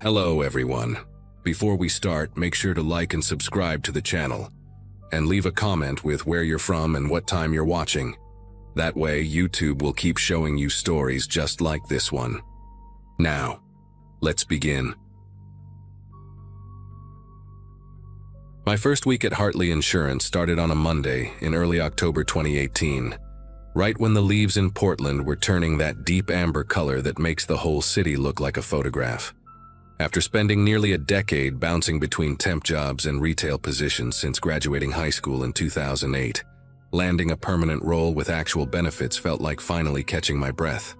Hello everyone. Before we start, make sure to like and subscribe to the channel, and leave a comment with where you're from and what time you're watching. That way, YouTube will keep showing you stories just like this one. Now, let's begin. My first week at Hartley Insurance started on a Monday in early October 2018, right when the leaves in Portland were turning that deep amber color that makes the whole city look like a photograph. After spending nearly a decade bouncing between temp jobs and retail positions since graduating high school in 2008, landing a permanent role with actual benefits felt like finally catching my breath.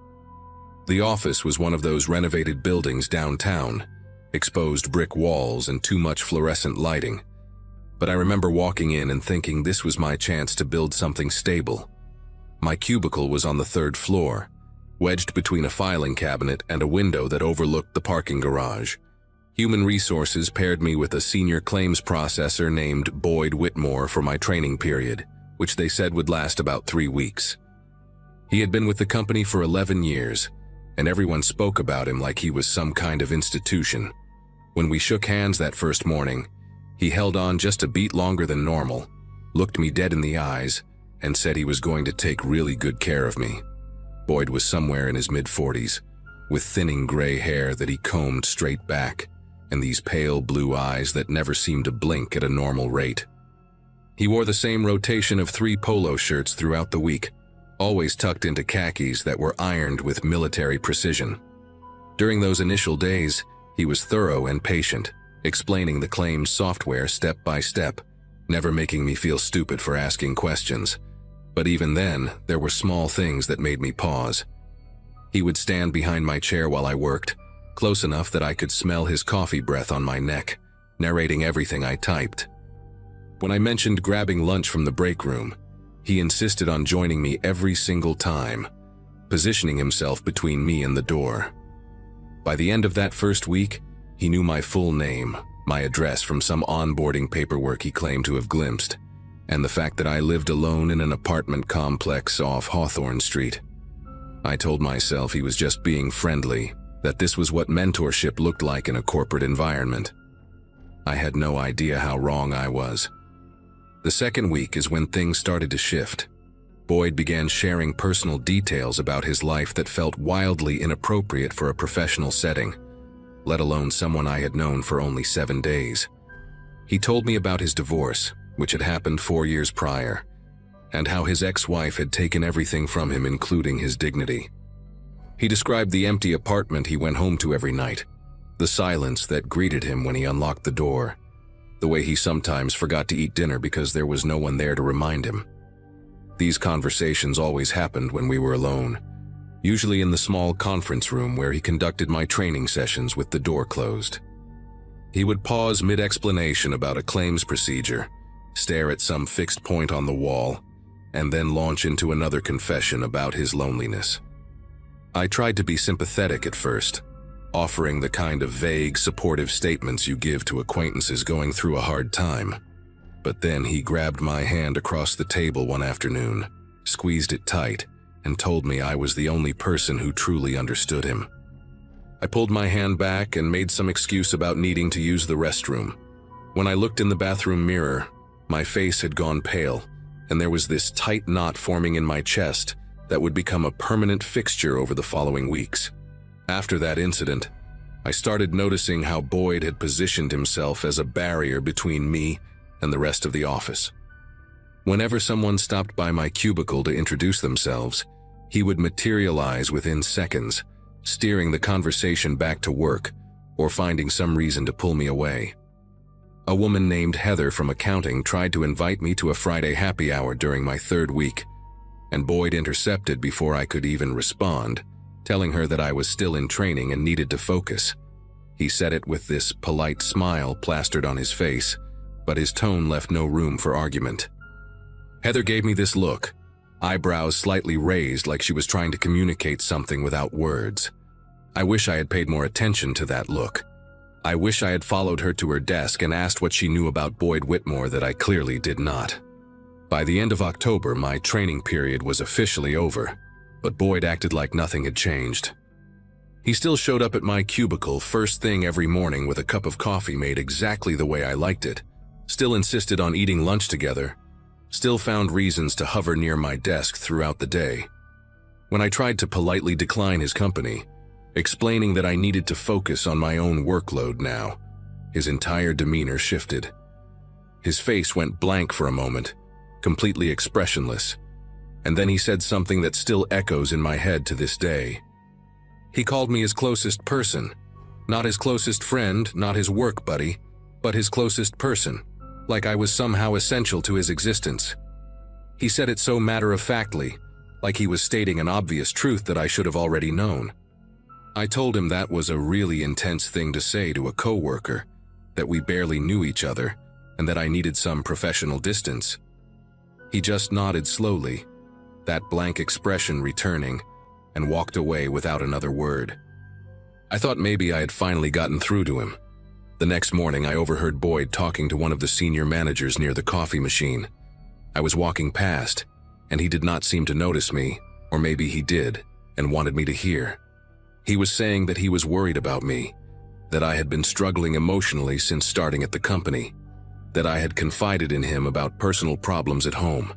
The office was one of those renovated buildings downtown, exposed brick walls and too much fluorescent lighting. But I remember walking in and thinking this was my chance to build something stable. My cubicle was on the third floor, wedged between a filing cabinet and a window that overlooked the parking garage. Human Resources paired me with a senior claims processor named Boyd Whitmore for my training period, which they said would last about 3 weeks. He had been with the company for 11 years, and everyone spoke about him like he was some kind of institution. When we shook hands that first morning, he held on just a beat longer than normal, looked me dead in the eyes, and said he was going to take really good care of me. Boyd was somewhere in his mid-40s, with thinning gray hair that he combed straight back, and these pale blue eyes that never seemed to blink at a normal rate. He wore the same rotation of 3 polo shirts throughout the week, always tucked into khakis that were ironed with military precision. During those initial days, he was thorough and patient, explaining the claims software step by step, never making me feel stupid for asking questions. But even then, there were small things that made me pause. He would stand behind my chair while I worked, close enough that I could smell his coffee breath on my neck, narrating everything I typed. When I mentioned grabbing lunch from the break room, he insisted on joining me every single time, positioning himself between me and the door. By the end of that first week, he knew my full name, my address from some onboarding paperwork he claimed to have glimpsed, and the fact that I lived alone in an apartment complex off Hawthorne Street. I told myself he was just being friendly, that this was what mentorship looked like in a corporate environment. I had no idea how wrong I was. The second week is when things started to shift. Boyd began sharing personal details about his life that felt wildly inappropriate for a professional setting, let alone someone I had known for only 7 days. He told me about his divorce, which had happened 4 years prior, and how his ex-wife had taken everything from him, including his dignity. He described the empty apartment he went home to every night, the silence that greeted him when he unlocked the door, the way he sometimes forgot to eat dinner because there was no one there to remind him. These conversations always happened when we were alone, usually in the small conference room where he conducted my training sessions with the door closed. He would pause mid-explanation about a claims procedure, stare at some fixed point on the wall, and then launch into another confession about his loneliness. I tried to be sympathetic at first, offering the kind of vague, supportive statements you give to acquaintances going through a hard time. But then he grabbed my hand across the table one afternoon, squeezed it tight, and told me I was the only person who truly understood him. I pulled my hand back and made some excuse about needing to use the restroom. When I looked in the bathroom mirror, my face had gone pale, and there was this tight knot forming in my chest that would become a permanent fixture over the following weeks. After that incident, I started noticing how Boyd had positioned himself as a barrier between me and the rest of the office. Whenever someone stopped by my cubicle to introduce themselves, he would materialize within seconds, steering the conversation back to work or finding some reason to pull me away. A woman named Heather from accounting tried to invite me to a Friday happy hour during my 3rd week, and Boyd intercepted before I could even respond, telling her that I was still in training and needed to focus. He said it with this polite smile plastered on his face, but his tone left no room for argument. Heather gave me this look, eyebrows slightly raised like she was trying to communicate something without words. I wish I had paid more attention to that look. I wish I had followed her to her desk and asked what she knew about Boyd Whitmore that I clearly did not. By the end of October, my training period was officially over, but Boyd acted like nothing had changed. He still showed up at my cubicle first thing every morning with a cup of coffee made exactly the way I liked it, still insisted on eating lunch together, still found reasons to hover near my desk throughout the day. When I tried to politely decline his company, explaining that I needed to focus on my own workload now, his entire demeanor shifted. His face went blank for a moment, completely expressionless, and then he said something that still echoes in my head to this day. He called me his closest person, not his closest friend, not his work buddy, but his closest person, like I was somehow essential to his existence. He said it so matter-of-factly, like he was stating an obvious truth that I should have already known. I told him that was a really intense thing to say to a coworker, that we barely knew each other, and that I needed some professional distance. He just nodded slowly, that blank expression returning, and walked away without another word. I thought maybe I had finally gotten through to him. The next morning, I overheard Boyd talking to one of the senior managers near the coffee machine. I was walking past, and he did not seem to notice me, or maybe he did, and wanted me to hear. He was saying that he was worried about me, that I had been struggling emotionally since starting at the company, that I had confided in him about personal problems at home.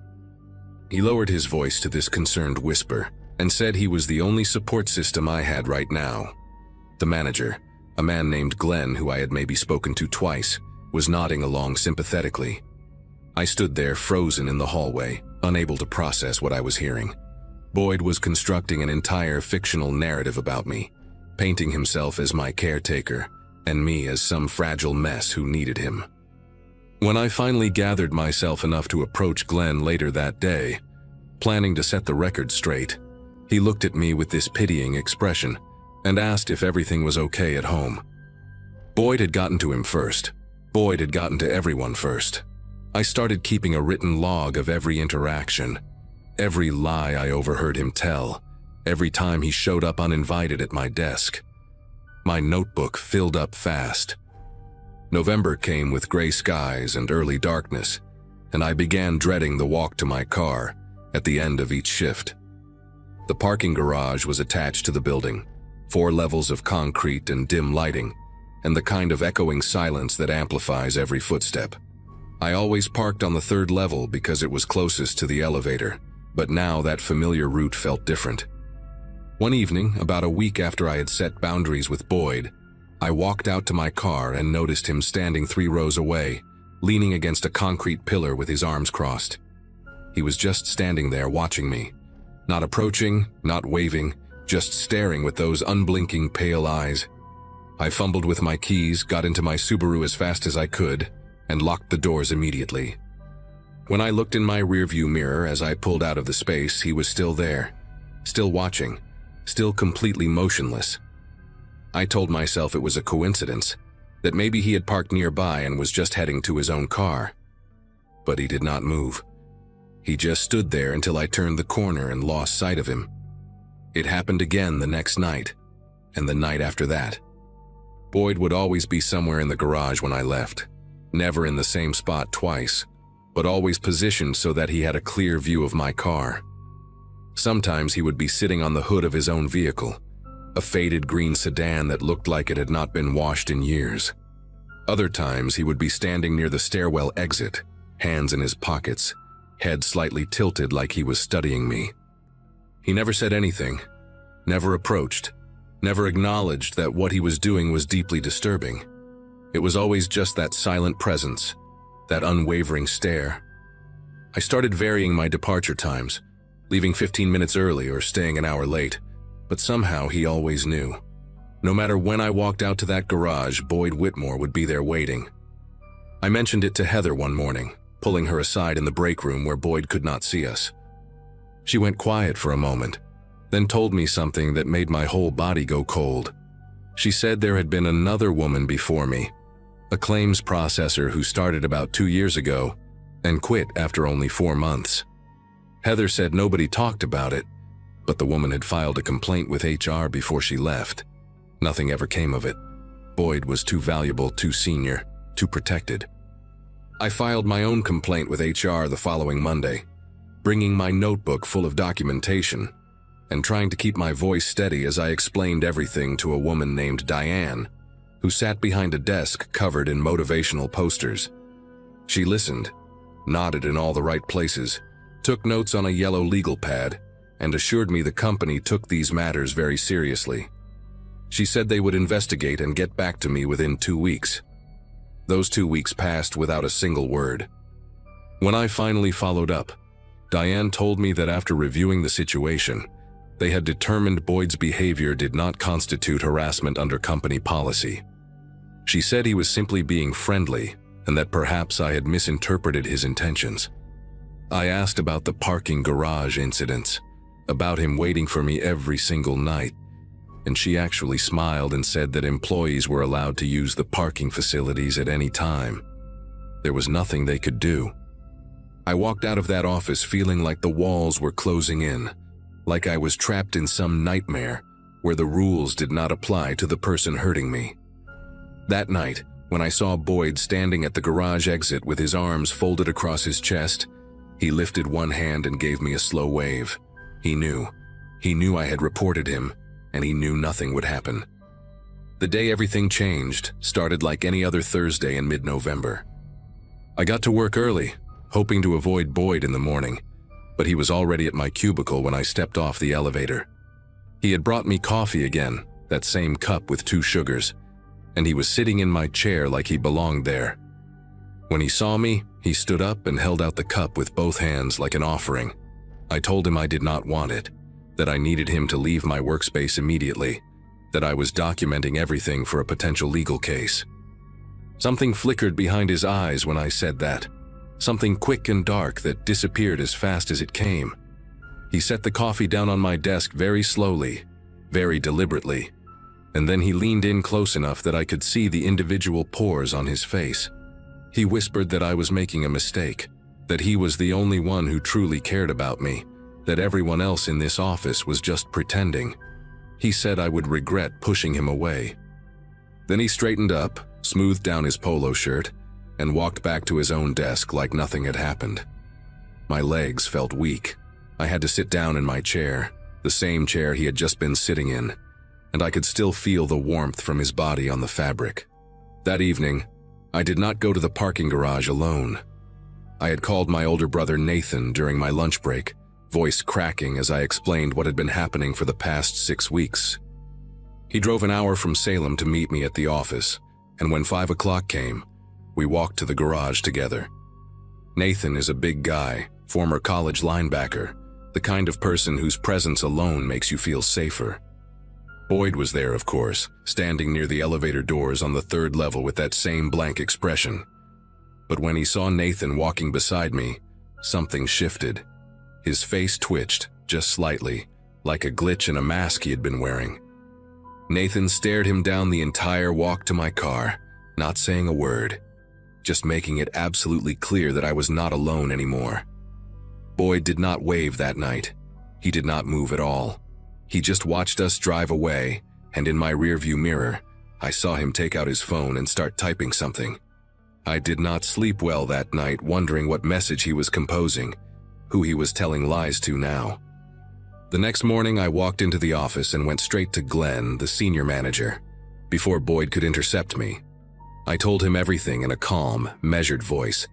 He lowered his voice to this concerned whisper, and said he was the only support system I had right now. The manager, a man named Glenn who I had maybe spoken to twice, was nodding along sympathetically. I stood there frozen in the hallway, unable to process what I was hearing. Boyd was constructing an entire fictional narrative about me, painting himself as my caretaker, and me as some fragile mess who needed him. When I finally gathered myself enough to approach Glenn later that day, planning to set the record straight, he looked at me with this pitying expression and asked if everything was okay at home. Boyd had gotten to him first. Boyd had gotten to everyone first. I started keeping a written log of every interaction, every lie I overheard him tell, every time he showed up uninvited at my desk. My notebook filled up fast. November came with gray skies and early darkness, and I began dreading the walk to my car at the end of each shift. The parking garage was attached to the building, 4 levels of concrete and dim lighting, and the kind of echoing silence that amplifies every footstep. I always parked on the 3rd level because it was closest to the elevator, but now that familiar route felt different. One evening, about a week after I had set boundaries with Boyd, I walked out to my car and noticed him standing 3 rows away, leaning against a concrete pillar with his arms crossed. He was just standing there watching me. Not approaching, not waving, just staring with those unblinking pale eyes. I fumbled with my keys, got into my Subaru as fast as I could, and locked the doors immediately. When I looked in my rearview mirror as I pulled out of the space, he was still there, still watching, still completely motionless. I told myself it was a coincidence, that maybe he had parked nearby and was just heading to his own car. But he did not move. He just stood there until I turned the corner and lost sight of him. It happened again the next night, and the night after that. Boyd would always be somewhere in the garage when I left, never in the same spot twice, but always positioned so that he had a clear view of my car. Sometimes he would be sitting on the hood of his own vehicle, a faded green sedan that looked like it had not been washed in years. Other times he would be standing near the stairwell exit, hands in his pockets, head slightly tilted like he was studying me. He never said anything, never approached, never acknowledged that what he was doing was deeply disturbing. It was always just that silent presence, that unwavering stare. I started varying my departure times, leaving 15 minutes early or staying an hour late, but somehow he always knew. No matter when I walked out to that garage, Boyd Whitmore would be there waiting. I mentioned it to Heather one morning, pulling her aside in the break room where Boyd could not see us. She went quiet for a moment, then told me something that made my whole body go cold. She said there had been another woman before me, a claims processor who started about 2 years ago and quit after only 4 months. Heather said nobody talked about it, but the woman had filed a complaint with HR before she left. Nothing ever came of it. Boyd was too valuable, too senior, too protected. I filed my own complaint with HR the following Monday, bringing my notebook full of documentation, and trying to keep my voice steady as I explained everything to a woman named Diane, who sat behind a desk covered in motivational posters. She listened, nodded in all the right places, took notes on a yellow legal pad, and assured me the company took these matters very seriously. She said they would investigate and get back to me within 2 weeks. Those 2 weeks passed without a single word. When I finally followed up, Diane told me that after reviewing the situation, they had determined Boyd's behavior did not constitute harassment under company policy. She said he was simply being friendly and that perhaps I had misinterpreted his intentions. I asked about the parking garage incidents, about him waiting for me every single night, and she actually smiled and said that employees were allowed to use the parking facilities at any time. There was nothing they could do. I walked out of that office feeling like the walls were closing in, like I was trapped in some nightmare where the rules did not apply to the person hurting me. That night, when I saw Boyd standing at the garage exit with his arms folded across his chest, he lifted one hand and gave me a slow wave. He knew I had reported him, and he knew nothing would happen. The day everything changed started like any other Thursday in mid-November. I got to work early, hoping to avoid Boyd in the morning, but he was already at my cubicle when I stepped off the elevator. He had brought me coffee again, that same cup with 2 sugars, and he was sitting in my chair like he belonged there. When he saw me, he stood up and held out the cup with both hands like an offering. I told him I did not want it, that I needed him to leave my workspace immediately, that I was documenting everything for a potential legal case. Something flickered behind his eyes when I said that, something quick and dark that disappeared as fast as it came. He set the coffee down on my desk very slowly, very deliberately, and then he leaned in close enough that I could see the individual pores on his face. He whispered that I was making a mistake, that he was the only one who truly cared about me, that everyone else in this office was just pretending. He said I would regret pushing him away. Then he straightened up, smoothed down his polo shirt, and walked back to his own desk like nothing had happened. My legs felt weak. I had to sit down in my chair, the same chair he had just been sitting in, and I could still feel the warmth from his body on the fabric. That evening, I did not go to the parking garage alone. I had called my older brother Nathan during my lunch break, voice cracking as I explained what had been happening for the past 6 weeks. He drove an hour from Salem to meet me at the office, and when 5 o'clock came, we walked to the garage together. Nathan is a big guy, former college linebacker, the kind of person whose presence alone makes you feel safer. Boyd was there, of course, standing near the elevator doors on the 3rd level with that same blank expression. But when he saw Nathan walking beside me, something shifted. His face twitched, just slightly, like a glitch in a mask he had been wearing. Nathan stared him down the entire walk to my car, not saying a word, just making it absolutely clear that I was not alone anymore. Boyd did not wave that night. He did not move at all. He just watched us drive away, and in my rearview mirror, I saw him take out his phone and start typing something. I did not sleep well that night, wondering what message he was composing, who he was telling lies to now. The next morning, I walked into the office and went straight to Glenn, the senior manager, before Boyd could intercept me. I told him everything in a calm, measured voice,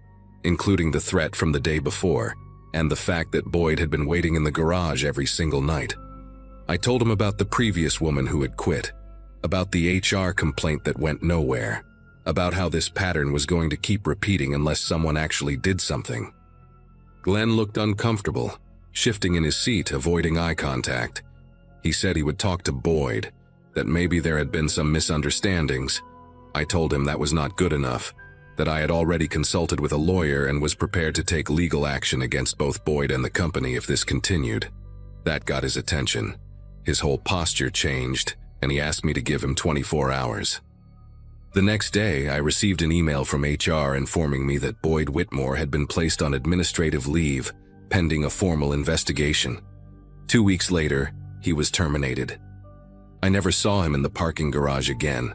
including the threat from the day before, and the fact that Boyd had been waiting in the garage every single night. I told him about the previous woman who had quit, about the HR complaint that went nowhere, about how this pattern was going to keep repeating unless someone actually did something. Glenn looked uncomfortable, shifting in his seat, avoiding eye contact. He said he would talk to Boyd, that maybe there had been some misunderstandings. I told him that was not good enough, that I had already consulted with a lawyer and was prepared to take legal action against both Boyd and the company if this continued. That got his attention. His whole posture changed, and he asked me to give him 24 hours. The next day, I received an email from HR informing me that Boyd Whitmore had been placed on administrative leave, pending a formal investigation. 2 weeks later, he was terminated. I never saw him in the parking garage again.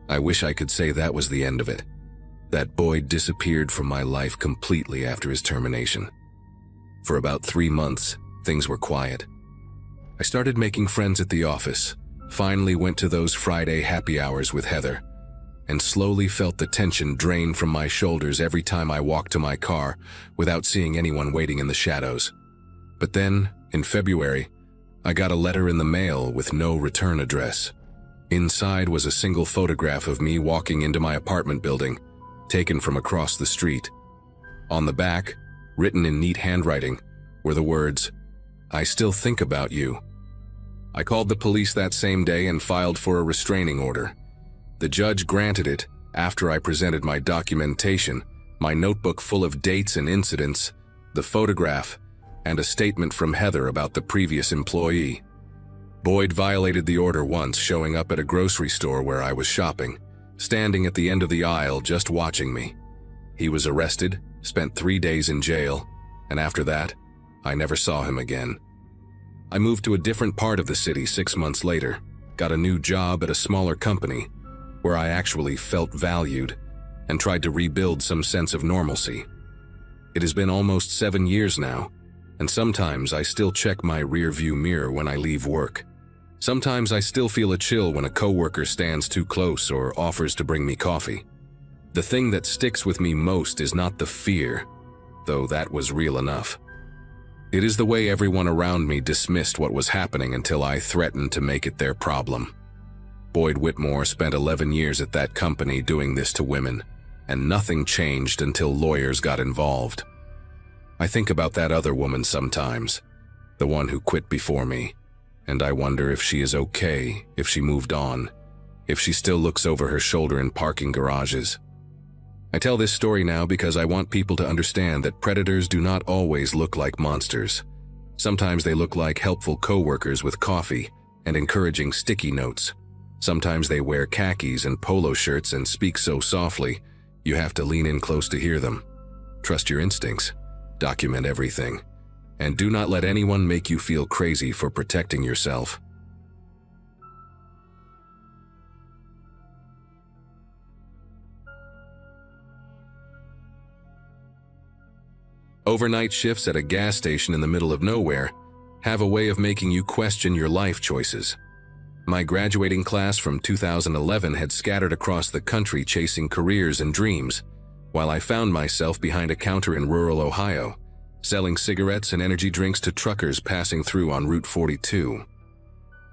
I wish I could say that was the end of it, that Boyd disappeared from my life completely after his termination. For about 3 months, things were quiet. I started making friends at the office, finally went to those Friday happy hours with Heather, and slowly felt the tension drain from my shoulders every time I walked to my car without seeing anyone waiting in the shadows. But then, in February, I got a letter in the mail with no return address. Inside was a single photograph of me walking into my apartment building, taken from across the street. On the back, written in neat handwriting, were the words, "I still think about you." I called the police that same day and filed for a restraining order. The judge granted it after I presented my documentation, my notebook full of dates and incidents, the photograph, and a statement from Heather about the previous employee. Boyd violated the order once, showing up at a grocery store where I was shopping, standing at the end of the aisle just watching me. He was arrested, spent 3 days in jail, and after that, I never saw him again. I moved to a different part of the city 6 months later, got a new job at a smaller company, where I actually felt valued, and tried to rebuild some sense of normalcy. It has been almost 7 years now, and sometimes I still check my rearview mirror when I leave work. Sometimes I still feel a chill when a coworker stands too close or offers to bring me coffee. The thing that sticks with me most is not the fear, though that was real enough. It is the way everyone around me dismissed what was happening until I threatened to make it their problem. Boyd Whitmore spent 11 years at that company doing this to women, and nothing changed until lawyers got involved. I think about that other woman sometimes, the one who quit before me, and I wonder if she is okay, if she moved on, if she still looks over her shoulder in parking garages. I tell this story now because I want people to understand that predators do not always look like monsters. Sometimes they look like helpful coworkers with coffee and encouraging sticky notes. Sometimes they wear khakis and polo shirts and speak so softly, you have to lean in close to hear them. Trust your instincts, document everything, and do not let anyone make you feel crazy for protecting yourself. Overnight shifts at a gas station in the middle of nowhere have a way of making you question your life choices. My graduating class from 2011 had scattered across the country chasing careers and dreams, while I found myself behind a counter in rural Ohio, selling cigarettes and energy drinks to truckers passing through on Route 42.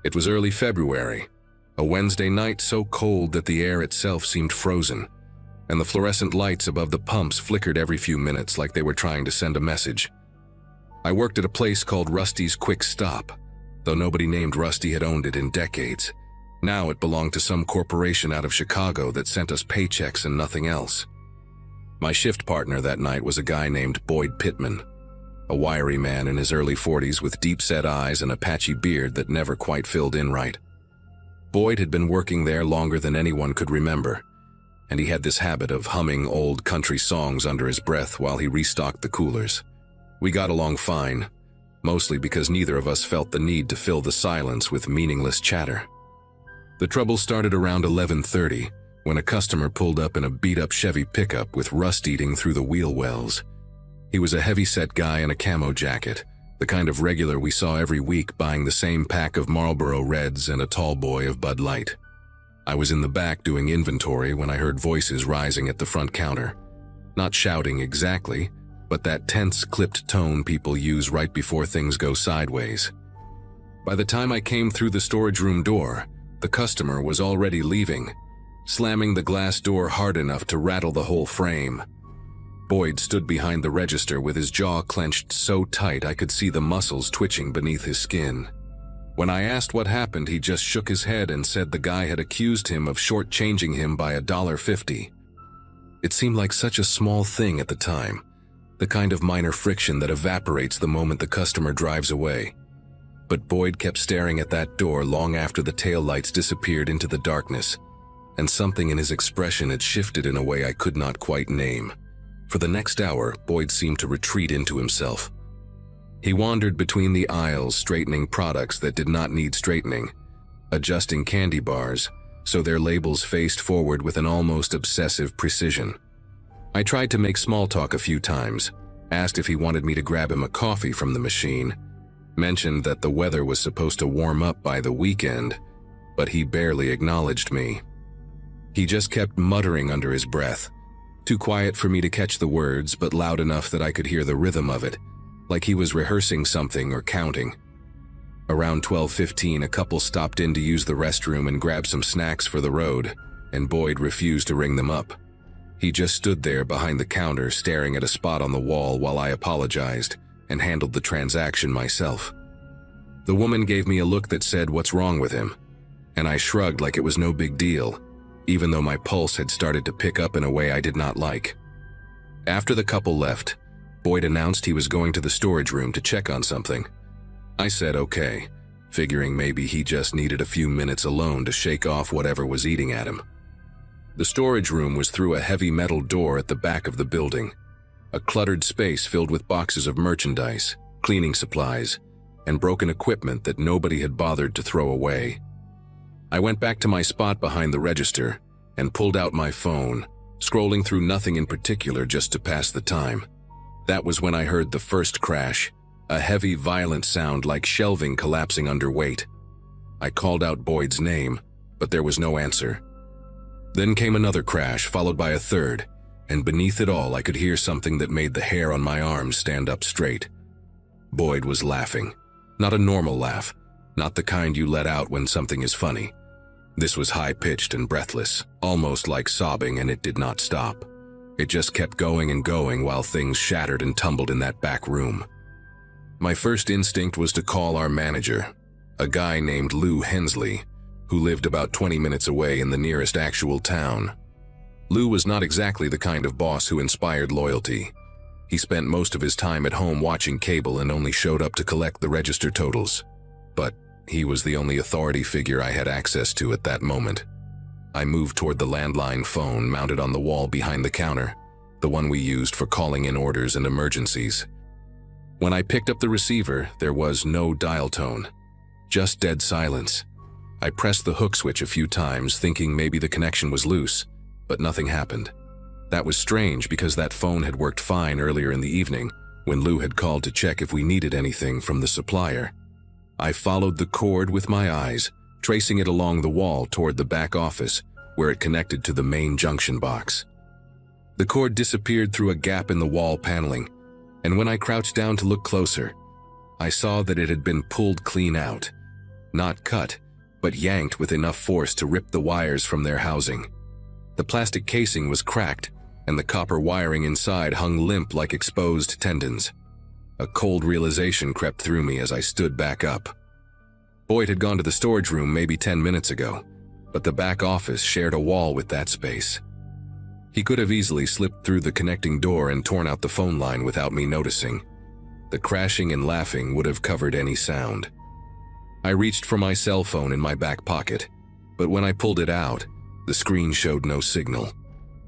It was early February, a Wednesday night so cold that the air itself seemed frozen, and the fluorescent lights above the pumps flickered every few minutes like they were trying to send a message. I worked at a place called Rusty's Quick Stop, though nobody named Rusty had owned it in decades. Now it belonged to some corporation out of Chicago that sent us paychecks and nothing else. My shift partner that night was a guy named Boyd Pittman, a wiry man in his early 40s with deep-set eyes and a patchy beard that never quite filled in right. Boyd had been working there longer than anyone could remember, and he had this habit of humming old country songs under his breath while he restocked the coolers. We got along fine, mostly because neither of us felt the need to fill the silence with meaningless chatter. The trouble started around 11:30, when a customer pulled up in a beat-up Chevy pickup with rust eating through the wheel wells. He was a heavy-set guy in a camo jacket, the kind of regular we saw every week buying the same pack of Marlboro Reds and a tall boy of Bud Light. I was in the back doing inventory when I heard voices rising at the front counter. Not shouting exactly, but that tense, clipped tone people use right before things go sideways. By the time I came through the storage room door, the customer was already leaving, slamming the glass door hard enough to rattle the whole frame. Boyd stood behind the register with his jaw clenched so tight I could see the muscles twitching beneath his skin. When I asked what happened, he just shook his head and said the guy had accused him of shortchanging him by $1.50. It seemed like such a small thing at the time, the kind of minor friction that evaporates the moment the customer drives away. But Boyd kept staring at that door long after the taillights disappeared into the darkness, and something in his expression had shifted in a way I could not quite name. For the next hour, Boyd seemed to retreat into himself. He wandered between the aisles, straightening products that did not need straightening, adjusting candy bars so their labels faced forward with an almost obsessive precision. I tried to make small talk a few times, asked if he wanted me to grab him a coffee from the machine, mentioned that the weather was supposed to warm up by the weekend, but he barely acknowledged me. He just kept muttering under his breath, too quiet for me to catch the words, but loud enough that I could hear the rhythm of it, like he was rehearsing something or counting. Around 12:15, a couple stopped in to use the restroom and grab some snacks for the road, and Boyd refused to ring them up. He just stood there behind the counter staring at a spot on the wall while I apologized and handled the transaction myself. The woman gave me a look that said, "What's wrong with him?" And I shrugged like it was no big deal, even though my pulse had started to pick up in a way I did not like. After the couple left, Boyd announced he was going to the storage room to check on something. I said okay, figuring maybe he just needed a few minutes alone to shake off whatever was eating at him. The storage room was through a heavy metal door at the back of the building, a cluttered space filled with boxes of merchandise, cleaning supplies, and broken equipment that nobody had bothered to throw away. I went back to my spot behind the register and pulled out my phone, scrolling through nothing in particular just to pass the time. That was when I heard the first crash, a heavy, violent sound like shelving collapsing under weight. I called out Boyd's name, but there was no answer. Then came another crash, followed by a third, and beneath it all I could hear something that made the hair on my arms stand up straight. Boyd was laughing. Not a normal laugh, not the kind you let out when something is funny. This was high-pitched and breathless, almost like sobbing, and it did not stop. It just kept going and going while things shattered and tumbled in that back room. My first instinct was to call our manager, a guy named Lou Hensley, who lived about 20 minutes away in the nearest actual town. Lou was not exactly the kind of boss who inspired loyalty. He spent most of his time at home watching cable and only showed up to collect the register totals. But he was the only authority figure I had access to at that moment. I moved toward the landline phone mounted on the wall behind the counter, the one we used for calling in orders and emergencies. When I picked up the receiver, there was no dial tone, just dead silence. I pressed the hook switch a few times, thinking maybe the connection was loose, but nothing happened. That was strange because that phone had worked fine earlier in the evening when Lou had called to check if we needed anything from the supplier. I followed the cord with my eyes, tracing it along the wall toward the back office, where it connected to the main junction box. The cord disappeared through a gap in the wall paneling, and when I crouched down to look closer, I saw that it had been pulled clean out. Not cut, but yanked with enough force to rip the wires from their housing. The plastic casing was cracked, and the copper wiring inside hung limp like exposed tendons. A cold realization crept through me as I stood back up. Boyd had gone to the storage room maybe 10 minutes ago, but the back office shared a wall with that space. He could have easily slipped through the connecting door and torn out the phone line without me noticing. The crashing and laughing would have covered any sound. I reached for my cell phone in my back pocket, but when I pulled it out, the screen showed no signal.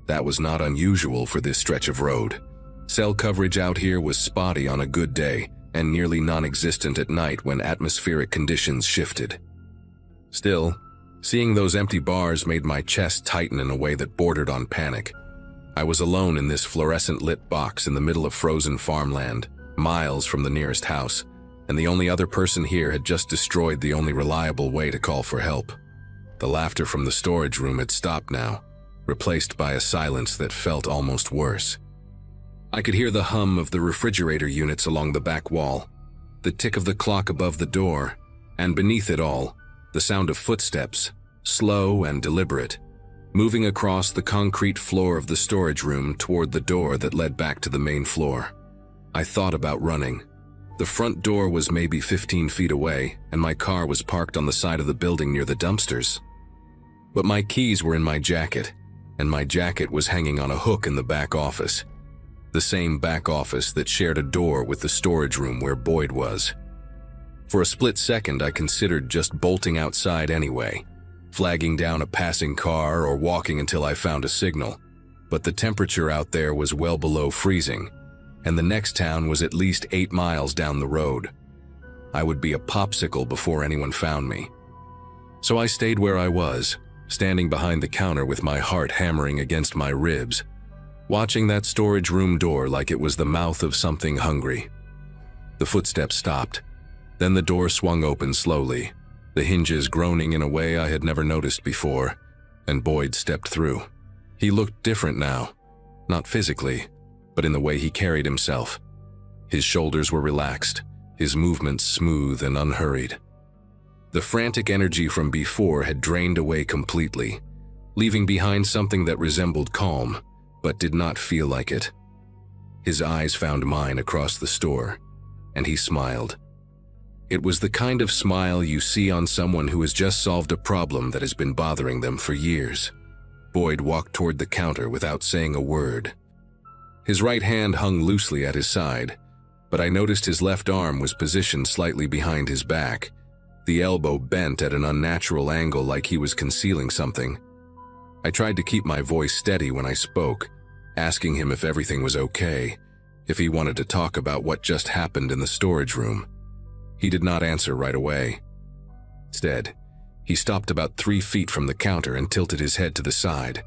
That was not unusual for this stretch of road. Cell coverage out here was spotty on a good day and nearly non-existent at night when atmospheric conditions shifted. Still, seeing those empty bars made my chest tighten in a way that bordered on panic. I was alone in this fluorescent-lit box in the middle of frozen farmland, miles from the nearest house, and the only other person here had just destroyed the only reliable way to call for help. The laughter from the storage room had stopped now, replaced by a silence that felt almost worse. I could hear the hum of the refrigerator units along the back wall, the tick of the clock above the door, and beneath it all, the sound of footsteps, slow and deliberate, moving across the concrete floor of the storage room toward the door that led back to the main floor. I thought about running. The front door was maybe 15 feet away, and my car was parked on the side of the building near the dumpsters. But my keys were in my jacket, and my jacket was hanging on a hook in the back office. The same back office that shared a door with the storage room where Boyd was. For a split second, I considered just bolting outside anyway, flagging down a passing car or walking until I found a signal. But the temperature out there was well below freezing, and the next town was at least 8 miles down the road. I would be a popsicle before anyone found me. So I stayed where I was, standing behind the counter with my heart hammering against my ribs, watching that storage room door like it was the mouth of something hungry. The footsteps stopped, Then the door swung open slowly, the hinges groaning in a way I had never noticed before, and Boyd stepped through. He looked different now, not physically, but in the way he carried himself. His shoulders were relaxed, his movements smooth and unhurried. The frantic energy from before had drained away completely, leaving behind something that resembled calm, but did not feel like it. His eyes found mine across the store, and he smiled. It was the kind of smile you see on someone who has just solved a problem that has been bothering them for years. Boyd walked toward the counter without saying a word. His right hand hung loosely at his side, but I noticed his left arm was positioned slightly behind his back, the elbow bent at an unnatural angle like he was concealing something. I tried to keep my voice steady when I spoke, asking him if everything was okay, if he wanted to talk about what just happened in the storage room. He did not answer right away. Instead, he stopped about 3 feet from the counter and tilted his head to the side,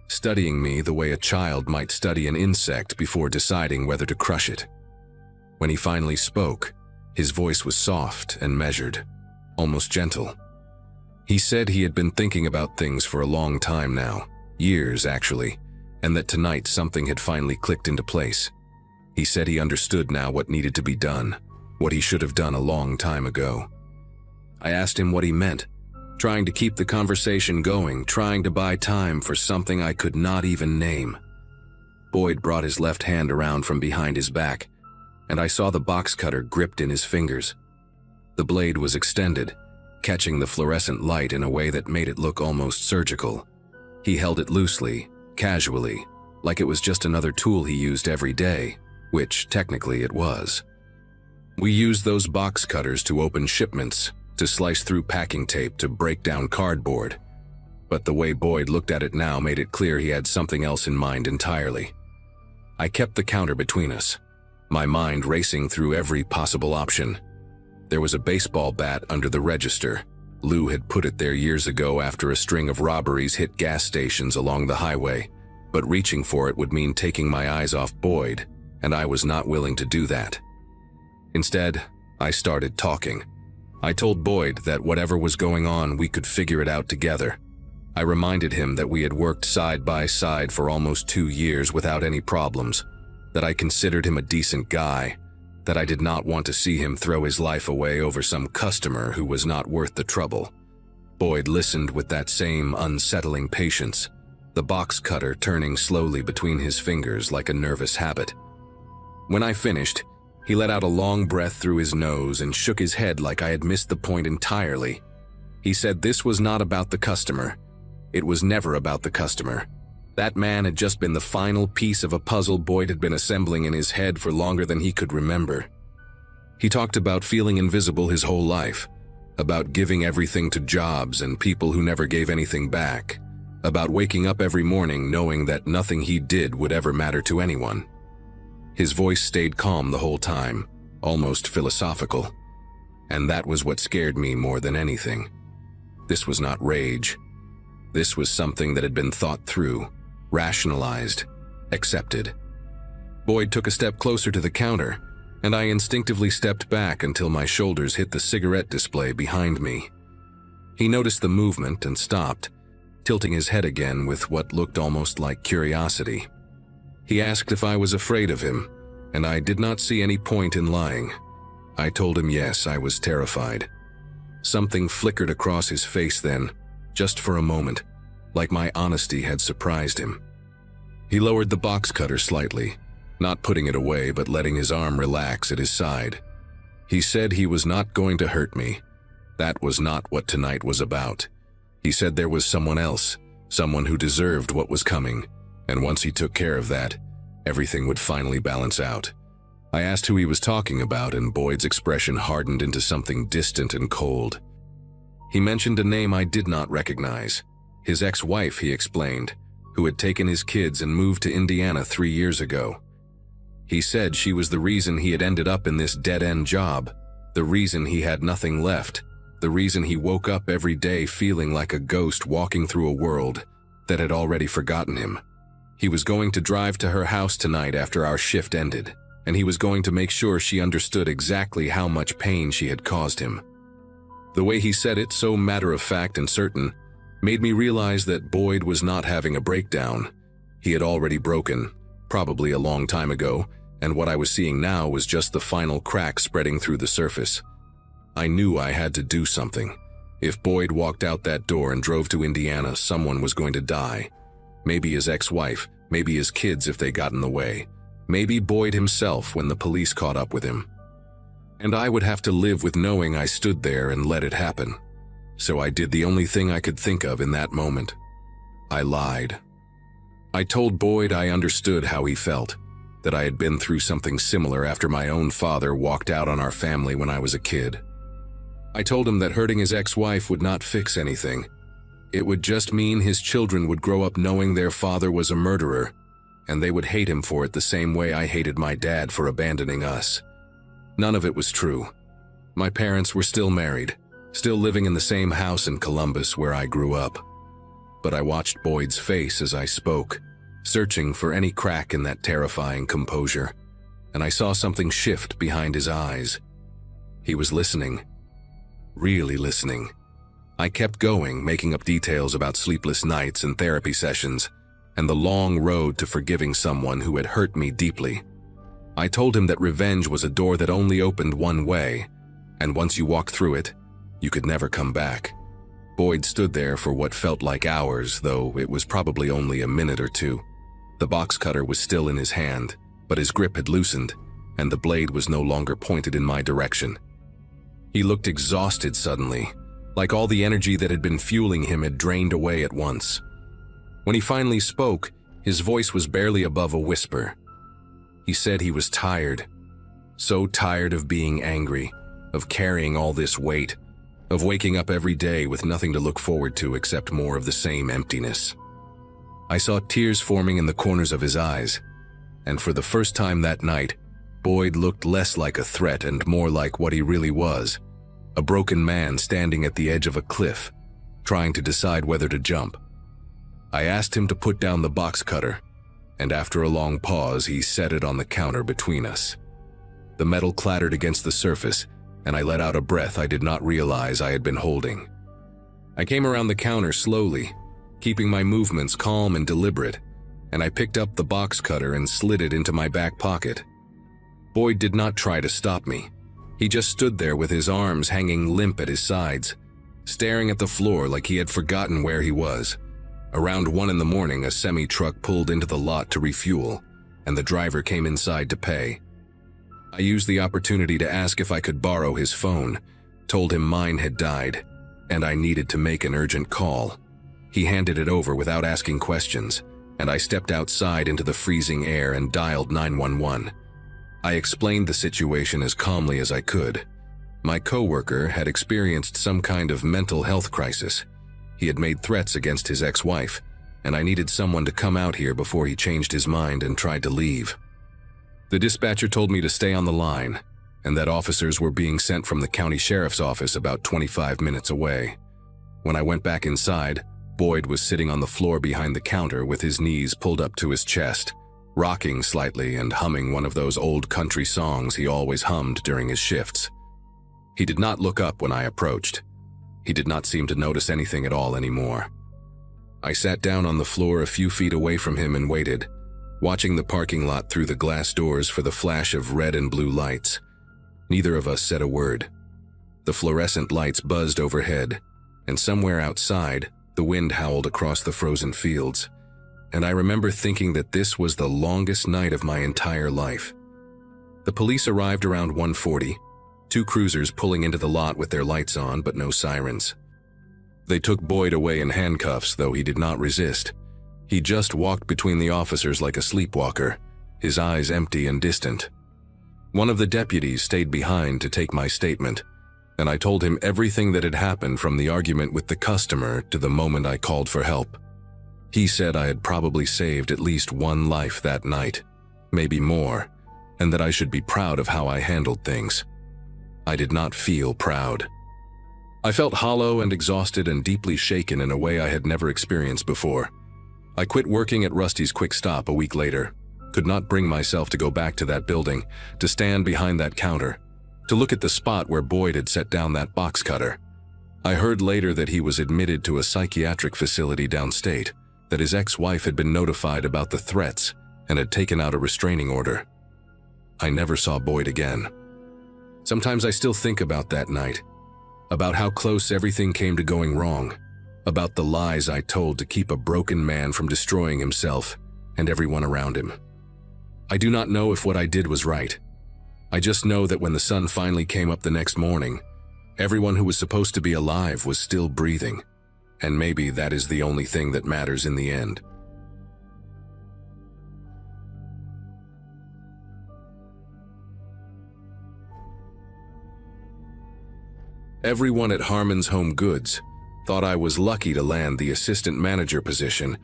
studying me the way a child might study an insect before deciding whether to crush it. When he finally spoke, his voice was soft and measured, almost gentle. He said he had been thinking about things for a long time now, years actually, and that tonight something had finally clicked into place. He said he understood now what needed to be done, what he should have done a long time ago. I asked him what he meant, trying to keep the conversation going, trying to buy time for something I could not even name. Boyd brought his left hand around from behind his back, and I saw the box cutter gripped in his fingers. The blade was extended, catching the fluorescent light in a way that made it look almost surgical. He held it loosely, casually, like it was just another tool he used every day, which technically it was. We used those box cutters to open shipments, to slice through packing tape, to break down cardboard. But the way Boyd looked at it now made it clear he had something else in mind entirely. I kept the counter between us, my mind racing through every possible option. There was a baseball bat under the register. Lou had put it there years ago after a string of robberies hit gas stations along the highway, but reaching for it would mean taking my eyes off Boyd, and I was not willing to do that. Instead, I started talking. I told Boyd that whatever was going on, we could figure it out together. I reminded him that we had worked side by side for almost 2 years without any problems, that I considered him a decent guy, that I did not want to see him throw his life away over some customer who was not worth the trouble. Boyd listened with that same unsettling patience, the box cutter turning slowly between his fingers like a nervous habit. When I finished, he let out a long breath through his nose and shook his head like I had missed the point entirely. He said this was not about the customer. It was never about the customer. That man had just been the final piece of a puzzle Boyd had been assembling in his head for longer than he could remember. He talked about feeling invisible his whole life, about giving everything to jobs and people who never gave anything back, about waking up every morning knowing that nothing he did would ever matter to anyone. His voice stayed calm the whole time, almost philosophical, and that was what scared me more than anything. This was not rage. This was something that had been thought through, rationalized, accepted. Boyd took a step closer to the counter, and I instinctively stepped back until my shoulders hit the cigarette display behind me. He noticed the movement and stopped, tilting his head again with what looked almost like curiosity. He asked if I was afraid of him, and I did not see any point in lying. I told him yes, I was terrified. Something flickered across his face then, just for a moment, like my honesty had surprised him. He lowered the box cutter slightly, not putting it away but letting his arm relax at his side. He said he was not going to hurt me. That was not what tonight was about. He said there was someone else, someone who deserved what was coming, and once he took care of that, everything would finally balance out. I asked who he was talking about, and Boyd's expression hardened into something distant and cold. He mentioned a name I did not recognize. His ex-wife, he explained, who had taken his kids and moved to Indiana 3 years ago. He said she was the reason he had ended up in this dead-end job, the reason he had nothing left, the reason he woke up every day feeling like a ghost walking through a world that had already forgotten him. He was going to drive to her house tonight after our shift ended, and he was going to make sure she understood exactly how much pain she had caused him. The way he said it, so matter-of-fact and certain, made me realize that Boyd was not having a breakdown. He had already broken, probably a long time ago, and what I was seeing now was just the final crack spreading through the surface. I knew I had to do something. If Boyd walked out that door and drove to Indiana, someone was going to die. Maybe his ex-wife, maybe his kids if they got in the way. Maybe Boyd himself when the police caught up with him. And I would have to live with knowing I stood there and let it happen. So I did the only thing I could think of in that moment. I lied. I told Boyd I understood how he felt, that I had been through something similar after my own father walked out on our family when I was a kid. I told him that hurting his ex-wife would not fix anything. It would just mean his children would grow up knowing their father was a murderer, and they would hate him for it the same way I hated my dad for abandoning us. None of it was true. My parents were still married, still living in the same house in Columbus where I grew up. But I watched Boyd's face as I spoke, searching for any crack in that terrifying composure, and I saw something shift behind his eyes. He was listening. Really listening. I kept going, making up details about sleepless nights and therapy sessions, and the long road to forgiving someone who had hurt me deeply. I told him that revenge was a door that only opened one way, and once you walked through it, you could never come back. Boyd stood there for what felt like hours, though it was probably only a minute or two. The box cutter was still in his hand, but his grip had loosened, and the blade was no longer pointed in my direction. He looked exhausted suddenly, like all the energy that had been fueling him had drained away at once. When he finally spoke, his voice was barely above a whisper. He said he was tired. So tired of being angry, of carrying all this weight, of waking up every day with nothing to look forward to except more of the same emptiness. I saw tears forming in the corners of his eyes, and for the first time that night, Boyd looked less like a threat and more like what he really was, a broken man standing at the edge of a cliff, trying to decide whether to jump. I asked him to put down the box cutter, and after a long pause, he set it on the counter between us. The metal clattered against the surface, and I let out a breath I did not realize I had been holding. I came around the counter slowly, keeping my movements calm and deliberate, and I picked up the box cutter and slid it into my back pocket. Boyd did not try to stop me. He just stood there with his arms hanging limp at his sides, staring at the floor like he had forgotten where he was. Around 1 a.m, a semi-truck pulled into the lot to refuel, and the driver came inside to pay. I used the opportunity to ask if I could borrow his phone, told him mine had died, and I needed to make an urgent call. He handed it over without asking questions, and I stepped outside into the freezing air and dialed 911. I explained the situation as calmly as I could. My coworker had experienced some kind of mental health crisis. He had made threats against his ex-wife, and I needed someone to come out here before he changed his mind and tried to leave. The dispatcher told me to stay on the line, and that officers were being sent from the county sheriff's office about 25 minutes away. When I went back inside, Boyd was sitting on the floor behind the counter with his knees pulled up to his chest, rocking slightly and humming one of those old country songs he always hummed during his shifts. He did not look up when I approached. He did not seem to notice anything at all anymore. I sat down on the floor a few feet away from him and waited, watching the parking lot through the glass doors for the flash of red and blue lights. Neither of us said a word. The fluorescent lights buzzed overhead, and somewhere outside, the wind howled across the frozen fields. And I remember thinking that this was the longest night of my entire life. The police arrived around 1:40, 2 cruisers pulling into the lot with their lights on but no sirens. They took Boyd away in handcuffs, though he did not resist. He just walked between the officers like a sleepwalker, his eyes empty and distant. One of the deputies stayed behind to take my statement, and I told him everything that had happened from the argument with the customer to the moment I called for help. He said I had probably saved at least 1 life that night, maybe more, and that I should be proud of how I handled things. I did not feel proud. I felt hollow and exhausted and deeply shaken in a way I had never experienced before. I quit working at Rusty's Quick Stop a week later, Could not bring myself to go back to that building, to stand behind that counter, to look at the spot where Boyd had set down that box cutter. I heard later that he was admitted to a psychiatric facility downstate, that his ex-wife had been notified about the threats and had taken out a restraining order. I never saw Boyd again. Sometimes I still think about that night, about how close everything came to going wrong, about the lies I told to keep a broken man from destroying himself and everyone around him. I do not know if what I did was right. I just know that when the sun finally came up the next morning, everyone who was supposed to be alive was still breathing, and maybe that is the only thing that matters in the end. Everyone at Harmon's Home Goods thought I was lucky to land the assistant manager position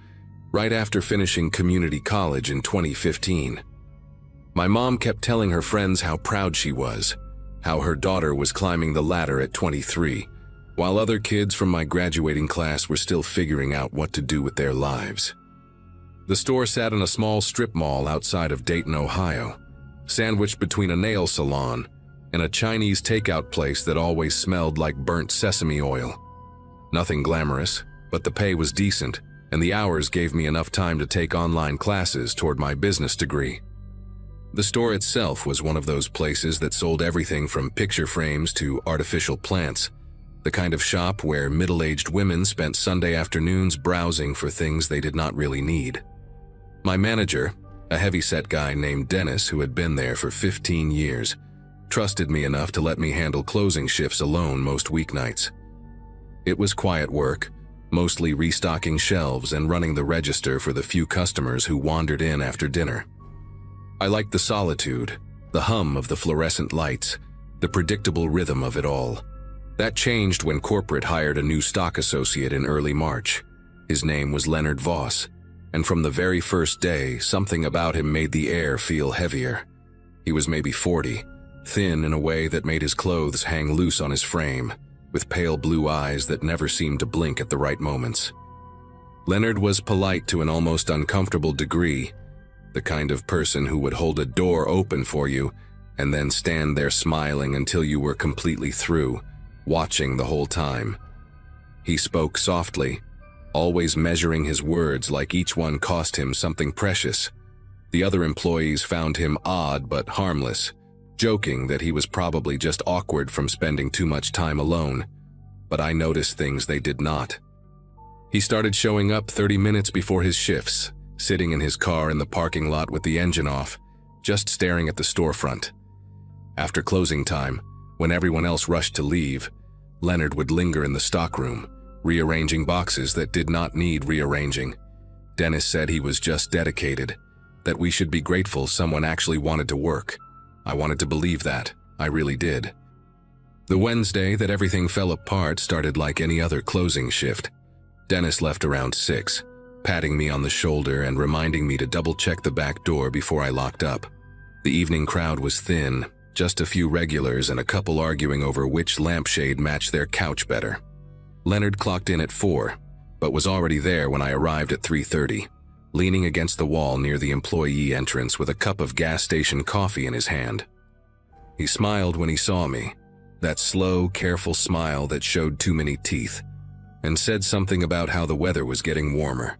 right after finishing community college in 2015. My mom kept telling her friends how proud she was, how her daughter was climbing the ladder at 23, while other kids from my graduating class were still figuring out what to do with their lives. The store sat in a small strip mall outside of Dayton, Ohio, sandwiched between a nail salon and a Chinese takeout place that always smelled like burnt sesame oil. Nothing glamorous, but the pay was decent, and the hours gave me enough time to take online classes toward my business degree. The store itself was one of those places that sold everything from picture frames to artificial plants, the kind of shop where middle-aged women spent Sunday afternoons browsing for things they did not really need. My manager, a heavy-set guy named Dennis who had been there for 15 years, trusted me enough to let me handle closing shifts alone most weeknights. It was quiet work, mostly restocking shelves and running the register for the few customers who wandered in after dinner. I liked the solitude, the hum of the fluorescent lights, the predictable rhythm of it all. That changed when corporate hired a new stock associate in early March. His name was Leonard Voss, and from the very first day, something about him made the air feel heavier. He was maybe 40, thin in a way that made his clothes hang loose on his frame, with pale blue eyes that never seemed to blink at the right moments. Leonard was polite to an almost uncomfortable degree, the kind of person who would hold a door open for you and then stand there smiling until you were completely through, watching the whole time. He spoke softly, always measuring his words like each one cost him something precious. The other employees found him odd but harmless, joking that he was probably just awkward from spending too much time alone, but I noticed things they did not. He started showing up 30 minutes before his shifts, sitting in his car in the parking lot with the engine off, just staring at the storefront. After closing time, when everyone else rushed to leave, Leonard would linger in the stockroom, rearranging boxes that did not need rearranging. Dennis said he was just dedicated, that we should be grateful someone actually wanted to work. I wanted to believe that. I really did. The Wednesday that everything fell apart started like any other closing shift. Dennis left around 6, patting me on the shoulder and reminding me to double-check the back door before I locked up. The evening crowd was thin, just a few regulars and a couple arguing over which lampshade matched their couch better. Leonard clocked in at 4, but was already there when I arrived at 3:30. Leaning against the wall near the employee entrance with a cup of gas station coffee in his hand. He smiled when he saw me, that slow, careful smile that showed too many teeth, and said something about how the weather was getting warmer.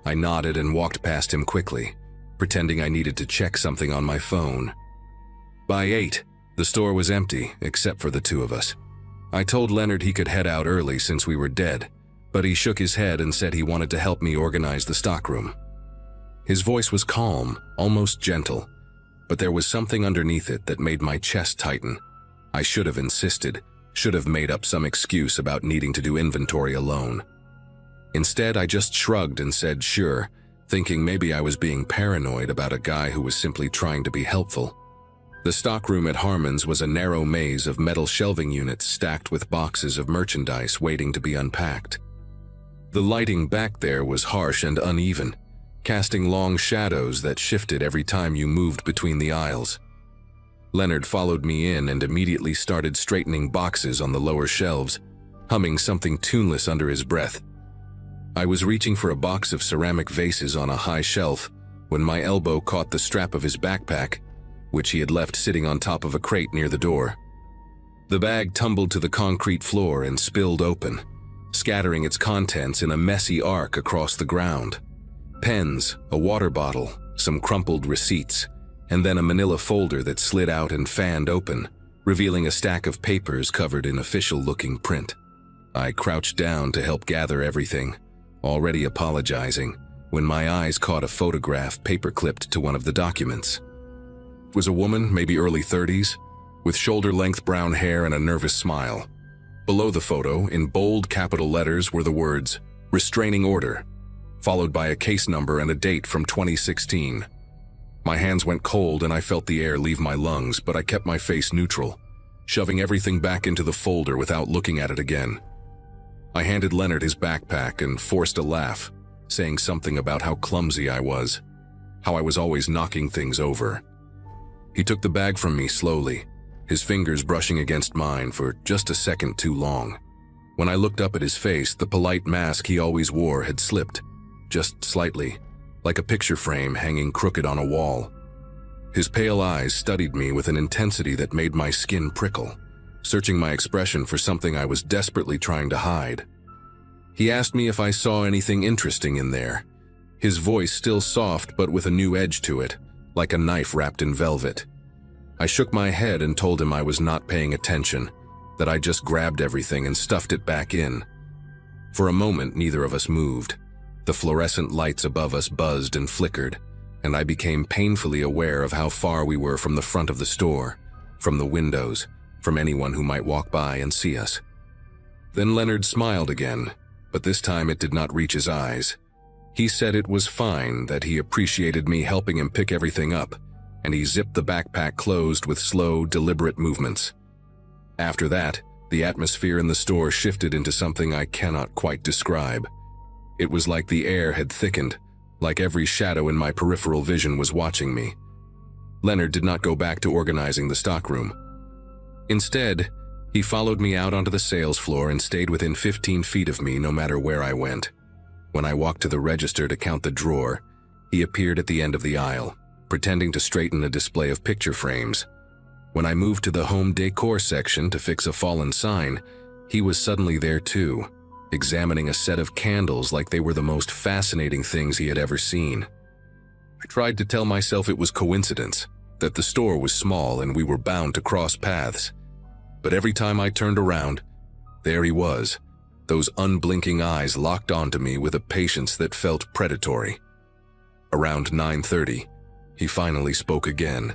I nodded and walked past him quickly, pretending I needed to check something on my phone. By 8, the store was empty except for the two of us. I told Leonard he could head out early since we were dead, but he shook his head and said he wanted to help me organize the stockroom. His voice was calm, almost gentle, but there was something underneath it that made my chest tighten. I should have insisted, should have made up some excuse about needing to do inventory alone. Instead, I just shrugged and said sure, thinking maybe I was being paranoid about a guy who was simply trying to be helpful. The stockroom at Harmon's was a narrow maze of metal shelving units stacked with boxes of merchandise waiting to be unpacked. The lighting back there was harsh and uneven, casting long shadows that shifted every time you moved between the aisles. Leonard followed me in and immediately started straightening boxes on the lower shelves, humming something tuneless under his breath. I was reaching for a box of ceramic vases on a high shelf when my elbow caught the strap of his backpack, which he had left sitting on top of a crate near the door. The bag tumbled to the concrete floor and spilled open, scattering its contents in a messy arc across the ground. Pens, a water bottle, some crumpled receipts, and then a manila folder that slid out and fanned open, revealing a stack of papers covered in official-looking print. I crouched down to help gather everything, already apologizing, when my eyes caught a photograph paper-clipped to one of the documents. It was a woman, maybe early 30s, with shoulder-length brown hair and a nervous smile. Below the photo, in bold capital letters, were the words, "Restraining Order," followed by a case number and a date from 2016. My hands went cold and I felt the air leave my lungs, but I kept my face neutral, shoving everything back into the folder without looking at it again. I handed Leonard his backpack and forced a laugh, saying something about how clumsy I was, how I was always knocking things over. He took the bag from me slowly, his fingers brushing against mine for just a second too long. When I looked up at his face, the polite mask he always wore had slipped, just slightly, like a picture frame hanging crooked on a wall. His pale eyes studied me with an intensity that made my skin prickle, searching my expression for something I was desperately trying to hide. He asked me if I saw anything interesting in there, his voice still soft but with a new edge to it, like a knife wrapped in velvet. I shook my head and told him I was not paying attention, that I just grabbed everything and stuffed it back in. For a moment, neither of us moved. The fluorescent lights above us buzzed and flickered, and I became painfully aware of how far we were from the front of the store, from the windows, from anyone who might walk by and see us. Then Leonard smiled again, but this time it did not reach his eyes. He said it was fine, that he appreciated me helping him pick everything up, and he zipped the backpack closed with slow, deliberate movements. After that, the atmosphere in the store shifted into something I cannot quite describe. It was like the air had thickened, like every shadow in my peripheral vision was watching me. Leonard did not go back to organizing the stockroom. Instead, he followed me out onto the sales floor and stayed within 15 feet of me no matter where I went. When I walked to the register to count the drawer, he appeared at the end of the aisle, pretending to straighten a display of picture frames. When I moved to the home decor section to fix a fallen sign, he was suddenly there too, examining a set of candles like they were the most fascinating things he had ever seen. I tried to tell myself it was coincidence, that the store was small and we were bound to cross paths. But every time I turned around, there he was, those unblinking eyes locked onto me with a patience that felt predatory. Around 9:30, he finally spoke again.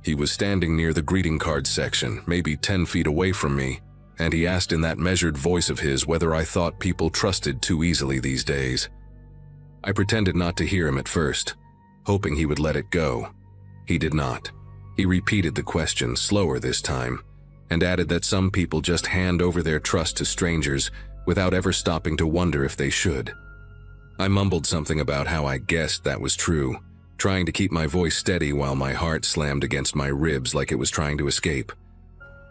He was standing near the greeting card section, maybe 10 feet away from me, and he asked in that measured voice of his whether I thought people trusted too easily these days. I pretended not to hear him at first, hoping he would let it go. He did not. He repeated the question, slower this time, and added that some people just hand over their trust to strangers without ever stopping to wonder if they should. I mumbled something about how I guessed that was true, trying to keep my voice steady while my heart slammed against my ribs like it was trying to escape.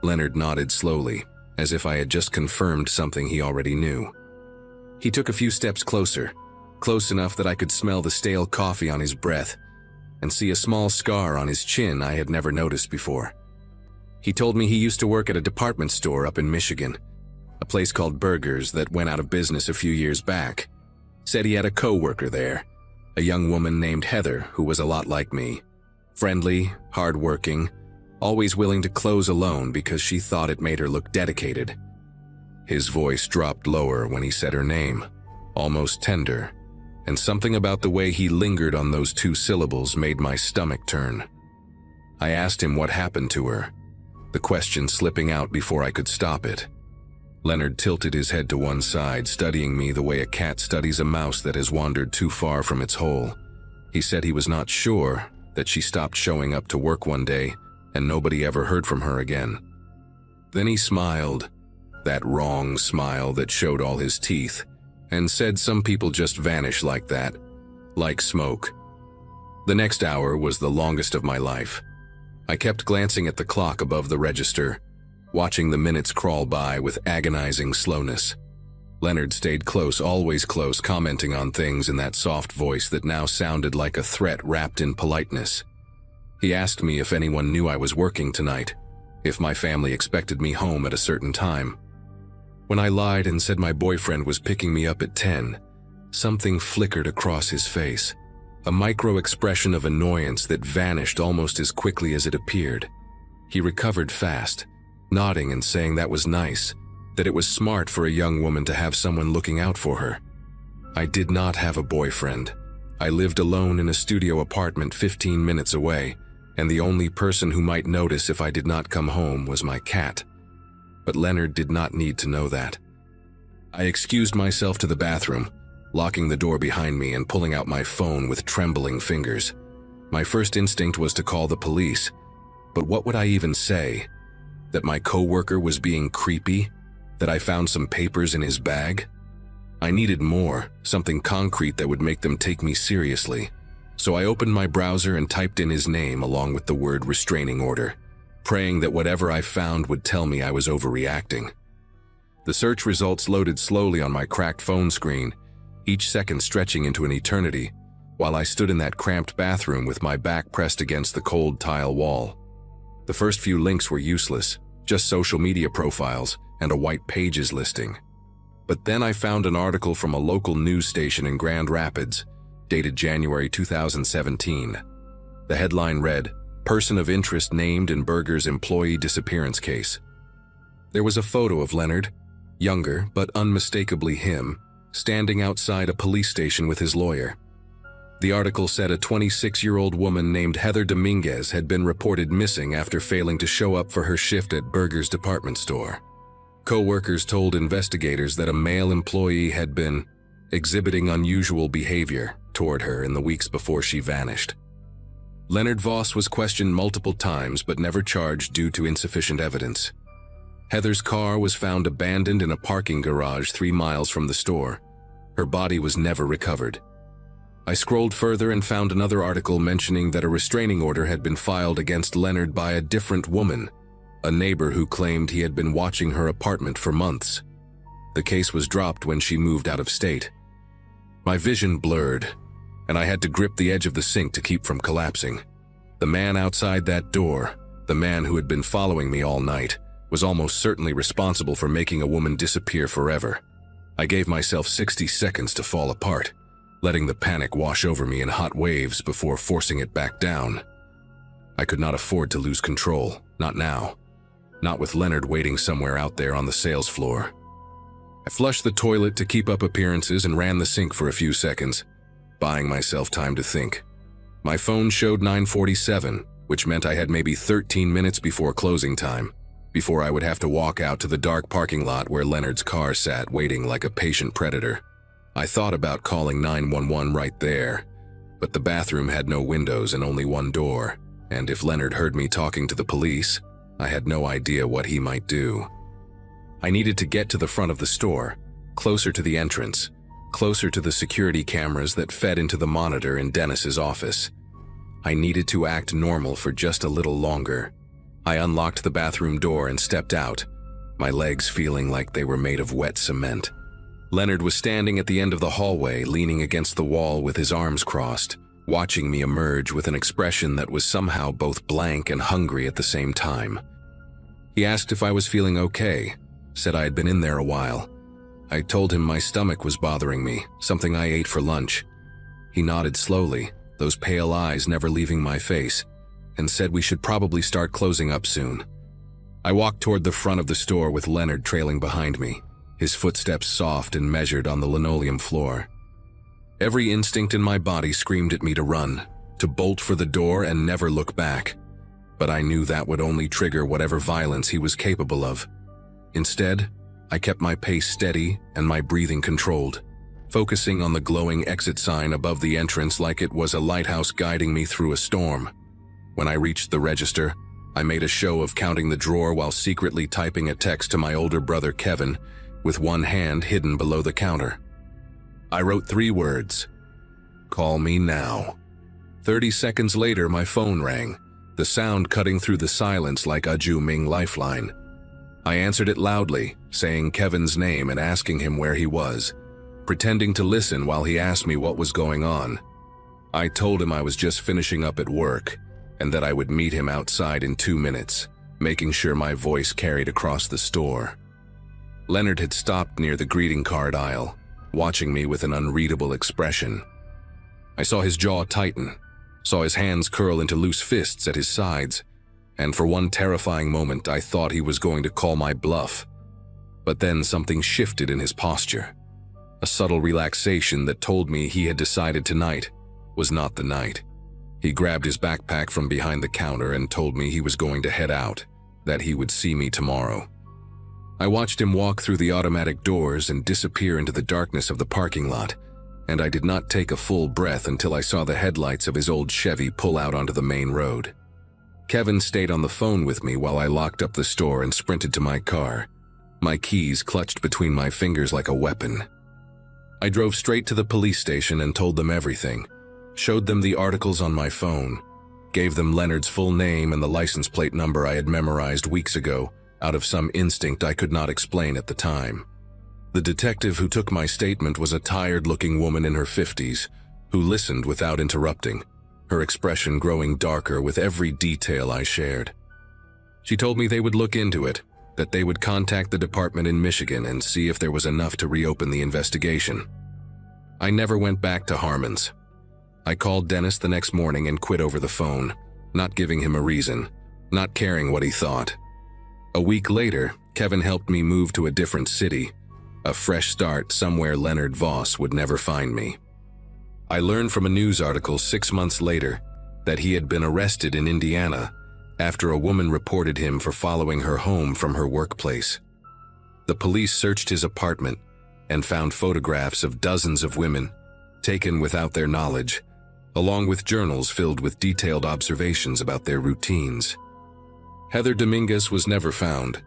Leonard nodded slowly, as if I had just confirmed something he already knew. He took a few steps closer, close enough that I could smell the stale coffee on his breath and see a small scar on his chin I had never noticed before. He told me he used to work at a department store up in Michigan, a place called Burgers that went out of business a few years back. Said he had a coworker there, a young woman named Heather who was a lot like me. Friendly, hardworking, always willing to close alone because she thought it made her look dedicated. His voice dropped lower when he said her name, almost tender, and something about the way he lingered on those two syllables made my stomach turn. I asked him what happened to her, the question slipping out before I could stop it. Leonard tilted his head to one side, studying me the way a cat studies a mouse that has wandered too far from its hole. He said he was not sure, that she stopped showing up to work one day and nobody ever heard from her again. Then he smiled, that wrong smile that showed all his teeth, and said some people just vanish like that, like smoke. The next hour was the longest of my life. I kept glancing at the clock above the register, watching the minutes crawl by with agonizing slowness. Leonard stayed close, always close, commenting on things in that soft voice that now sounded like a threat wrapped in politeness. He asked me if anyone knew I was working tonight, if my family expected me home at a certain time. When I lied and said my boyfriend was picking me up at 10, something flickered across his face, a micro-expression of annoyance that vanished almost as quickly as it appeared. He recovered fast, nodding and saying that was nice, that it was smart for a young woman to have someone looking out for her. I did not have a boyfriend. I lived alone in a studio apartment 15 minutes away, and the only person who might notice if I did not come home was my cat. But Leonard did not need to know that. I excused myself to the bathroom, locking the door behind me and pulling out my phone with trembling fingers. My first instinct was to call the police, but what would I even say? That my coworker was being creepy? That I found some papers in his bag? I needed more, something concrete that would make them take me seriously. So I opened my browser and typed in his name along with the word restraining order, praying that whatever I found would tell me I was overreacting. The search results loaded slowly on my cracked phone screen, each second stretching into an eternity, while I stood in that cramped bathroom with my back pressed against the cold tile wall. The first few links were useless, just social media profiles and a white pages listing. But then I found an article from a local news station in Grand Rapids, dated January 2017. The headline read, "Person of interest named in Berger's employee disappearance case." There was a photo of Leonard, younger but unmistakably him, standing outside a police station with his lawyer. The article said a 26-year-old woman named Heather Dominguez had been reported missing after failing to show up for her shift at Berger's department store. Co-workers told investigators that a male employee had been exhibiting unusual behavior toward her in the weeks before she vanished. Leonard Voss was questioned multiple times but never charged due to insufficient evidence. Heather's car was found abandoned in a parking garage 3 miles from the store. Her body was never recovered. I scrolled further and found another article mentioning that a restraining order had been filed against Leonard by a different woman, a neighbor who claimed he had been watching her apartment for months. The case was dropped when she moved out of state. My vision blurred, and I had to grip the edge of the sink to keep from collapsing. The man outside that door, the man who had been following me all night, was almost certainly responsible for making a woman disappear forever. I gave myself 60 seconds to fall apart, letting the panic wash over me in hot waves before forcing it back down. I could not afford to lose control, not now. Not with Leonard waiting somewhere out there on the sales floor. I flushed the toilet to keep up appearances and ran the sink for a few seconds, buying myself time to think. My phone showed 9:47, which meant I had maybe 13 minutes before closing time, before I would have to walk out to the dark parking lot where Leonard's car sat waiting like a patient predator. I thought about calling 911 right there, but the bathroom had no windows and only one door, and if Leonard heard me talking to the police, I had no idea what he might do. I needed to get to the front of the store, closer to the entrance, closer to the security cameras that fed into the monitor in Dennis's office. I needed to act normal for just a little longer. I unlocked the bathroom door and stepped out, my legs feeling like they were made of wet cement. Leonard was standing at the end of the hallway, leaning against the wall with his arms crossed, watching me emerge with an expression that was somehow both blank and hungry at the same time. He asked if I was feeling okay, said I had been in there a while. I told him my stomach was bothering me, something I ate for lunch. He nodded slowly, those pale eyes never leaving my face, and said we should probably start closing up soon. I walked toward the front of the store with Leonard trailing behind me, his footsteps soft and measured on the linoleum floor. Every instinct in my body screamed at me to run, to bolt for the door and never look back. But I knew that would only trigger whatever violence he was capable of. Instead, I kept my pace steady and my breathing controlled, focusing on the glowing exit sign above the entrance like it was a lighthouse guiding me through a storm. When I reached the register, I made a show of counting the drawer while secretly typing a text to my older brother Kevin, with one hand hidden below the counter. I wrote 3 words: "Call me now." 30 seconds later, my phone rang, the sound cutting through the silence like a Ju Ming lifeline. I answered it loudly, saying Kevin's name and asking him where he was, pretending to listen while he asked me what was going on. I told him I was just finishing up at work and that I would meet him outside in 2 minutes, making sure my voice carried across the store. Leonard had stopped near the greeting card aisle, watching me with an unreadable expression. I saw his jaw tighten, saw his hands curl into loose fists at his sides, and for one terrifying moment I thought he was going to call my bluff. But then something shifted in his posture, a subtle relaxation that told me he had decided tonight was not the night. He grabbed his backpack from behind the counter and told me he was going to head out, that he would see me tomorrow. I watched him walk through the automatic doors and disappear into the darkness of the parking lot, and I did not take a full breath until I saw the headlights of his old Chevy pull out onto the main road. Kevin stayed on the phone with me while I locked up the store and sprinted to my car, my keys clutched between my fingers like a weapon. I drove straight to the police station and told them everything, showed them the articles on my phone, gave them Leonard's full name and the license plate number I had memorized weeks ago out of some instinct I could not explain at the time. The detective who took my statement was a tired-looking woman in her 50s who listened without interrupting, her expression growing darker with every detail I shared. She told me they would look into it, that they would contact the department in Michigan and see if there was enough to reopen the investigation. I never went back to Harmon's. I called Dennis the next morning and quit over the phone, not giving him a reason, not caring what he thought. A week later, Kevin helped me move to a different city, a fresh start somewhere Leonard Voss would never find me. I learned from a news article 6 months later that he had been arrested in Indiana after a woman reported him for following her home from her workplace. The police searched his apartment and found photographs of dozens of women, taken without their knowledge, along with journals filled with detailed observations about their routines. Heather Dominguez was never found,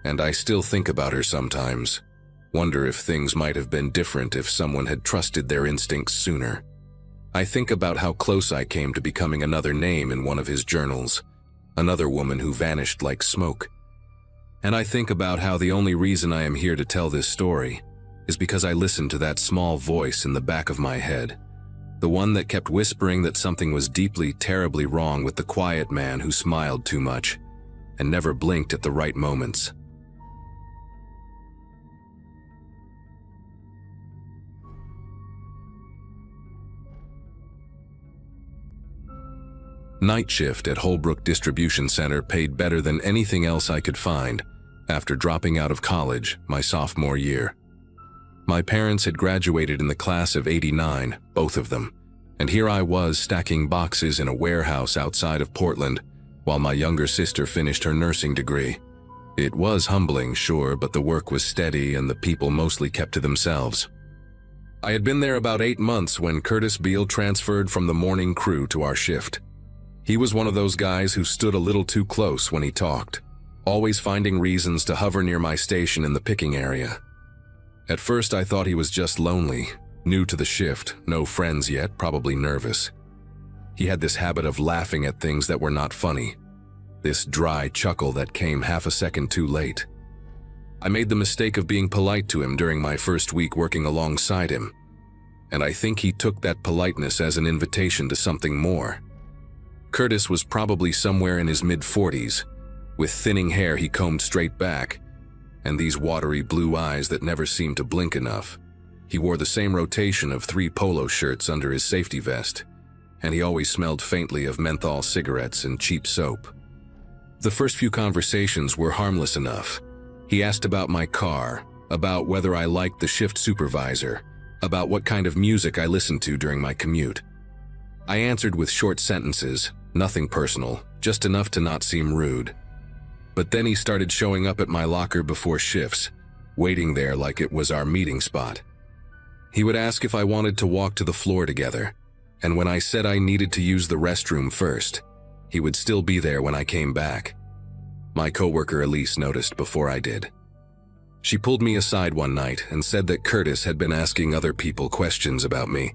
and I still think about her sometimes, wonder if things might have been different if someone had trusted their instincts sooner. I think about how close I came to becoming another name in one of his journals, another woman who vanished like smoke. And I think about how the only reason I am here to tell this story is because I listened to that small voice in the back of my head, the one that kept whispering that something was deeply, terribly wrong with the quiet man who smiled too much and never blinked at the right moments. Night shift at Holbrook Distribution Center paid better than anything else I could find after dropping out of college my sophomore year. My parents had graduated in the class of '89, both of them, and here I was stacking boxes in a warehouse outside of Portland while my younger sister finished her nursing degree. It was humbling, sure, but the work was steady and the people mostly kept to themselves. I had been there about 8 months when Curtis Beale transferred from the morning crew to our shift. He was one of those guys who stood a little too close when he talked, always finding reasons to hover near my station in the picking area. At first I thought he was just lonely, new to the shift, no friends yet, probably nervous. He had this habit of laughing at things that were not funny, this dry chuckle that came half a second too late. I made the mistake of being polite to him during my first week working alongside him, and I think he took that politeness as an invitation to something more. Curtis was probably somewhere in his mid-40s, with thinning hair he combed straight back, and these watery blue eyes that never seemed to blink enough. He wore the same rotation of 3 polo shirts under his safety vest, and he always smelled faintly of menthol cigarettes and cheap soap. The first few conversations were harmless enough. He asked about my car, about whether I liked the shift supervisor, about what kind of music I listened to during my commute. I answered with short sentences, nothing personal, just enough to not seem rude. But then he started showing up at my locker before shifts, waiting there like it was our meeting spot. He would ask if I wanted to walk to the floor together, and when I said I needed to use the restroom first, he would still be there when I came back. My coworker Elise noticed before I did. She pulled me aside one night and said that Curtis had been asking other people questions about me,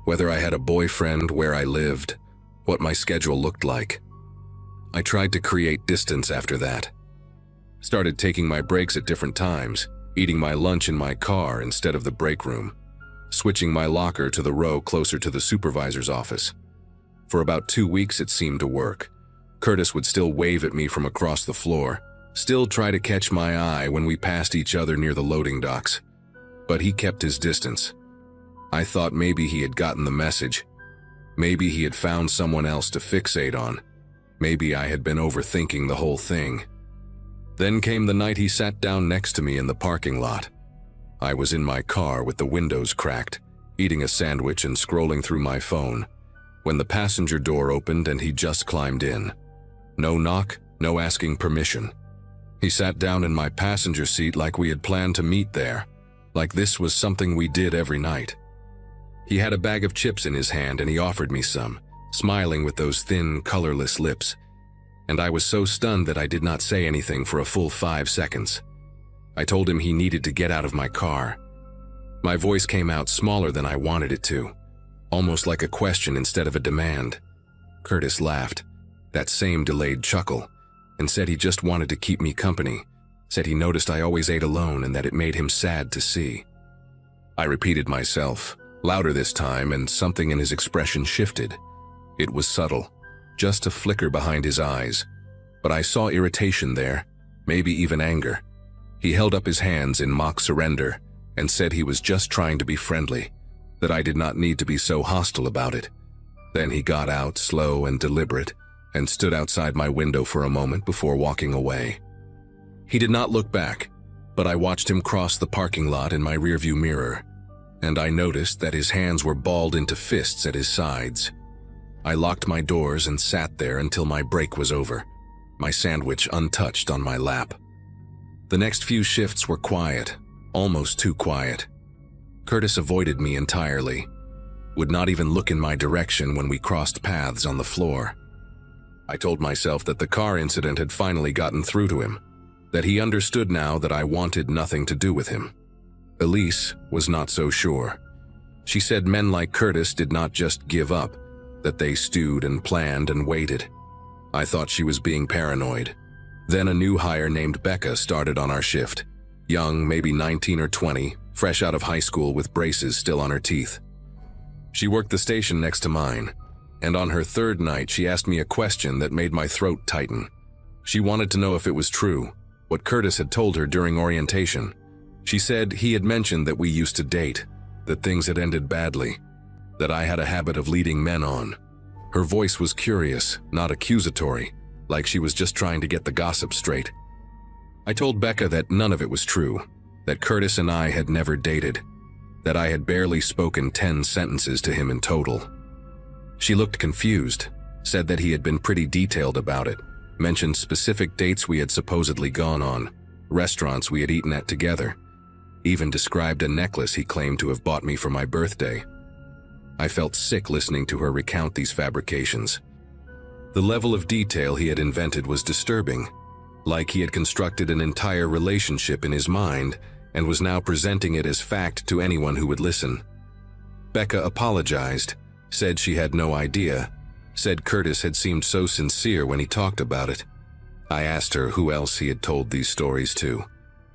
whether I had a boyfriend, where I lived, what my schedule looked like. I tried to create distance after that. Started taking my breaks at different times, eating my lunch in my car instead of the break room, switching my locker to the row closer to the supervisor's office. For about 2 weeks it seemed to work. Curtis would still wave at me from across the floor, still try to catch my eye when we passed each other near the loading docks. But he kept his distance. I thought maybe he had gotten the message. Maybe he had found someone else to fixate on. Maybe I had been overthinking the whole thing. Then came the night he sat down next to me in the parking lot. I was in my car with the windows cracked, eating a sandwich and scrolling through my phone, when the passenger door opened and he just climbed in. No knock, no asking permission. He sat down in my passenger seat like we had planned to meet there, like this was something we did every night. He had a bag of chips in his hand and he offered me some, smiling with those thin, colorless lips. And I was so stunned that I did not say anything for a full 5 seconds. I told him he needed to get out of my car. My voice came out smaller than I wanted it to, almost like a question instead of a demand. Curtis laughed, that same delayed chuckle, and said he just wanted to keep me company, said he noticed I always ate alone and that it made him sad to see. I repeated myself, louder this time, and something in his expression shifted. It was subtle, just a flicker behind his eyes, but I saw irritation there, maybe even anger. He held up his hands in mock surrender and said he was just trying to be friendly, that I did not need to be so hostile about it. Then he got out, slow and deliberate, and stood outside my window for a moment before walking away. He did not look back, but I watched him cross the parking lot in my rearview mirror, and I noticed that his hands were balled into fists at his sides. I locked my doors and sat there until my break was over, my sandwich untouched on my lap. The next few shifts were quiet, almost too quiet. Curtis avoided me entirely, would not even look in my direction when we crossed paths on the floor. I told myself that the car incident had finally gotten through to him, that he understood now that I wanted nothing to do with him. Elise was not so sure. She said men like Curtis did not just give up, that they stewed and planned and waited. I thought she was being paranoid. Then a new hire named Becca started on our shift. Young, maybe 19 or 20, fresh out of high school with braces still on her teeth. She worked the station next to mine, and on her third night she asked me a question that made my throat tighten. She wanted to know if it was true, what Curtis had told her during orientation. She said he had mentioned that we used to date, that things had ended badly, that I had a habit of leading men on. Her voice was curious, not accusatory, like she was just trying to get the gossip straight. I told Becca that none of it was true, that Curtis and I had never dated, that I had barely spoken 10 sentences to him in total. She looked confused, said that he had been pretty detailed about it, mentioned specific dates we had supposedly gone on, restaurants we had eaten at together, even described a necklace he claimed to have bought me for my birthday. I felt sick listening to her recount these fabrications. The level of detail he had invented was disturbing, like he had constructed an entire relationship in his mind and was now presenting it as fact to anyone who would listen. Becca apologized, said she had no idea, said Curtis had seemed so sincere when he talked about it. I asked her who else he had told these stories to.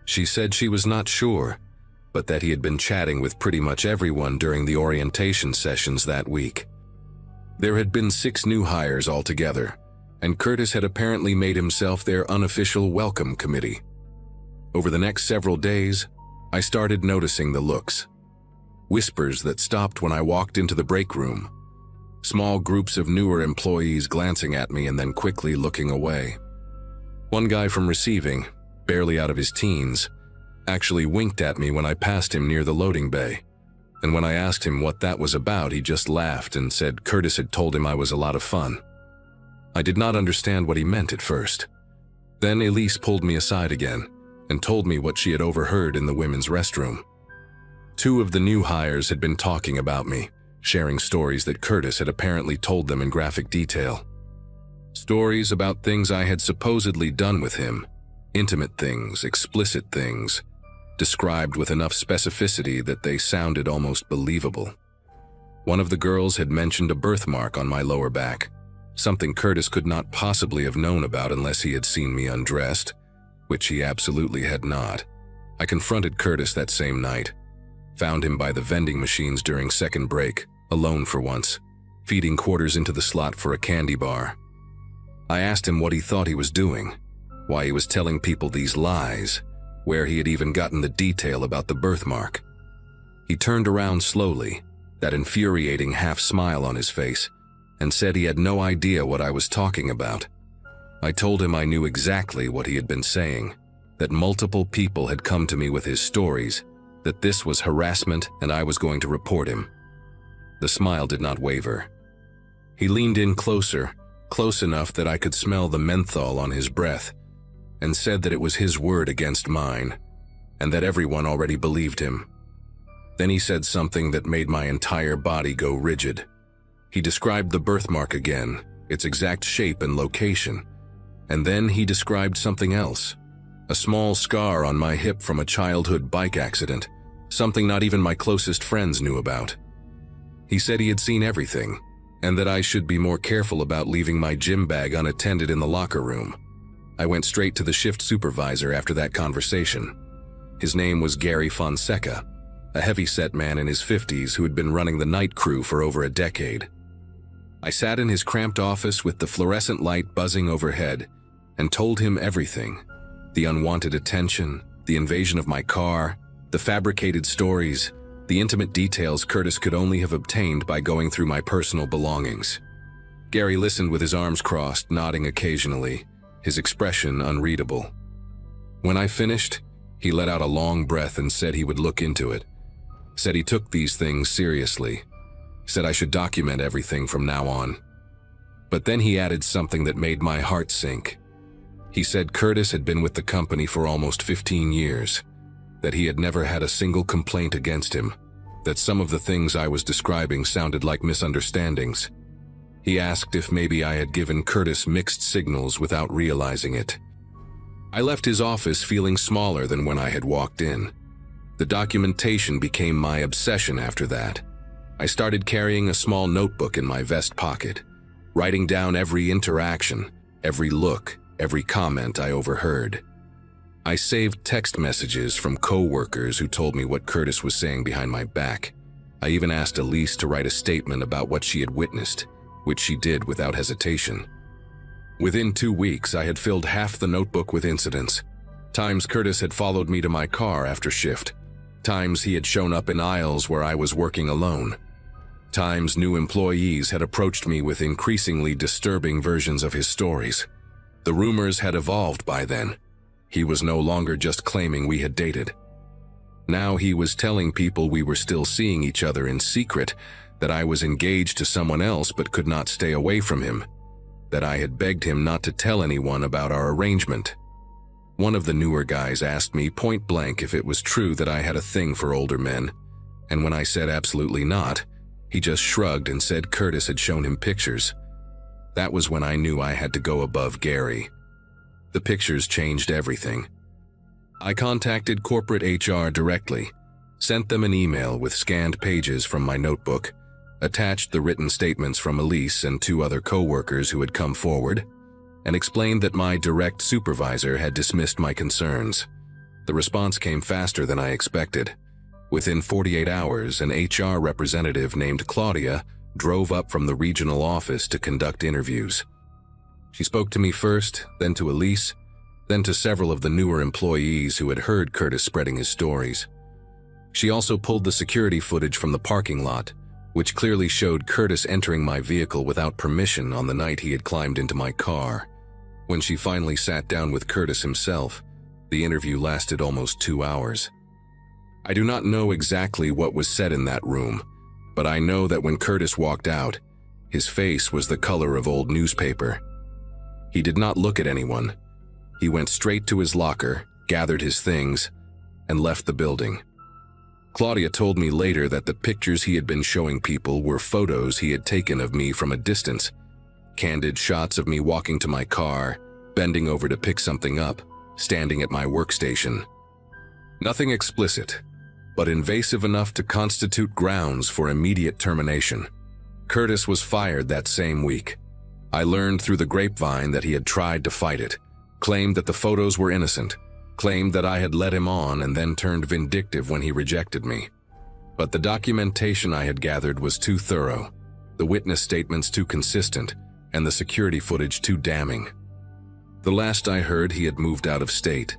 She said she was not sure, but that he had been chatting with pretty much everyone during the orientation sessions that week. There had been 6 new hires altogether, and Curtis had apparently made himself their unofficial welcome committee. Over the next several days, I started noticing the looks. Whispers that stopped when I walked into the break room. Small groups of newer employees glancing at me and then quickly looking away. One guy from receiving, barely out of his teens, actually winked at me when I passed him near the loading bay. And when I asked him what that was about, he just laughed and said Curtis had told him I was a lot of fun. I did not understand what he meant at first. Then Elise pulled me aside again and told me what she had overheard in the women's restroom. 2 of the new hires had been talking about me, sharing stories that Curtis had apparently told them in graphic detail. Stories about things I had supposedly done with him, intimate things, explicit things, described with enough specificity that they sounded almost believable. One of the girls had mentioned a birthmark on my lower back, something Curtis could not possibly have known about unless he had seen me undressed. which he absolutely had not. I confronted Curtis that same night, found him by the vending machines during second break, alone for once, feeding quarters into the slot for a candy bar. I asked him what he thought he was doing, why he was telling people these lies, where he had even gotten the detail about the birthmark. He turned around slowly, that infuriating half-smile on his face, and said he had no idea what I was talking about. I told him I knew exactly what he had been saying, that multiple people had come to me with his stories, that this was harassment and I was going to report him. The smile did not waver. He leaned in closer, close enough that I could smell the menthol on his breath, and said that it was his word against mine, and that everyone already believed him. Then he said something that made my entire body go rigid. He described the birthmark again, its exact shape and location, and then he described something else. A small scar on my hip from a childhood bike accident, something not even my closest friends knew about. He said he had seen everything, and that I should be more careful about leaving my gym bag unattended in the locker room. I went straight to the shift supervisor after that conversation. His name was Gary Fonseca, a heavy-set man in his 50s who had been running the night crew for over a decade. I sat in his cramped office with the fluorescent light buzzing overhead and told him everything. The unwanted attention, the invasion of my car, the fabricated stories, the intimate details Curtis could only have obtained by going through my personal belongings. Gary listened with his arms crossed, nodding occasionally, his expression unreadable. When I finished, he let out a long breath and said he would look into it. Said he took these things seriously. Said I should document everything from now on. But then he added something that made my heart sink. He said Curtis had been with the company for almost 15 years, that he had never had a single complaint against him, that some of the things I was describing sounded like misunderstandings. He asked if maybe I had given Curtis mixed signals without realizing it. I left his office feeling smaller than when I had walked in. The documentation became my obsession after that. I started carrying a small notebook in my vest pocket, writing down every interaction, every look, every comment I overheard. I saved text messages from coworkers who told me what Curtis was saying behind my back. I even asked Elise to write a statement about what she had witnessed, which she did without hesitation. Within 2 weeks, I had filled half the notebook with incidents. Times Curtis had followed me to my car after shift. Times he had shown up in aisles where I was working alone. Times new employees had approached me with increasingly disturbing versions of his stories. The rumors had evolved by then. He was no longer just claiming we had dated. Now he was telling people we were still seeing each other in secret, that I was engaged to someone else but could not stay away from him, that I had begged him not to tell anyone about our arrangement. One of the newer guys asked me point blank if it was true that I had a thing for older men, and when I said absolutely not, he just shrugged and said Curtis had shown him pictures. That was when I knew I had to go above Gary. The pictures changed everything. I contacted corporate HR directly, sent them an email with scanned pages from my notebook, attached the written statements from Elise and 2 other coworkers who had come forward, and explained that my direct supervisor had dismissed my concerns. The response came faster than I expected. Within 48 hours, an HR representative named Claudia drove up from the regional office to conduct interviews. She spoke to me first, then to Elise, then to several of the newer employees who had heard Curtis spreading his stories. She also pulled the security footage from the parking lot, which clearly showed Curtis entering my vehicle without permission on the night he had climbed into my car. When she finally sat down with Curtis himself, the interview lasted almost 2 hours. I do not know exactly what was said in that room, but I know that when Curtis walked out, his face was the color of old newspaper. He did not look at anyone. He went straight to his locker, gathered his things, and left the building. Claudia told me later that the pictures he had been showing people were photos he had taken of me from a distance, candid shots of me walking to my car, bending over to pick something up, standing at my workstation. Nothing explicit, but invasive enough to constitute grounds for immediate termination. Curtis was fired that same week. I learned through the grapevine that he had tried to fight it, claimed that the photos were innocent, claimed that I had led him on and then turned vindictive when he rejected me. But the documentation I had gathered was too thorough, the witness statements too consistent, and the security footage too damning. The last I heard, he had moved out of state.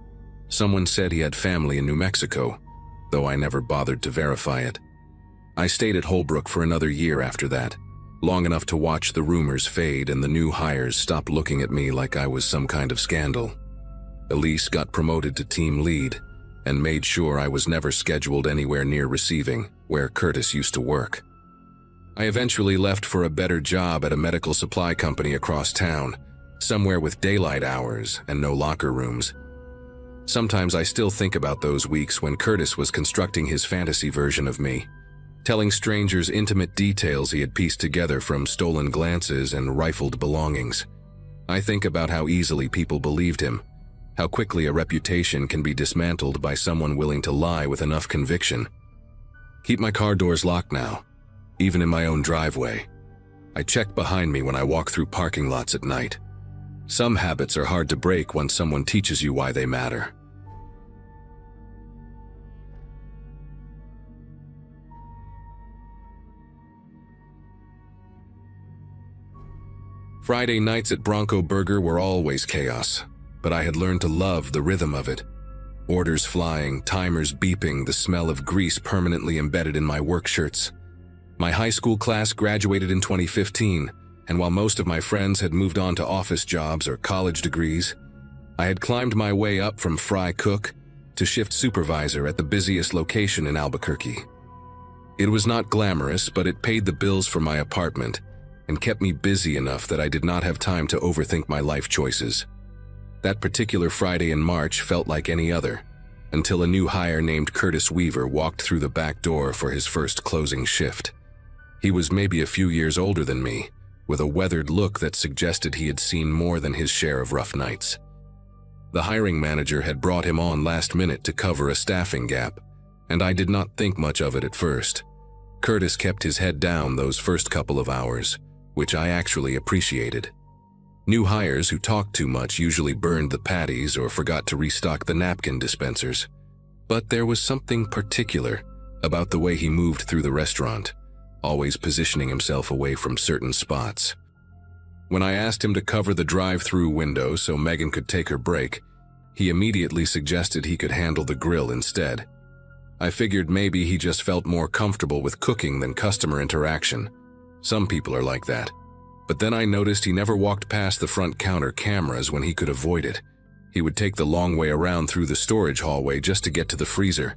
Someone said he had family in New Mexico, though I never bothered to verify it. I stayed at Holbrook for another year after that, long enough to watch the rumors fade and the new hires stop looking at me like I was some kind of scandal. Elise got promoted to team lead and made sure I was never scheduled anywhere near receiving, where Curtis used to work. I eventually left for a better job at a medical supply company across town, somewhere with daylight hours and no locker rooms. Sometimes I still think about those weeks when Curtis was constructing his fantasy version of me, telling strangers intimate details he had pieced together from stolen glances and rifled belongings. I think about how easily people believed him, how quickly a reputation can be dismantled by someone willing to lie with enough conviction. Keep my car doors locked now, even in my own driveway. I check behind me when I walk through parking lots at night. Some habits are hard to break once someone teaches you why they matter. Friday nights at Bronco Burger were always chaos, but I had learned to love the rhythm of it. Orders flying, timers beeping, the smell of grease permanently embedded in my work shirts. My high school class graduated in 2015, and while most of my friends had moved on to office jobs or college degrees, I had climbed my way up from fry cook to shift supervisor at the busiest location in Albuquerque. It was not glamorous, but it paid the bills for my apartment and kept me busy enough that I did not have time to overthink my life choices. That particular Friday in March felt like any other, until a new hire named Curtis Weaver walked through the back door for his first closing shift. He was maybe a few years older than me, with a weathered look that suggested he had seen more than his share of rough nights. The hiring manager had brought him on last minute to cover a staffing gap, and I did not think much of it at first. Curtis kept his head down those first couple of hours, which I actually appreciated. New hires who talked too much usually burned the patties or forgot to restock the napkin dispensers. But there was something particular about the way he moved through the restaurant, always positioning himself away from certain spots. When I asked him to cover the drive-through window so Megan could take her break, he immediately suggested he could handle the grill instead. I figured maybe he just felt more comfortable with cooking than customer interaction. Some people are like that. But then I noticed he never walked past the front counter cameras when he could avoid it. He would take the long way around through the storage hallway just to get to the freezer.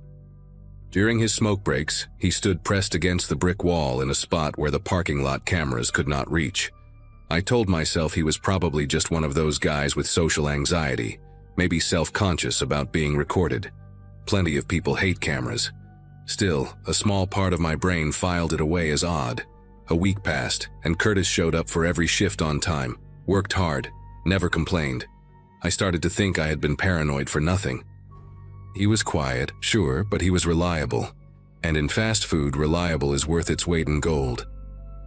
During his smoke breaks, he stood pressed against the brick wall in a spot where the parking lot cameras could not reach. I told myself he was probably just one of those guys with social anxiety, maybe self-conscious about being recorded. Plenty of people hate cameras. Still, a small part of my brain filed it away as odd. A week passed, and Curtis showed up for every shift on time, worked hard, never complained. I started to think I had been paranoid for nothing. He was quiet, sure, but he was reliable. And in fast food, reliable is worth its weight in gold.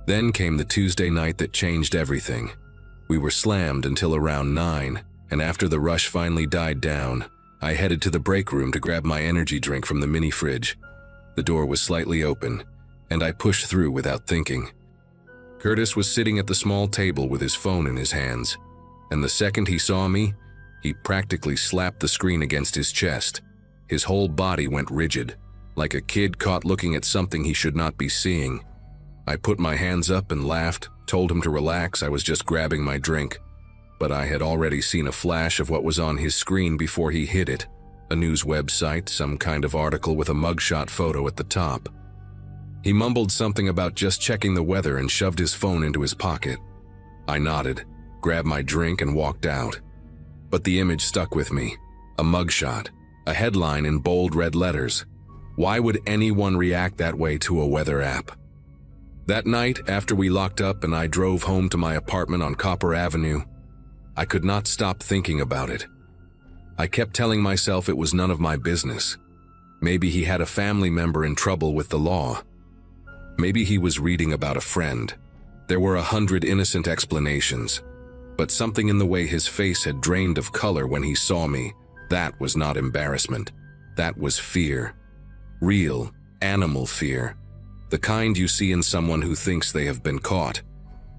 Then came the Tuesday night that changed everything. We were slammed until around 9, and after the rush finally died down, I headed to the break room to grab my energy drink from the mini fridge. The door was slightly open, and I pushed through without thinking. Curtis was sitting at the small table with his phone in his hands, and the second he saw me, he practically slapped the screen against his chest. His whole body went rigid, like a kid caught looking at something he should not be seeing. I put my hands up and laughed, told him to relax, I was just grabbing my drink. But I had already seen a flash of what was on his screen before he hit it. A news website, some kind of article with a mugshot photo at the top. He mumbled something about just checking the weather and shoved his phone into his pocket. I nodded, grabbed my drink and walked out. But the image stuck with me. A mugshot, a headline in bold red letters. Why would anyone react that way to a weather app? That night, after we locked up and I drove home to my apartment on Copper Avenue, I could not stop thinking about it. I kept telling myself it was none of my business. Maybe he had a family member in trouble with the law. Maybe he was reading about a friend. There were 100 innocent explanations. But something in the way his face had drained of color when he saw me, that was not embarrassment. That was fear. Real, animal fear. The kind you see in someone who thinks they have been caught.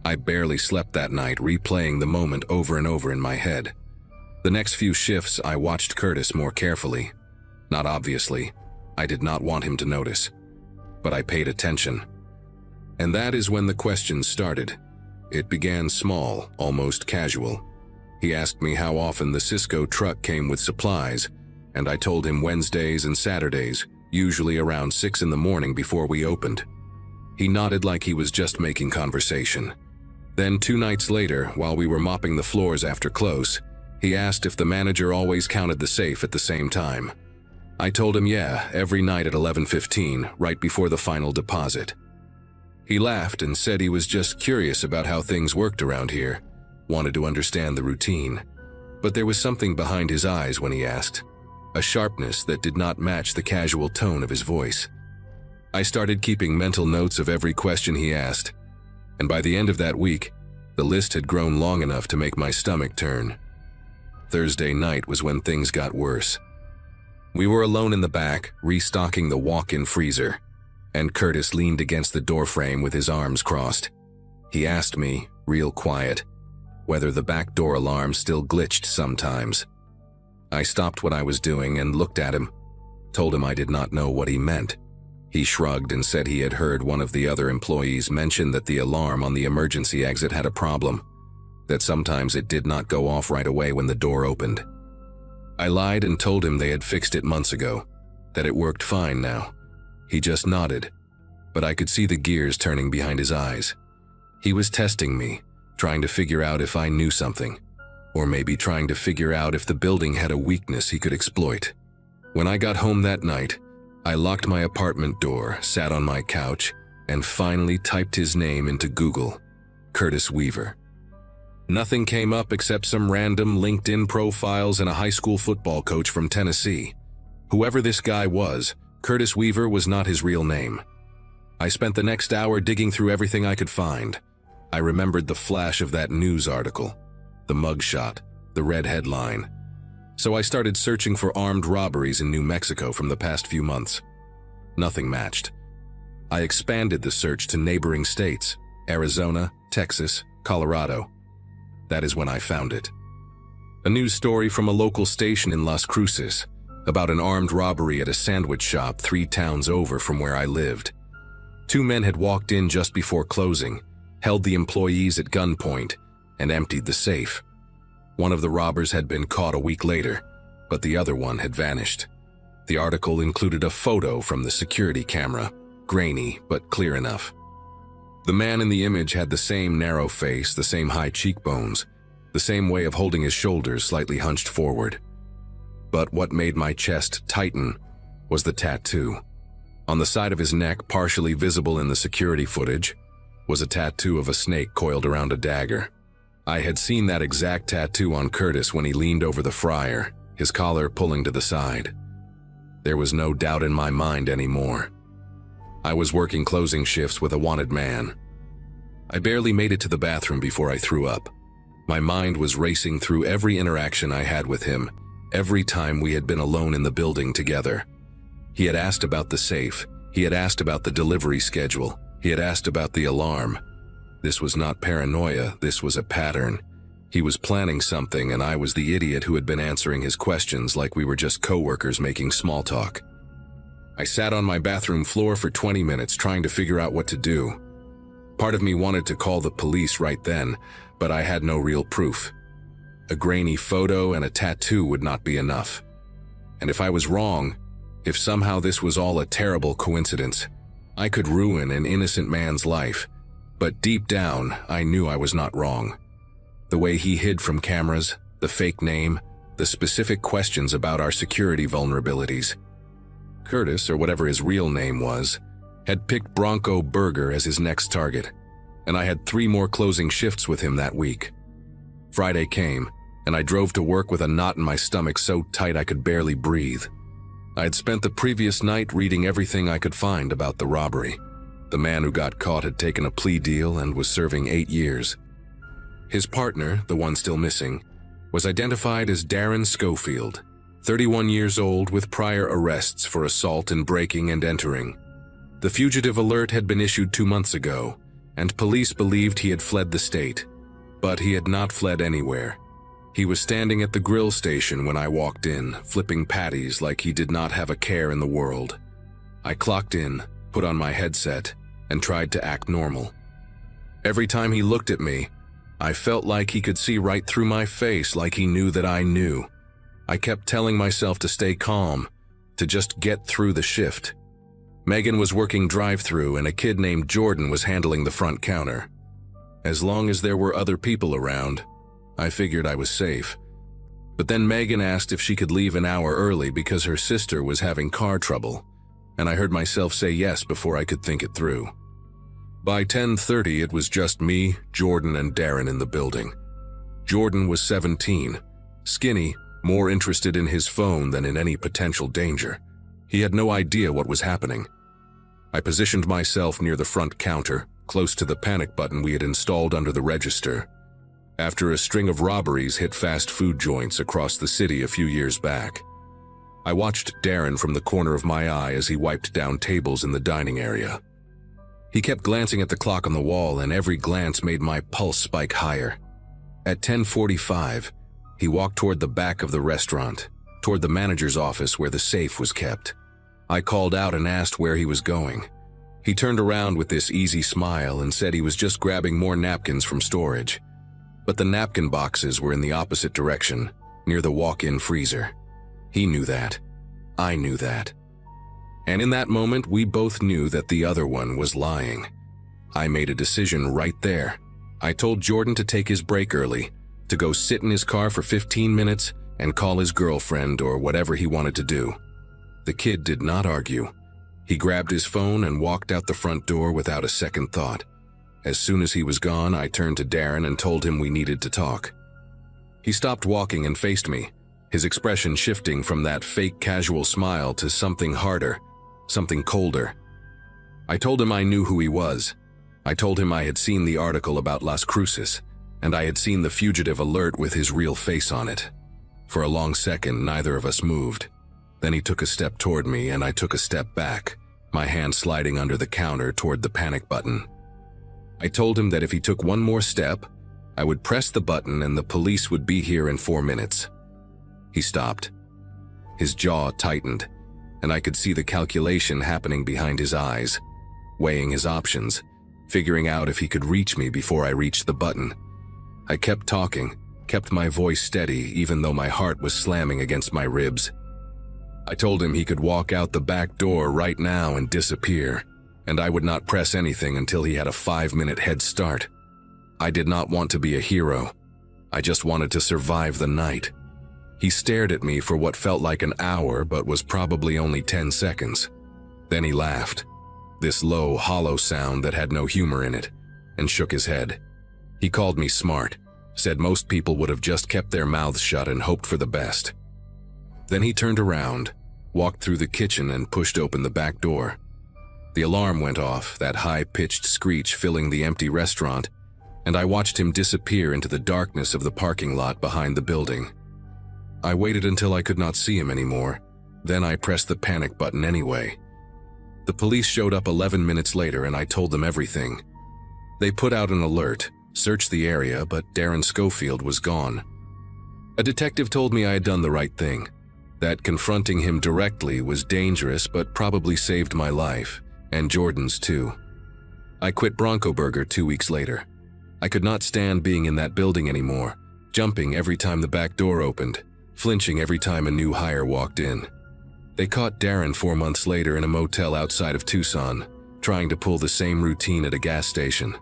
I barely slept that night, replaying the moment over and over in my head. The next few shifts, I watched Curtis more carefully. Not obviously. I did not want him to notice. But I paid attention. And that is when the questions started. It began small, almost casual. He asked me how often the Cisco truck came with supplies, and I told him Wednesdays and Saturdays, usually around 6 in the morning before we opened. He nodded like he was just making conversation. Then 2 nights later, while we were mopping the floors after close, he asked if the manager always counted the safe at the same time. I told him yeah, every night at 11:15, right before the final deposit. He laughed and said he was just curious about how things worked around here, wanted to understand the routine. But there was something behind his eyes when he asked, a sharpness that did not match the casual tone of his voice. I started keeping mental notes of every question he asked, and by the end of that week, the list had grown long enough to make my stomach turn. Thursday night was when things got worse. We were alone in the back, restocking the walk-in freezer, and Curtis leaned against the doorframe with his arms crossed. He asked me, real quiet, whether the back door alarm still glitched sometimes. I stopped what I was doing and looked at him, told him I did not know what he meant. He shrugged and said he had heard one of the other employees mention that the alarm on the emergency exit had a problem, that sometimes it did not go off right away when the door opened. I lied and told him they had fixed it months ago, that it worked fine now. He just nodded, but I could see the gears turning behind his eyes. He was testing me, trying to figure out if I knew something, or maybe trying to figure out if the building had a weakness he could exploit. When I got home that night, I locked my apartment door, sat on my couch, and finally typed his name into Google, Curtis Weaver. Nothing came up except some random LinkedIn profiles and a high school football coach from Tennessee. Whoever this guy was, Curtis Weaver was not his real name. I spent the next hour digging through everything I could find. I remembered the flash of that news article, the mugshot, the red headline. So I started searching for armed robberies in New Mexico from the past few months. Nothing matched. I expanded the search to neighboring states, Arizona, Texas, Colorado. That is when I found it. A news story from a local station in Las Cruces about an armed robbery at a sandwich shop 3 towns over from where I lived. 2 men had walked in just before closing, held the employees at gunpoint, and emptied the safe. One of the robbers had been caught a week later, but the other one had vanished. The article included a photo from the security camera, grainy but clear enough. The man in the image had the same narrow face, the same high cheekbones, the same way of holding his shoulders slightly hunched forward. But what made my chest tighten was the tattoo. On the side of his neck, partially visible in the security footage, was a tattoo of a snake coiled around a dagger. I had seen that exact tattoo on Curtis when he leaned over the fryer, his collar pulling to the side. There was no doubt in my mind anymore. I was working closing shifts with a wanted man. I barely made it to the bathroom before I threw up. My mind was racing through every interaction I had with him, every time we had been alone in the building together. He had asked about the safe. He had asked about the delivery schedule. He had asked about the alarm. This was not paranoia, this was a pattern. He was planning something, and I was the idiot who had been answering his questions like we were just coworkers making small talk. I sat on my bathroom floor for 20 minutes trying to figure out what to do. Part of me wanted to call the police right then, but I had no real proof. A grainy photo and a tattoo would not be enough. And if I was wrong, if somehow this was all a terrible coincidence, I could ruin an innocent man's life. But deep down, I knew I was not wrong. The way he hid from cameras, the fake name, the specific questions about our security vulnerabilities. Curtis, or whatever his real name was, had picked Bronco Burger as his next target, and I had 3 more closing shifts with him that week. Friday came, and I drove to work with a knot in my stomach so tight I could barely breathe. I had spent the previous night reading everything I could find about the robbery. The man who got caught had taken a plea deal and was serving 8 years. His partner, the one still missing, was identified as Darren Schofield, 31 years old with prior arrests for assault and breaking and entering. The fugitive alert had been issued 2 months ago, and police believed he had fled the state. But he had not fled anywhere. He was standing at the grill station when I walked in, flipping patties like he did not have a care in the world. I clocked in, put on my headset, and tried to act normal. Every time he looked at me, I felt like he could see right through my face, like he knew that I knew. I kept telling myself to stay calm, to just get through the shift. Megan was working drive-through and a kid named Jordan was handling the front counter. As long as there were other people around, I figured I was safe. But then Megan asked if she could leave an hour early because her sister was having car trouble, and I heard myself say yes before I could think it through. By 10:30, it was just me, Jordan, and Darren in the building. Jordan was 17, skinny, more interested in his phone than in any potential danger. He had no idea what was happening. I positioned myself near the front counter, close to the panic button we had installed under the register, after a string of robberies hit fast food joints across the city a few years back. I watched Darren from the corner of my eye as he wiped down tables in the dining area. He kept glancing at the clock on the wall, and every glance made my pulse spike higher. At 10:45, he walked toward the back of the restaurant, toward the manager's office where the safe was kept. I called out and asked where he was going. He turned around with this easy smile and said he was just grabbing more napkins from storage. But the napkin boxes were in the opposite direction, near the walk-in freezer. He knew that. I knew that. And in that moment, we both knew that the other one was lying. I made a decision right there. I told Jordan to take his break early, to go sit in his car for 15 minutes and call his girlfriend or whatever he wanted to do. The kid did not argue. He grabbed his phone and walked out the front door without a second thought. As soon as he was gone, I turned to Darren and told him we needed to talk. He stopped walking and faced me, his expression shifting from that fake casual smile to something harder, something colder. I told him I knew who he was. I told him I had seen the article about Las Cruces, and I had seen the fugitive alert with his real face on it. For a long second, neither of us moved. Then he took a step toward me, and I took a step back, my hand sliding under the counter toward the panic button. I told him that if he took one more step, I would press the button and the police would be here in 4 minutes. He stopped. His jaw tightened, and I could see the calculation happening behind his eyes, weighing his options, figuring out if he could reach me before I reached the button. I kept talking, kept my voice steady even though my heart was slamming against my ribs. I told him he could walk out the back door right now and disappear, and I would not press anything until he had a 5-minute head start. I did not want to be a hero. I just wanted to survive the night. He stared at me for what felt like an hour but was probably only 10 seconds. Then he laughed, this low, hollow sound that had no humor in it, and shook his head. He called me smart, said most people would have just kept their mouths shut and hoped for the best. Then he turned around, walked through the kitchen and pushed open the back door. The alarm went off, that high-pitched screech filling the empty restaurant, and I watched him disappear into the darkness of the parking lot behind the building. I waited until I could not see him anymore. Then I pressed the panic button anyway. The police showed up 11 minutes later and I told them everything. They put out an alert, searched the area, but Darren Schofield was gone. A detective told me I had done the right thing, that confronting him directly was dangerous but probably saved my life, and Jordan's too. I quit Bronco Burger 2 weeks later. I could not stand being in that building anymore, jumping every time the back door opened, flinching every time a new hire walked in. They caught Darren 4 months later in a motel outside of Tucson, trying to pull the same routine at a gas station.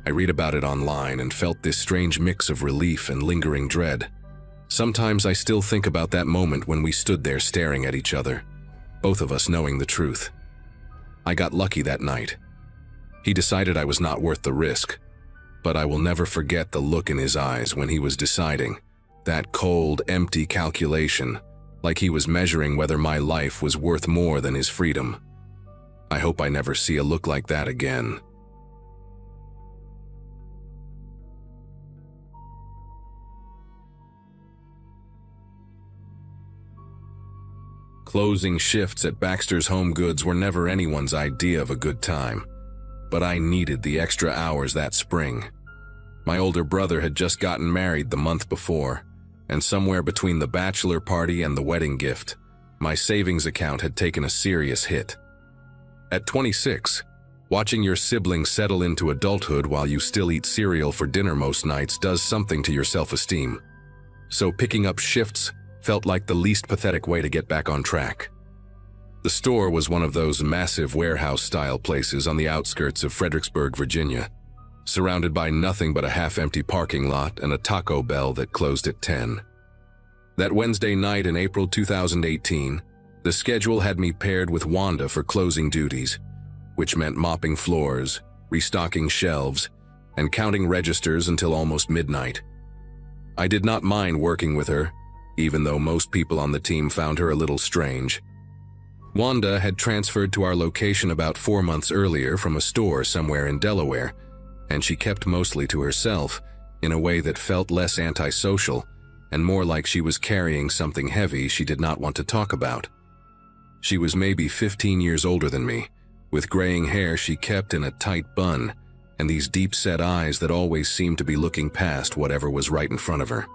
I read about it online and felt this strange mix of relief and lingering dread. Sometimes I still think about that moment when we stood there staring at each other, both of us knowing the truth. I got lucky that night. He decided I was not worth the risk, but I will never forget the look in his eyes when he was deciding, that cold, empty calculation, like he was measuring whether my life was worth more than his freedom. I hope I never see a look like that again. Closing shifts at Baxter's Home Goods were never anyone's idea of a good time, but I needed the extra hours that spring. My older brother had just gotten married the month before, and somewhere between the bachelor party and the wedding gift, my savings account had taken a serious hit. At 26, watching your siblings settle into adulthood while you still eat cereal for dinner most nights does something to your self-esteem. So picking up shifts felt like the least pathetic way to get back on track. The store was one of those massive warehouse-style places on the outskirts of Fredericksburg, Virginia, surrounded by nothing but a half-empty parking lot and a Taco Bell that closed at 10. That Wednesday night in April 2018, the schedule had me paired with Wanda for closing duties, which meant mopping floors, restocking shelves, and counting registers until almost midnight. I did not mind working with her, even though most people on the team found her a little strange. Wanda had transferred to our location about 4 months earlier from a store somewhere in Delaware, and she kept mostly to herself in a way that felt less antisocial and more like she was carrying something heavy she did not want to talk about. She was maybe 15 years older than me, with graying hair she kept in a tight bun, and these deep-set eyes that always seemed to be looking past whatever was right in front of her.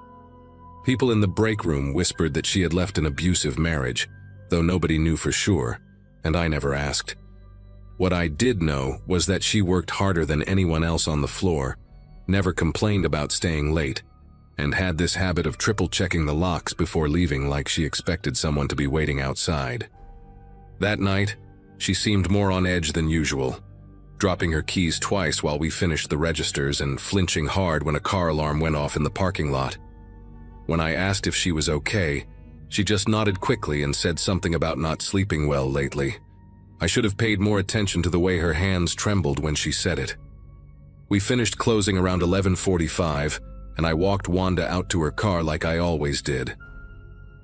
People in the break room whispered that she had left an abusive marriage, though nobody knew for sure, and I never asked. What I did know was that she worked harder than anyone else on the floor, never complained about staying late, and had this habit of triple-checking the locks before leaving like she expected someone to be waiting outside. That night, she seemed more on edge than usual, dropping her keys twice while we finished the registers and flinching hard when a car alarm went off in the parking lot. When I asked if she was okay, she just nodded quickly and said something about not sleeping well lately. I should have paid more attention to the way her hands trembled when she said it. We finished closing around 11:45, and I walked Wanda out to her car like I always did.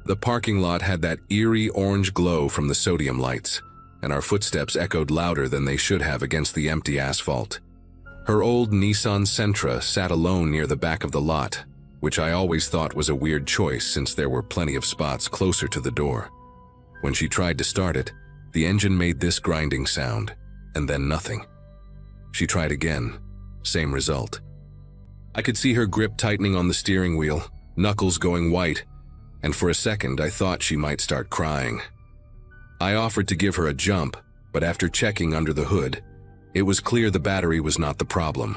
The parking lot had that eerie orange glow from the sodium lights, and our footsteps echoed louder than they should have against the empty asphalt. Her old Nissan Sentra sat alone near the back of the lot, which I always thought was a weird choice since there were plenty of spots closer to the door. When she tried to start it, the engine made this grinding sound, and then nothing. She tried again, same result. I could see her grip tightening on the steering wheel, knuckles going white, and for a second I thought she might start crying. I offered to give her a jump, but after checking under the hood, it was clear the battery was not the problem.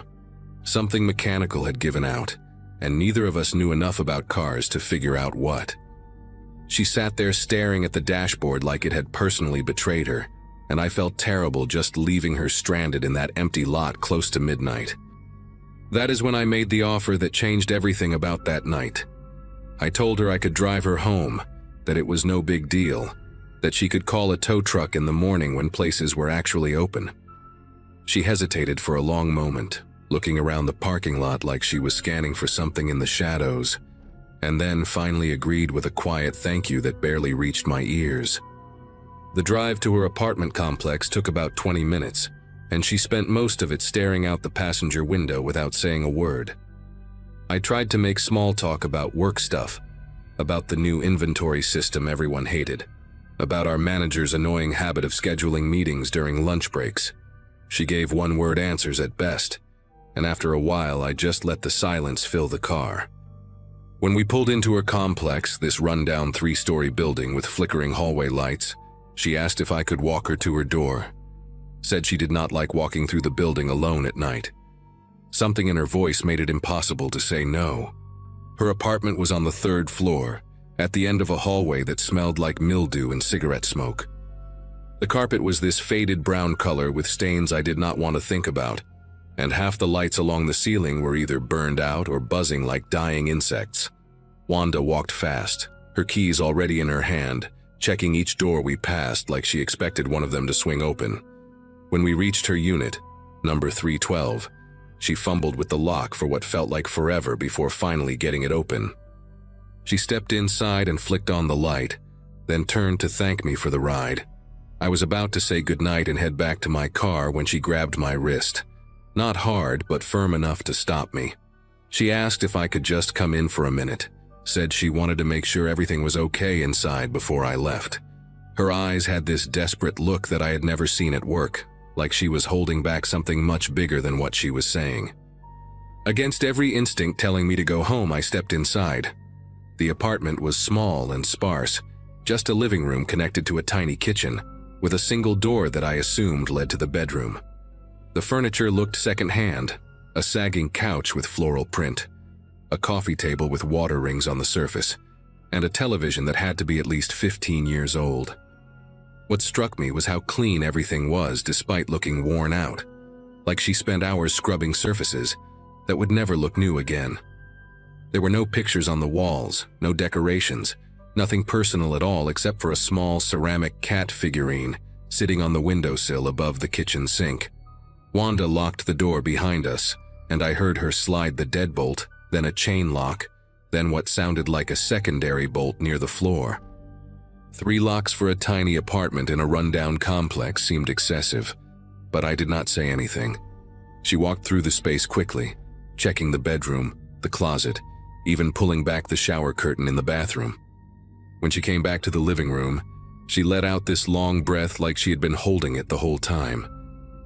Something mechanical had given out, and neither of us knew enough about cars to figure out what. She sat there staring at the dashboard like it had personally betrayed her, and I felt terrible just leaving her stranded in that empty lot close to midnight. That is when I made the offer that changed everything about that night. I told her I could drive her home, that it was no big deal, that she could call a tow truck in the morning when places were actually open. She hesitated for a long moment, looking around the parking lot like she was scanning for something in the shadows, and then finally agreed with a quiet thank you that barely reached my ears. The drive to her apartment complex took about 20 minutes, and she spent most of it staring out the passenger window without saying a word. I tried to make small talk about work stuff, about the new inventory system everyone hated, about our manager's annoying habit of scheduling meetings during lunch breaks. She gave one-word answers at best, and after a while I just let the silence fill the car. When we pulled into her complex, this rundown 3-story building with flickering hallway lights, she asked if I could walk her to her door. Said she did not like walking through the building alone at night. Something in her voice made it impossible to say no. Her apartment was on the 3rd floor, at the end of a hallway that smelled like mildew and cigarette smoke. The carpet was this faded brown color with stains I did not want to think about, and half the lights along the ceiling were either burned out or buzzing like dying insects. Wanda walked fast, her keys already in her hand, checking each door we passed like she expected one of them to swing open. When we reached her unit, number 312, she fumbled with the lock for what felt like forever before finally getting it open. She stepped inside and flicked on the light, then turned to thank me for the ride. I was about to say goodnight and head back to my car when she grabbed my wrist. Not hard, but firm enough to stop me. She asked if I could just come in for a minute, said she wanted to make sure everything was okay inside before I left. Her eyes had this desperate look that I had never seen at work, like she was holding back something much bigger than what she was saying. Against every instinct telling me to go home, I stepped inside. The apartment was small and sparse, just a living room connected to a tiny kitchen, with a single door that I assumed led to the bedroom. The furniture looked secondhand, a sagging couch with floral print, a coffee table with water rings on the surface, and a television that had to be at least 15 years old. What struck me was how clean everything was despite looking worn out, like she spent hours scrubbing surfaces that would never look new again. There were no pictures on the walls, no decorations, nothing personal at all except for a small ceramic cat figurine sitting on the windowsill above the kitchen sink. Wanda locked the door behind us, and I heard her slide the deadbolt, then a chain lock, then what sounded like a secondary bolt near the floor. 3 locks for a tiny apartment in a rundown complex seemed excessive, but I did not say anything. She walked through the space quickly, checking the bedroom, the closet, even pulling back the shower curtain in the bathroom. When she came back to the living room, she let out this long breath like she had been holding it the whole time.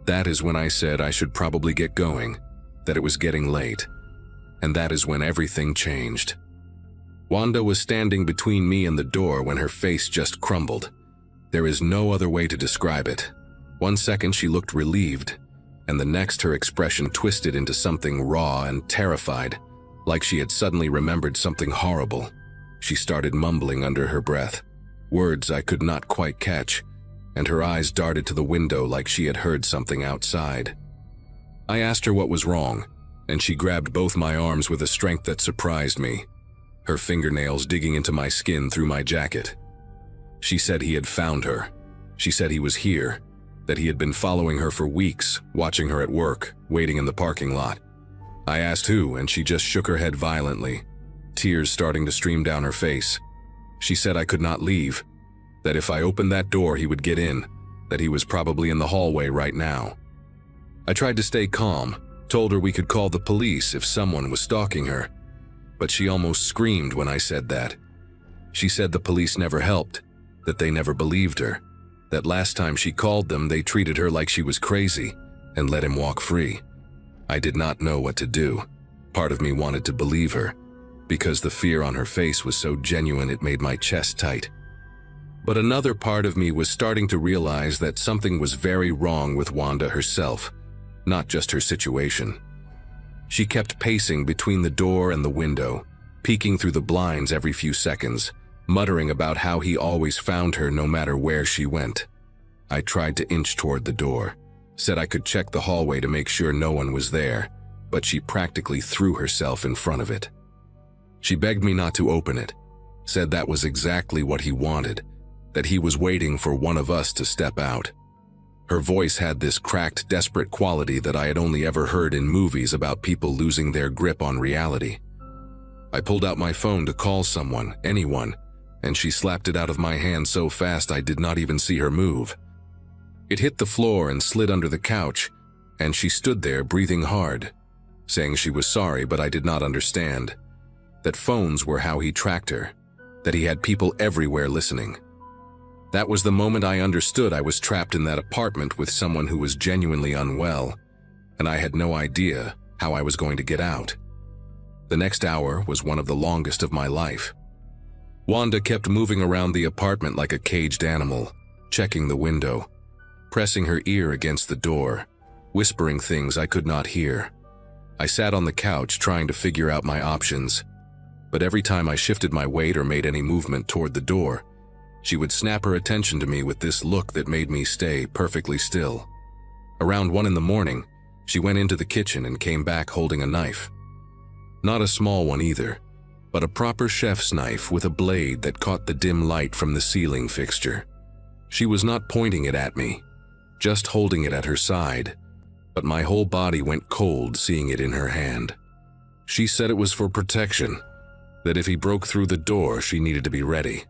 That is when I said I should probably get going, that it was getting late. And that is when everything changed. Wanda was standing between me and the door when her face just crumbled. There is no other way to describe it. One second she looked relieved, and the next her expression twisted into something raw and terrified, like she had suddenly remembered something horrible. She started mumbling under her breath, words I could not quite catch, and her eyes darted to the window like she had heard something outside. I asked her what was wrong, and she grabbed both my arms with a strength that surprised me, her fingernails digging into my skin through my jacket. She said he had found her. She said he was here, that he had been following her for weeks, watching her at work, waiting in the parking lot. I asked who, and she just shook her head violently, tears starting to stream down her face. She said I could not leave, that if I opened that door he would get in, that he was probably in the hallway right now. I tried to stay calm, told her we could call the police if someone was stalking her, but she almost screamed when I said that. She said the police never helped, that they never believed her, that last time she called them they treated her like she was crazy and let him walk free. I did not know what to do. Part of me wanted to believe her, because the fear on her face was so genuine it made my chest tight. But another part of me was starting to realize that something was very wrong with Wanda herself, not just her situation. She kept pacing between the door and the window, peeking through the blinds every few seconds, muttering about how he always found her no matter where she went. I tried to inch toward the door, said I could check the hallway to make sure no one was there, but she practically threw herself in front of it. She begged me not to open it, said that was exactly what he wanted, that he was waiting for one of us to step out. Her voice had this cracked, desperate quality that I had only ever heard in movies about people losing their grip on reality. I pulled out my phone to call someone, anyone, and she slapped it out of my hand so fast I did not even see her move. It hit the floor and slid under the couch, and she stood there breathing hard, saying she was sorry but I did not understand, that phones were how he tracked her, that he had people everywhere listening. That was the moment I understood I was trapped in that apartment with someone who was genuinely unwell, and I had no idea how I was going to get out. The next hour was one of the longest of my life. Wanda kept moving around the apartment like a caged animal, checking the window, pressing her ear against the door, whispering things I could not hear. I sat on the couch trying to figure out my options, but every time I shifted my weight or made any movement toward the door, she would snap her attention to me with this look that made me stay perfectly still. Around 1 in the morning, she went into the kitchen and came back holding a knife. Not a small one either, but a proper chef's knife with a blade that caught the dim light from the ceiling fixture. She was not pointing it at me, just holding it at her side, but my whole body went cold seeing it in her hand. She said it was for protection, that if he broke through the door, she needed to be ready.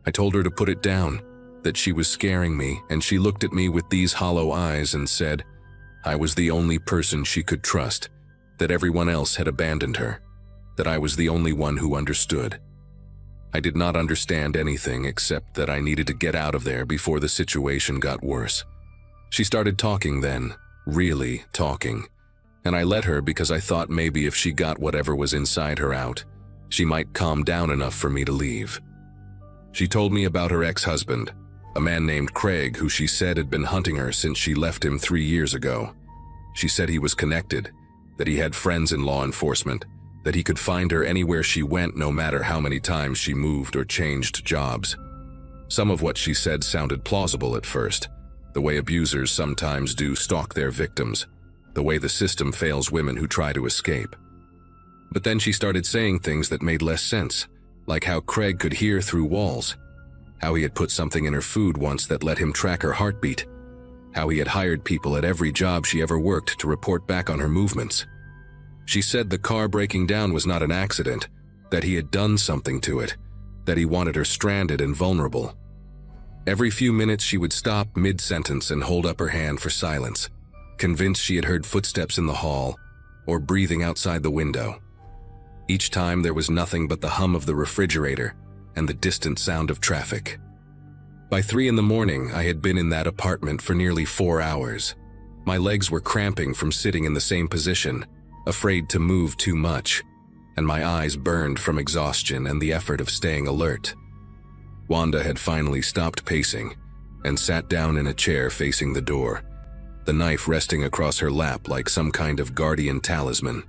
I told her to put it down, that she was scaring me, and she looked at me with these hollow eyes and said I was the only person she could trust, that everyone else had abandoned her, that I was the only one who understood. I did not understand anything except that I needed to get out of there before the situation got worse. She started talking then, really talking, and I let her because I thought maybe if she got whatever was inside her out, she might calm down enough for me to leave. She told me about her ex-husband, a man named Craig who she said had been hunting her since she left him 3 years ago. She said he was connected, that he had friends in law enforcement, that he could find her anywhere she went no matter how many times she moved or changed jobs. Some of what she said sounded plausible at first, the way abusers sometimes do stalk their victims, the way the system fails women who try to escape. But then she started saying things that made less sense, like how Craig could hear through walls, how he had put something in her food once that let him track her heartbeat, how he had hired people at every job she ever worked to report back on her movements. She said the car breaking down was not an accident, that he had done something to it, that he wanted her stranded and vulnerable. Every few minutes she would stop mid-sentence and hold up her hand for silence, convinced she had heard footsteps in the hall or breathing outside the window. Each time there was nothing but the hum of the refrigerator and the distant sound of traffic. By 3 in the morning, I had been in that apartment for nearly 4 hours. My legs were cramping from sitting in the same position, afraid to move too much, and my eyes burned from exhaustion and the effort of staying alert. Wanda had finally stopped pacing and sat down in a chair facing the door, the knife resting across her lap like some kind of guardian talisman.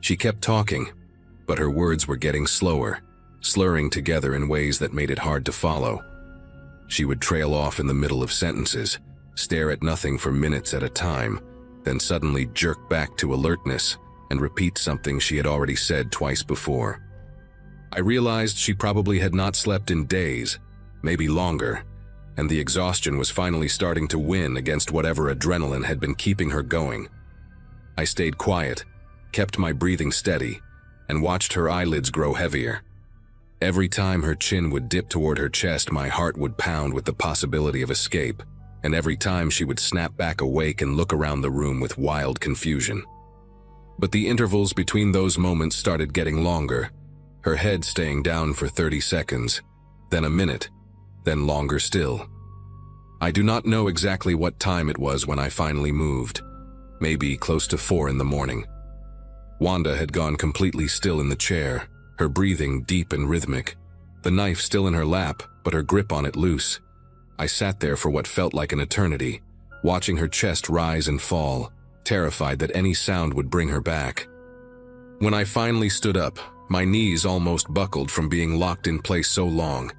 She kept talking, but her words were getting slower, slurring together in ways that made it hard to follow. She would trail off in the middle of sentences, stare at nothing for minutes at a time, then suddenly jerk back to alertness and repeat something she had already said twice before. I realized she probably had not slept in days, maybe longer, and the exhaustion was finally starting to win against whatever adrenaline had been keeping her going. I stayed quiet, kept my breathing steady, and watched her eyelids grow heavier. Every time her chin would dip toward her chest, my heart would pound with the possibility of escape, and every time she would snap back awake and look around the room with wild confusion. But the intervals between those moments started getting longer, her head staying down for 30 seconds, then a minute, then longer still. I do not know exactly what time it was when I finally moved, maybe close to 4 in the morning. Wanda had gone completely still in the chair, her breathing deep and rhythmic, the knife still in her lap, but her grip on it loose. I sat there for what felt like an eternity, watching her chest rise and fall, terrified that any sound would bring her back. When I finally stood up, my knees almost buckled from being locked in place so long,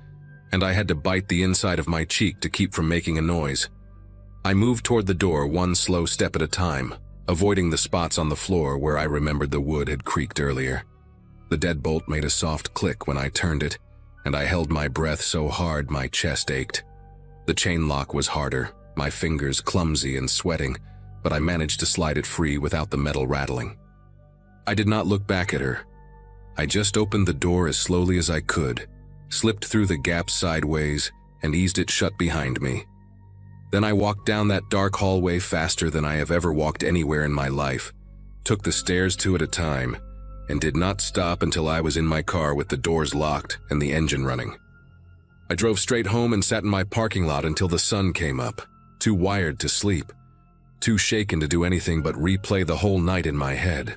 and I had to bite the inside of my cheek to keep from making a noise. I moved toward the door one slow step at a time, avoiding the spots on the floor where I remembered the wood had creaked earlier. The deadbolt made a soft click when I turned it, and I held my breath so hard my chest ached. The chain lock was harder, my fingers clumsy and sweating, but I managed to slide it free without the metal rattling. I did not look back at her. I just opened the door as slowly as I could, slipped through the gap sideways, and eased it shut behind me. Then I walked down that dark hallway faster than I have ever walked anywhere in my life, took the stairs 2 at a time, and did not stop until I was in my car with the doors locked and the engine running. I drove straight home and sat in my parking lot until the sun came up, too wired to sleep, too shaken to do anything but replay the whole night in my head.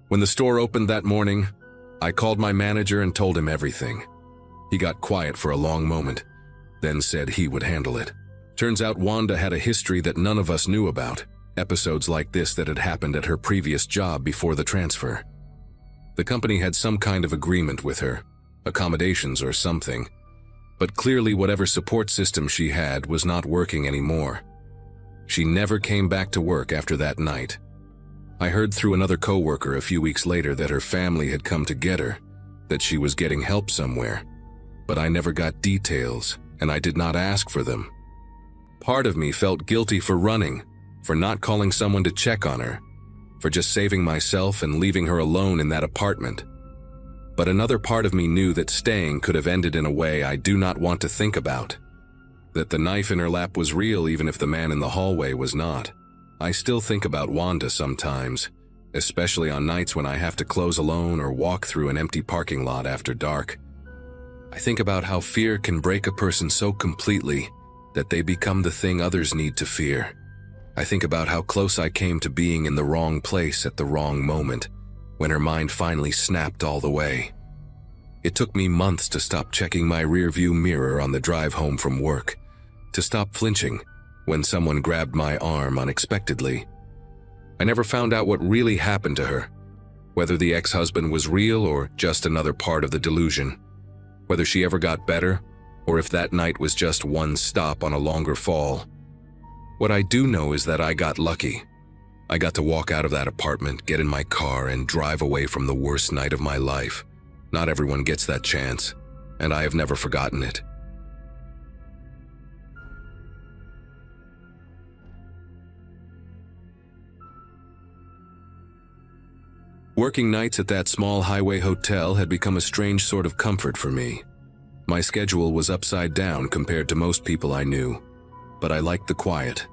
When the store opened that morning, I called my manager and told him everything. He got quiet for a long moment, then said he would handle it. Turns out Wanda had a history that none of us knew about, episodes like this that had happened at her previous job before the transfer. The company had some kind of agreement with her, accommodations or something, but clearly whatever support system she had was not working anymore. She never came back to work after that night. I heard through another coworker a few weeks later that her family had come to get her, that she was getting help somewhere, but I never got details, and I did not ask for them. Part of me felt guilty for running, for not calling someone to check on her, for just saving myself and leaving her alone in that apartment. But another part of me knew that staying could have ended in a way I do not want to think about, that the knife in her lap was real even if the man in the hallway was not. I still think about Wanda sometimes, especially on nights when I have to close alone or walk through an empty parking lot after dark. I think about how fear can break a person so completely that they become the thing others need to fear. I think about how close I came to being in the wrong place at the wrong moment, when her mind finally snapped all the way. It took me months to stop checking my rearview mirror on the drive home from work, to stop flinching when someone grabbed my arm unexpectedly. I never found out what really happened to her, whether the ex-husband was real or just another part of the delusion, whether she ever got better, or if that night was just one stop on a longer fall. What I do know is that I got lucky. I got to walk out of that apartment, get in my car, and drive away from the worst night of my life. Not everyone gets that chance, and I have never forgotten it. Working nights at that small highway hotel had become a strange sort of comfort for me. My schedule was upside down compared to most people I knew, but I liked the quiet.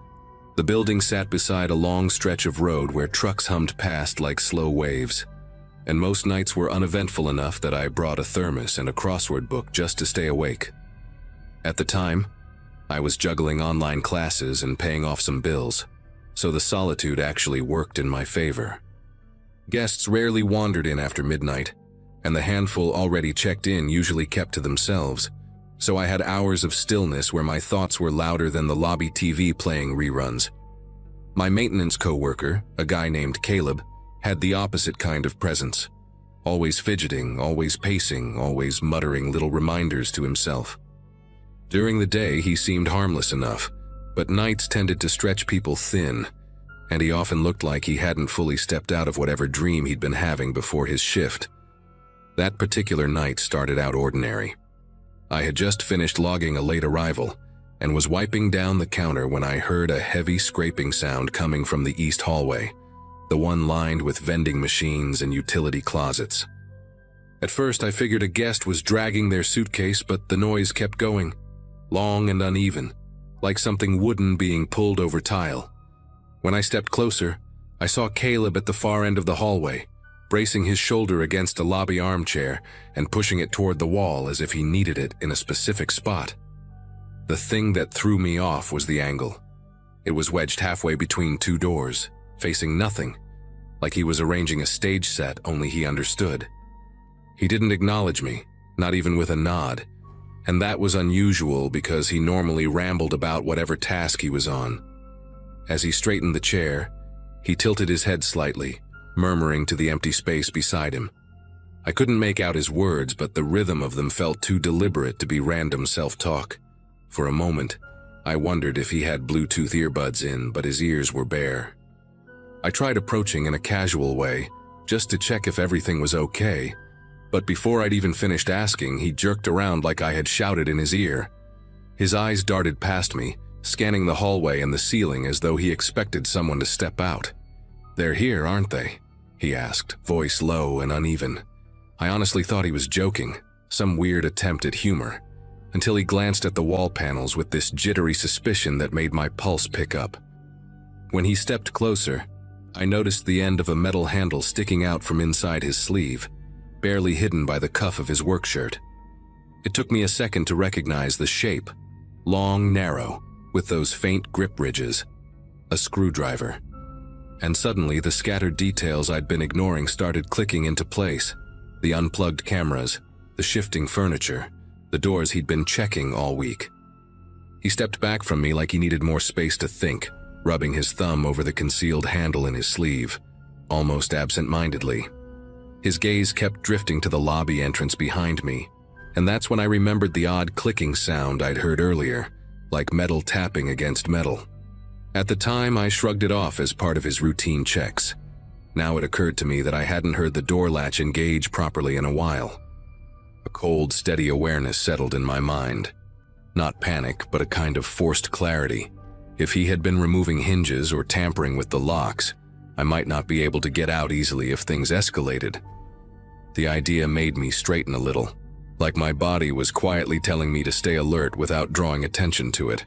The building sat beside a long stretch of road where trucks hummed past like slow waves, and most nights were uneventful enough that I brought a thermos and a crossword book just to stay awake. At the time, I was juggling online classes and paying off some bills, so the solitude actually worked in my favor. Guests rarely wandered in after midnight, and the handful already checked in usually kept to themselves, so I had hours of stillness where my thoughts were louder than the lobby TV playing reruns. My maintenance coworker, a guy named Caleb, had the opposite kind of presence, always fidgeting, always pacing, always muttering little reminders to himself. During the day, he seemed harmless enough, but nights tended to stretch people thin, and he often looked like he hadn't fully stepped out of whatever dream he'd been having before his shift. That particular night started out ordinary. I had just finished logging a late arrival and was wiping down the counter when I heard a heavy scraping sound coming from the east hallway, the one lined with vending machines and utility closets. At first, I figured a guest was dragging their suitcase, but the noise kept going, long and uneven, like something wooden being pulled over tile. When I stepped closer, I saw Caleb at the far end of the hallway, bracing his shoulder against a lobby armchair and pushing it toward the wall as if he needed it in a specific spot. The thing that threw me off was the angle. It was wedged halfway between two doors, facing nothing, like he was arranging a stage set, only he understood. He didn't acknowledge me, not even with a nod, and that was unusual because he normally rambled about whatever task he was on. As he straightened the chair, he tilted his head slightly, murmuring to the empty space beside him. I couldn't make out his words, but the rhythm of them felt too deliberate to be random self-talk. For a moment, I wondered if he had Bluetooth earbuds in, but his ears were bare. I tried approaching in a casual way, just to check if everything was okay, but before I'd even finished asking, he jerked around like I had shouted in his ear. His eyes darted past me, scanning the hallway and the ceiling as though he expected someone to step out. "They're here, aren't they?" he asked, voice low and uneven. I honestly thought he was joking, some weird attempt at humor, until he glanced at the wall panels with this jittery suspicion that made my pulse pick up. When he stepped closer, I noticed the end of a metal handle sticking out from inside his sleeve, barely hidden by the cuff of his work shirt. It took me a second to recognize the shape, long, narrow, with those faint grip ridges, a screwdriver. And suddenly the scattered details I'd been ignoring started clicking into place. The unplugged cameras, the shifting furniture, the doors he'd been checking all week. He stepped back from me like he needed more space to think, rubbing his thumb over the concealed handle in his sleeve, almost absent-mindedly. His gaze kept drifting to the lobby entrance behind me, and that's when I remembered the odd clicking sound I'd heard earlier, like metal tapping against metal. At the time, I shrugged it off as part of his routine checks. Now it occurred to me that I hadn't heard the door latch engage properly in a while. A cold, steady awareness settled in my mind. Not panic, but a kind of forced clarity. If he had been removing hinges or tampering with the locks, I might not be able to get out easily if things escalated. The idea made me straighten a little, like my body was quietly telling me to stay alert without drawing attention to it.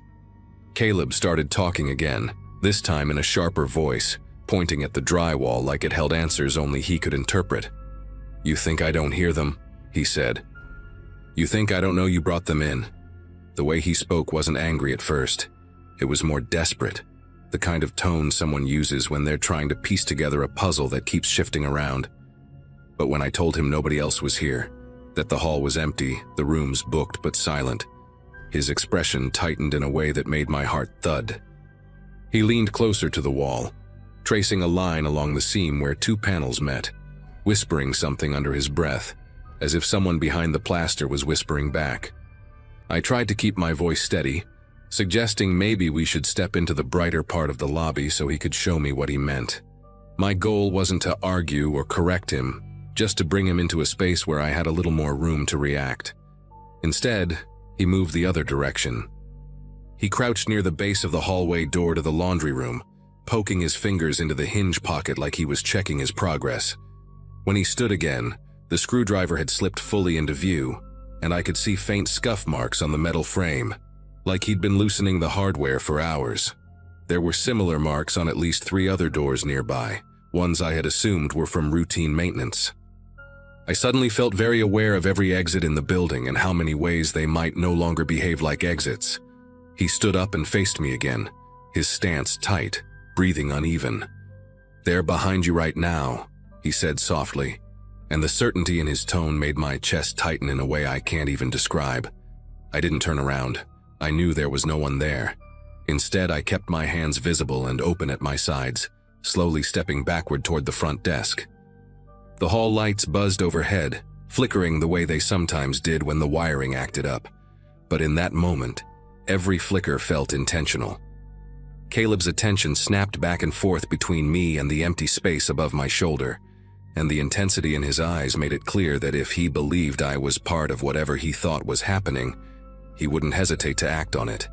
Caleb started talking again, this time in a sharper voice, pointing at the drywall like it held answers only he could interpret. "You think I don't hear them?" he said. "You think I don't know you brought them in?" The way he spoke wasn't angry at first. It was more desperate, the kind of tone someone uses when they're trying to piece together a puzzle that keeps shifting around. But when I told him nobody else was here, that the hall was empty, the rooms booked but silent, his expression tightened in a way that made my heart thud. He leaned closer to the wall, tracing a line along the seam where two panels met, whispering something under his breath, as if someone behind the plaster was whispering back. I tried to keep my voice steady, suggesting maybe we should step into the brighter part of the lobby so he could show me what he meant. My goal wasn't to argue or correct him, just to bring him into a space where I had a little more room to react. Instead, he moved the other direction. He crouched near the base of the hallway door to the laundry room, poking his fingers into the hinge pocket like he was checking his progress. When he stood again, the screwdriver had slipped fully into view, and I could see faint scuff marks on the metal frame, like he'd been loosening the hardware for hours. There were similar marks on at least 3 other doors nearby, ones I had assumed were from routine maintenance. I suddenly felt very aware of every exit in the building and how many ways they might no longer behave like exits. He stood up and faced me again, his stance tight, breathing uneven. "They're behind you right now," he said softly, and the certainty in his tone made my chest tighten in a way I can't even describe. I didn't turn around. I knew there was no one there. Instead, I kept my hands visible and open at my sides, slowly stepping backward toward the front desk. The hall lights buzzed overhead, flickering the way they sometimes did when the wiring acted up. But in that moment, every flicker felt intentional. Caleb's attention snapped back and forth between me and the empty space above my shoulder, and the intensity in his eyes made it clear that if he believed I was part of whatever he thought was happening, he wouldn't hesitate to act on it.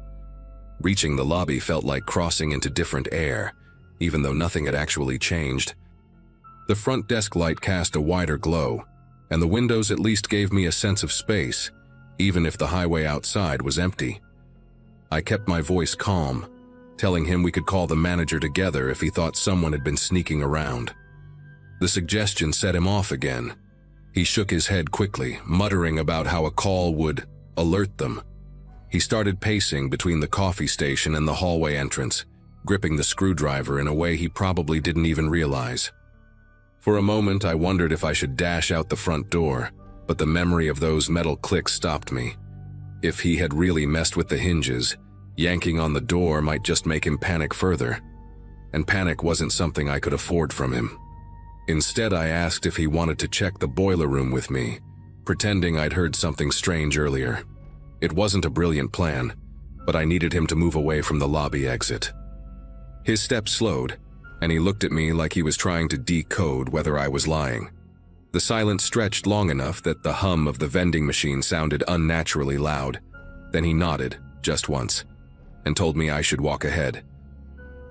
Reaching the lobby felt like crossing into different air, even though nothing had actually changed. The front desk light cast a wider glow, and the windows at least gave me a sense of space, even if the highway outside was empty. I kept my voice calm, telling him we could call the manager together if he thought someone had been sneaking around. The suggestion set him off again. He shook his head quickly, muttering about how a call would alert them. He started pacing between the coffee station and the hallway entrance, gripping the screwdriver in a way he probably didn't even realize. For a moment, I wondered if I should dash out the front door, but the memory of those metal clicks stopped me. If he had really messed with the hinges, yanking on the door might just make him panic further. And panic wasn't something I could afford from him. Instead, I asked if he wanted to check the boiler room with me, pretending I'd heard something strange earlier. It wasn't a brilliant plan, but I needed him to move away from the lobby exit. His steps slowed, and he looked at me like he was trying to decode whether I was lying. The silence stretched long enough that the hum of the vending machine sounded unnaturally loud. Then he nodded, just once, and told me I should walk ahead.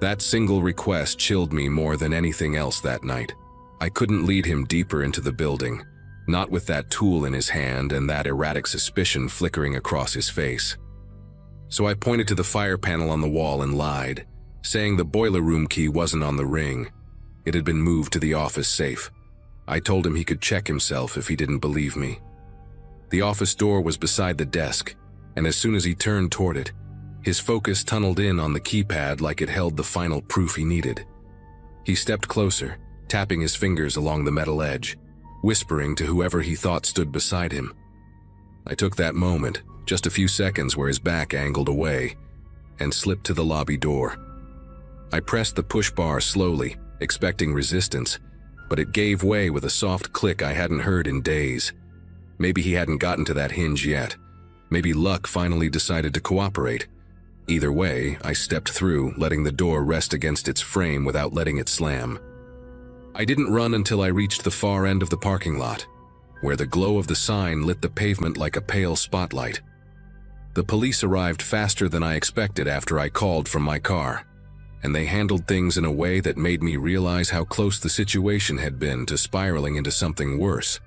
That single request chilled me more than anything else that night. I couldn't lead him deeper into the building, not with that tool in his hand and that erratic suspicion flickering across his face. So I pointed to the fire panel on the wall and lied, saying the boiler room key wasn't on the ring. It had been moved to the office safe. I told him he could check himself if he didn't believe me. The office door was beside the desk, and as soon as he turned toward it, his focus tunneled in on the keypad like it held the final proof he needed. He stepped closer, tapping his fingers along the metal edge, whispering to whoever he thought stood beside him. I took that moment, just a few seconds where his back angled away, and slipped to the lobby door. I pressed the push bar slowly, expecting resistance, but it gave way with a soft click I hadn't heard in days. Maybe he hadn't gotten to that hinge yet. Maybe luck finally decided to cooperate. Either way, I stepped through, letting the door rest against its frame without letting it slam. I didn't run until I reached the far end of the parking lot, where the glow of the sign lit the pavement like a pale spotlight. The police arrived faster than I expected after I called from my car, and they handled things in a way that made me realize how close the situation had been to spiraling into something worse.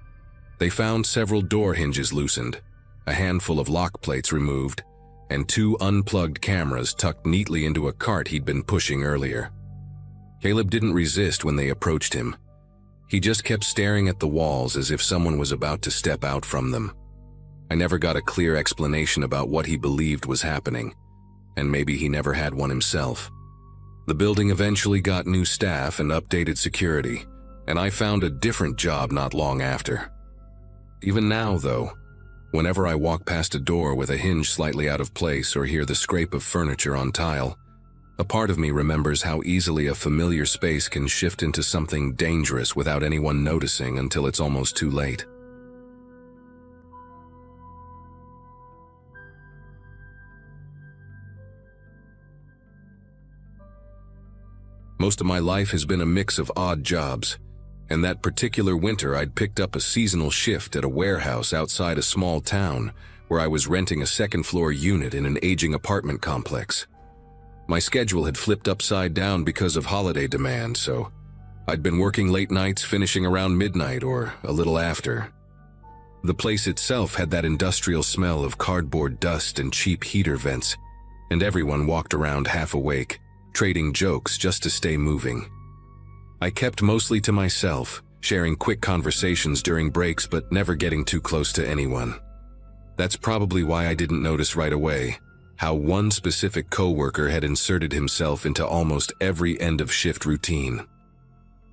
They found several door hinges loosened, a handful of lock plates removed, and 2 unplugged cameras tucked neatly into a cart he'd been pushing earlier. Caleb didn't resist when they approached him. He just kept staring at the walls as if someone was about to step out from them. I never got a clear explanation about what he believed was happening, and maybe he never had one himself. The building eventually got new staff and updated security, and I found a different job not long after. Even now, though, whenever I walk past a door with a hinge slightly out of place or hear the scrape of furniture on tile, a part of me remembers how easily a familiar space can shift into something dangerous without anyone noticing until it's almost too late. Most of my life has been a mix of odd jobs, and that particular winter I'd picked up a seasonal shift at a warehouse outside a small town where I was renting a second-floor unit in an aging apartment complex. My schedule had flipped upside down because of holiday demand, so I'd been working late nights, finishing around midnight or a little after. The place itself had that industrial smell of cardboard dust and cheap heater vents, and everyone walked around half awake, trading jokes just to stay moving. I kept mostly to myself, sharing quick conversations during breaks but never getting too close to anyone. That's probably why I didn't notice right away how one specific coworker had inserted himself into almost every end-of-shift routine.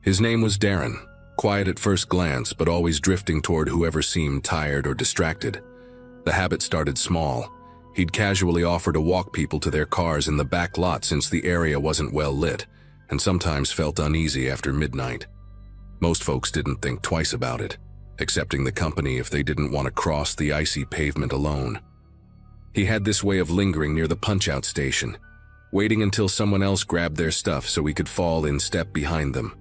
His name was Darren, quiet at first glance but always drifting toward whoever seemed tired or distracted. The habit started small. He'd casually offer to walk people to their cars in the back lot since the area wasn't well lit, and sometimes felt uneasy after midnight. Most folks didn't think twice about it, accepting the company if they didn't want to cross the icy pavement alone. He had this way of lingering near the punch-out station, waiting until someone else grabbed their stuff so he could fall in step behind them.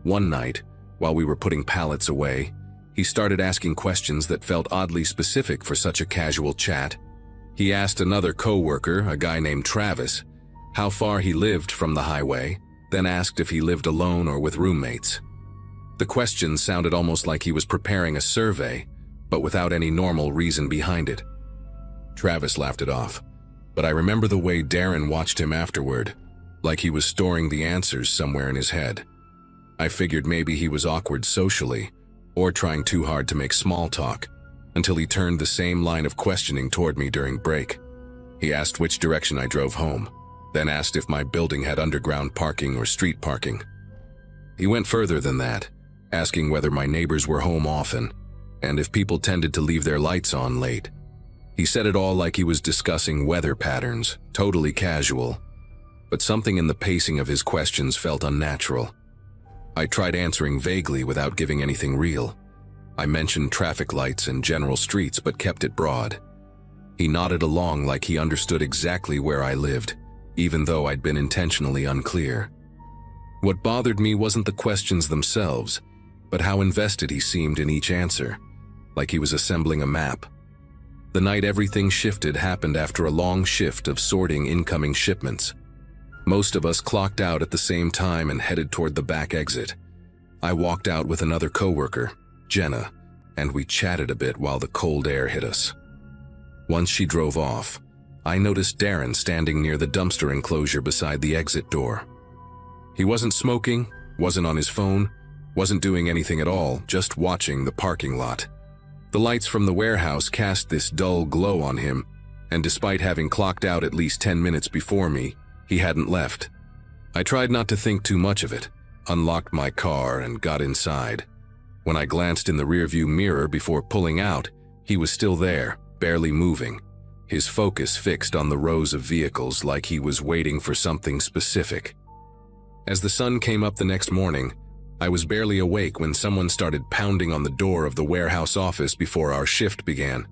One night, while we were putting pallets away, he started asking questions that felt oddly specific for such a casual chat. He asked another coworker, a guy named Travis, how far he lived from the highway, then asked if he lived alone or with roommates. The question sounded almost like he was preparing a survey, but without any normal reason behind it. Travis laughed it off, but I remember the way Darren watched him afterward, like he was storing the answers somewhere in his head. I figured maybe he was awkward socially, or trying too hard to make small talk, until he turned the same line of questioning toward me during break. He asked which direction I drove home, then asked if my building had underground parking or street parking. He went further than that, asking whether my neighbors were home often, and if people tended to leave their lights on late. He said it all like he was discussing weather patterns, totally casual, but something in the pacing of his questions felt unnatural. I tried answering vaguely without giving anything real. I mentioned traffic lights and general streets but kept it broad. He nodded along like he understood exactly where I lived, even though I'd been intentionally unclear. What bothered me wasn't the questions themselves, but how invested he seemed in each answer, like he was assembling a map. The night everything shifted happened after a long shift of sorting incoming shipments. Most of us clocked out at the same time and headed toward the back exit. I walked out with another coworker, Jenna, and we chatted a bit while the cold air hit us. Once she drove off, I noticed Darren standing near the dumpster enclosure beside the exit door. He wasn't smoking, wasn't on his phone, wasn't doing anything at all, just watching the parking lot. The lights from the warehouse cast this dull glow on him, and despite having clocked out at least 10 minutes before me, he hadn't left. I tried not to think too much of it, unlocked my car, and got inside. When I glanced in the rearview mirror before pulling out, he was still there, barely moving, his focus fixed on the rows of vehicles like he was waiting for something specific. As the sun came up the next morning, I was barely awake when someone started pounding on the door of the warehouse office before our shift began.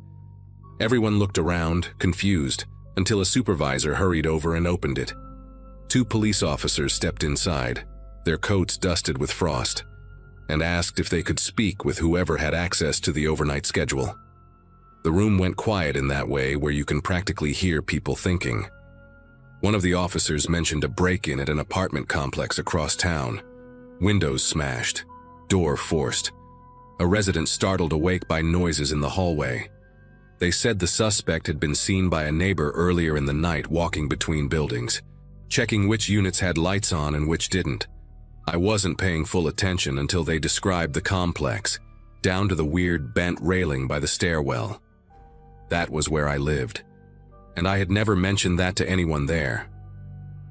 Everyone looked around, confused, until a supervisor hurried over and opened it. 2 police officers stepped inside, their coats dusted with frost, and asked if they could speak with whoever had access to the overnight schedule. The room went quiet in that way where you can practically hear people thinking. One of the officers mentioned a break-in at an apartment complex across town. Windows smashed, door forced. A resident startled awake by noises in the hallway. They said the suspect had been seen by a neighbor earlier in the night walking between buildings, checking which units had lights on and which didn't. I wasn't paying full attention until they described the complex, down to the weird bent railing by the stairwell. That was where I lived, and I had never mentioned that to anyone there.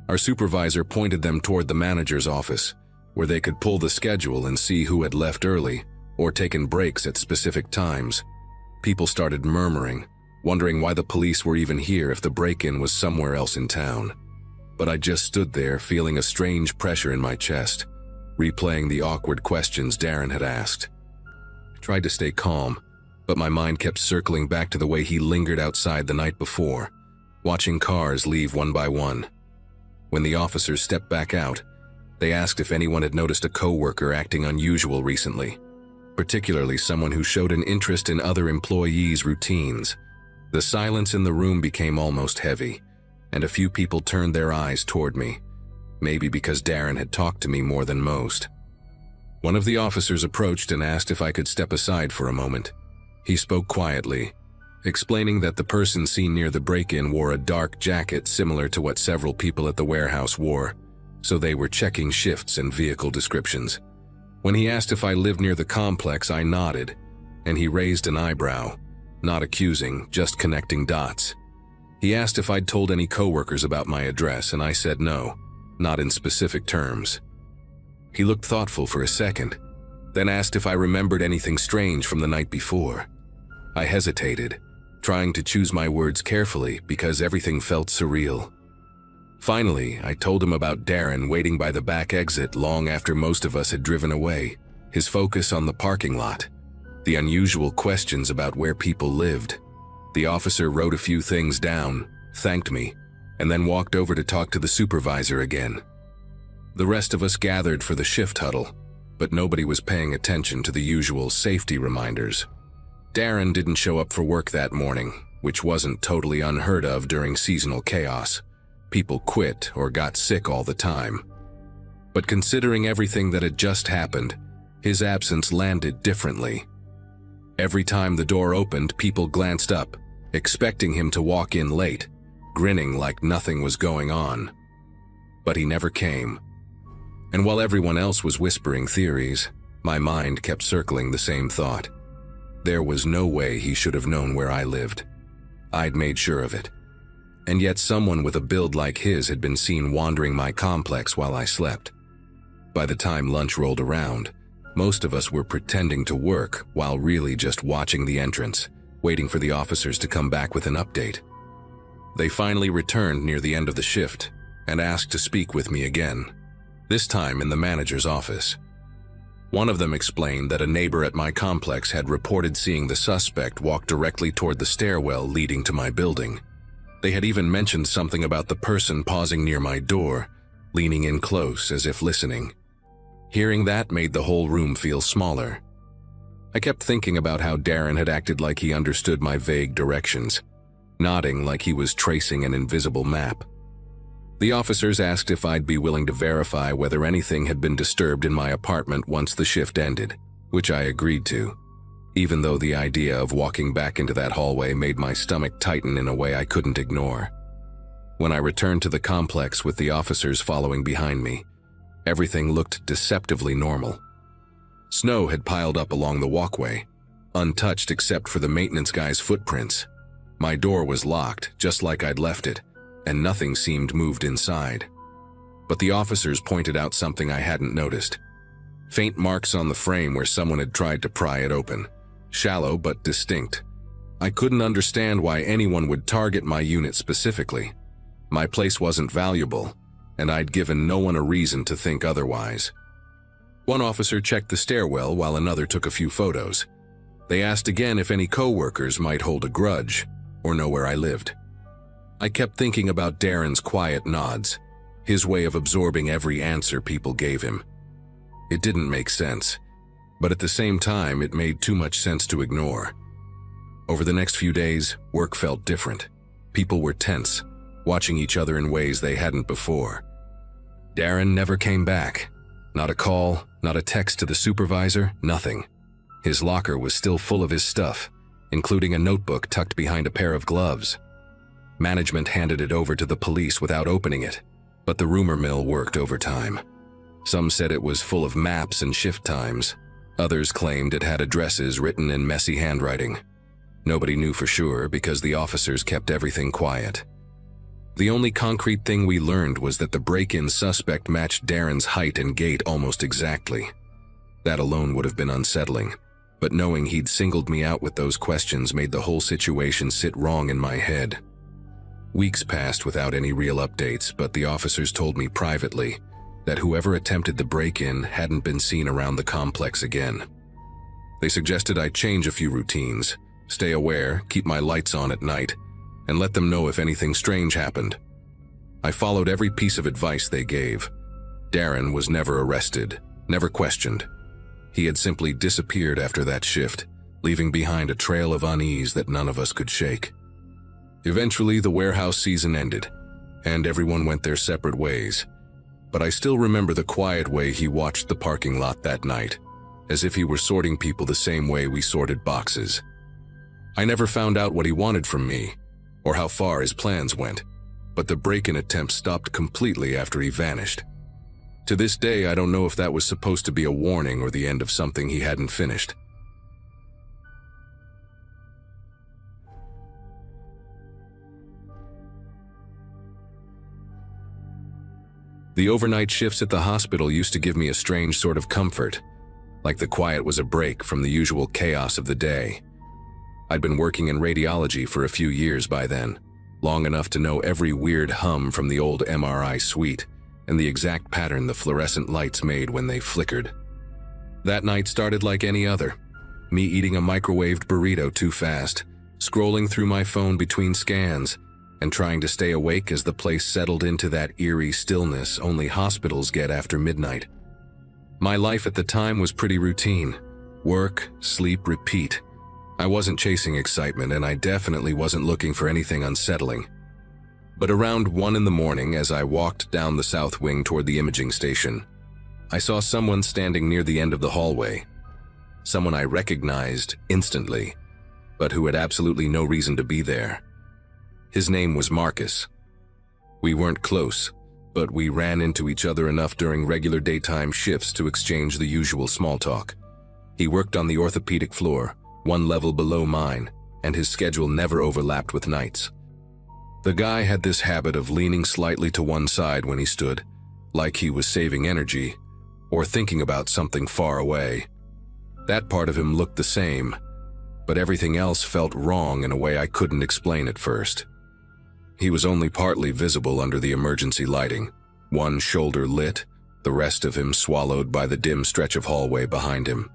Our supervisor pointed them toward the manager's office, where they could pull the schedule and see who had left early or taken breaks at specific times. People started murmuring, wondering why the police were even here if the break-in was somewhere else in town. But I just stood there feeling a strange pressure in my chest, replaying the awkward questions Darren had asked. I tried to stay calm, but my mind kept circling back to the way he lingered outside the night before, watching cars leave one by one. When the officers stepped back out, they asked if anyone had noticed a coworker acting unusual recently, particularly someone who showed an interest in other employees' routines. The silence in the room became almost heavy, and a few people turned their eyes toward me, maybe because Darren had talked to me more than most. One of the officers approached and asked if I could step aside for a moment. He spoke quietly, explaining that the person seen near the break-in wore a dark jacket similar to what several people at the warehouse wore, so they were checking shifts and vehicle descriptions. When he asked if I lived near the complex, I nodded, and he raised an eyebrow, not accusing, just connecting dots. He asked if I'd told any coworkers about my address, and I said no, not in specific terms. He looked thoughtful for a second, then asked if I remembered anything strange from the night before. I hesitated, trying to choose my words carefully because everything felt surreal. Finally, I told him about Darren waiting by the back exit long after most of us had driven away, his focus on the parking lot, the unusual questions about where people lived. The officer wrote a few things down, thanked me, and then walked over to talk to the supervisor again. The rest of us gathered for the shift huddle, but nobody was paying attention to the usual safety reminders. Darren didn't show up for work that morning, which wasn't totally unheard of during seasonal chaos. People quit or got sick all the time. But considering everything that had just happened, his absence landed differently. Every time the door opened, people glanced up, expecting him to walk in late, grinning like nothing was going on. But he never came. And while everyone else was whispering theories, my mind kept circling the same thought. There was no way he should have known where I lived. I'd made sure of it. And yet someone with a build like his had been seen wandering my complex while I slept. By the time lunch rolled around, most of us were pretending to work while really just watching the entrance, waiting for the officers to come back with an update. They finally returned near the end of the shift and asked to speak with me again, this time in the manager's office. One of them explained that a neighbor at my complex had reported seeing the suspect walk directly toward the stairwell leading to my building. They had even mentioned something about the person pausing near my door, leaning in close as if listening. Hearing that made the whole room feel smaller. I kept thinking about how Darren had acted like he understood my vague directions, nodding like he was tracing an invisible map. The officers asked if I'd be willing to verify whether anything had been disturbed in my apartment once the shift ended, which I agreed to, even though the idea of walking back into that hallway made my stomach tighten in a way I couldn't ignore. When I returned to the complex with the officers following behind me, everything looked deceptively normal. Snow had piled up along the walkway, untouched except for the maintenance guy's footprints. My door was locked, just like I'd left it, and nothing seemed moved inside. But the officers pointed out something I hadn't noticed. Faint marks on the frame where someone had tried to pry it open, shallow but distinct. I couldn't understand why anyone would target my unit specifically. My place wasn't valuable, and I'd given no one a reason to think otherwise. One officer checked the stairwell while another took a few photos. They asked again if any coworkers might hold a grudge or know where I lived. I kept thinking about Darren's quiet nods, his way of absorbing every answer people gave him. It didn't make sense, but at the same time it made too much sense to ignore. Over the next few days, work felt different. People were tense, watching each other in ways they hadn't before. Darren never came back. Not a call, not a text to the supervisor, nothing. His locker was still full of his stuff, including a notebook tucked behind a pair of gloves. Management handed it over to the police without opening it, but the rumor mill worked overtime. Some said it was full of maps and shift times. Others claimed it had addresses written in messy handwriting. Nobody knew for sure because the officers kept everything quiet. The only concrete thing we learned was that the break-in suspect matched Darren's height and gait almost exactly. That alone would have been unsettling, but knowing he'd singled me out with those questions made the whole situation sit wrong in my head. Weeks passed without any real updates, but the officers told me privately that whoever attempted the break-in hadn't been seen around the complex again. They suggested I change a few routines, stay aware, keep my lights on at night, and let them know if anything strange happened. I followed every piece of advice they gave. Darren was never arrested, never questioned. He had simply disappeared after that shift, leaving behind a trail of unease that none of us could shake. Eventually, the warehouse season ended, and everyone went their separate ways. But I still remember the quiet way he watched the parking lot that night, as if he were sorting people the same way we sorted boxes. I never found out what he wanted from me, or how far his plans went, but the break-in attempt stopped completely after he vanished. To this day, I don't know if that was supposed to be a warning or the end of something he hadn't finished. The overnight shifts at the hospital used to give me a strange sort of comfort, like the quiet was a break from the usual chaos of the day. I'd been working in radiology for a few years by then, long enough to know every weird hum from the old MRI suite and the exact pattern the fluorescent lights made when they flickered. That night started like any other, me eating a microwaved burrito too fast, scrolling through my phone between scans, and trying to stay awake as the place settled into that eerie stillness only hospitals get after midnight. My life at the time was pretty routine. Work, sleep, repeat. I wasn't chasing excitement, and I definitely wasn't looking for anything unsettling. But around 1 in the morning, as I walked down the south wing toward the imaging station, I saw someone standing near the end of the hallway. Someone I recognized instantly, but who had absolutely no reason to be there. His name was Marcus. We weren't close, but we ran into each other enough during regular daytime shifts to exchange the usual small talk. He worked on the orthopedic floor, 1 level below mine, and his schedule never overlapped with nights. The guy had this habit of leaning slightly to one side when he stood, like he was saving energy, or thinking about something far away. That part of him looked the same, but everything else felt wrong in a way I couldn't explain at first. He was only partly visible under the emergency lighting, one shoulder lit, the rest of him swallowed by the dim stretch of hallway behind him.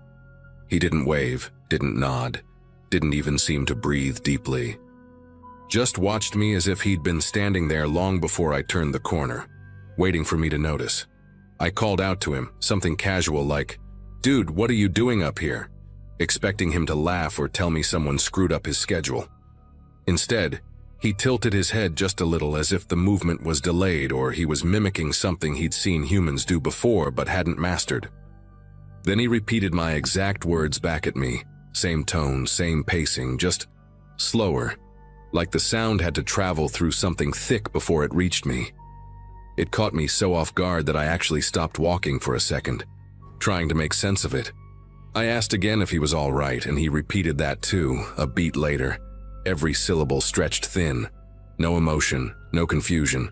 He didn't wave, didn't nod, didn't even seem to breathe deeply. Just watched me as if he'd been standing there long before I turned the corner, waiting for me to notice. I called out to him, something casual like, "Dude, what are you doing up here?" expecting him to laugh or tell me someone screwed up his schedule. Instead, he tilted his head just a little as if the movement was delayed or he was mimicking something he'd seen humans do before but hadn't mastered. Then he repeated my exact words back at me, same tone, same pacing, just slower, like the sound had to travel through something thick before it reached me. It caught me so off guard that I actually stopped walking for a second, trying to make sense of it. I asked again if he was all right, and he repeated that too, a beat later, every syllable stretched thin. No emotion, no confusion,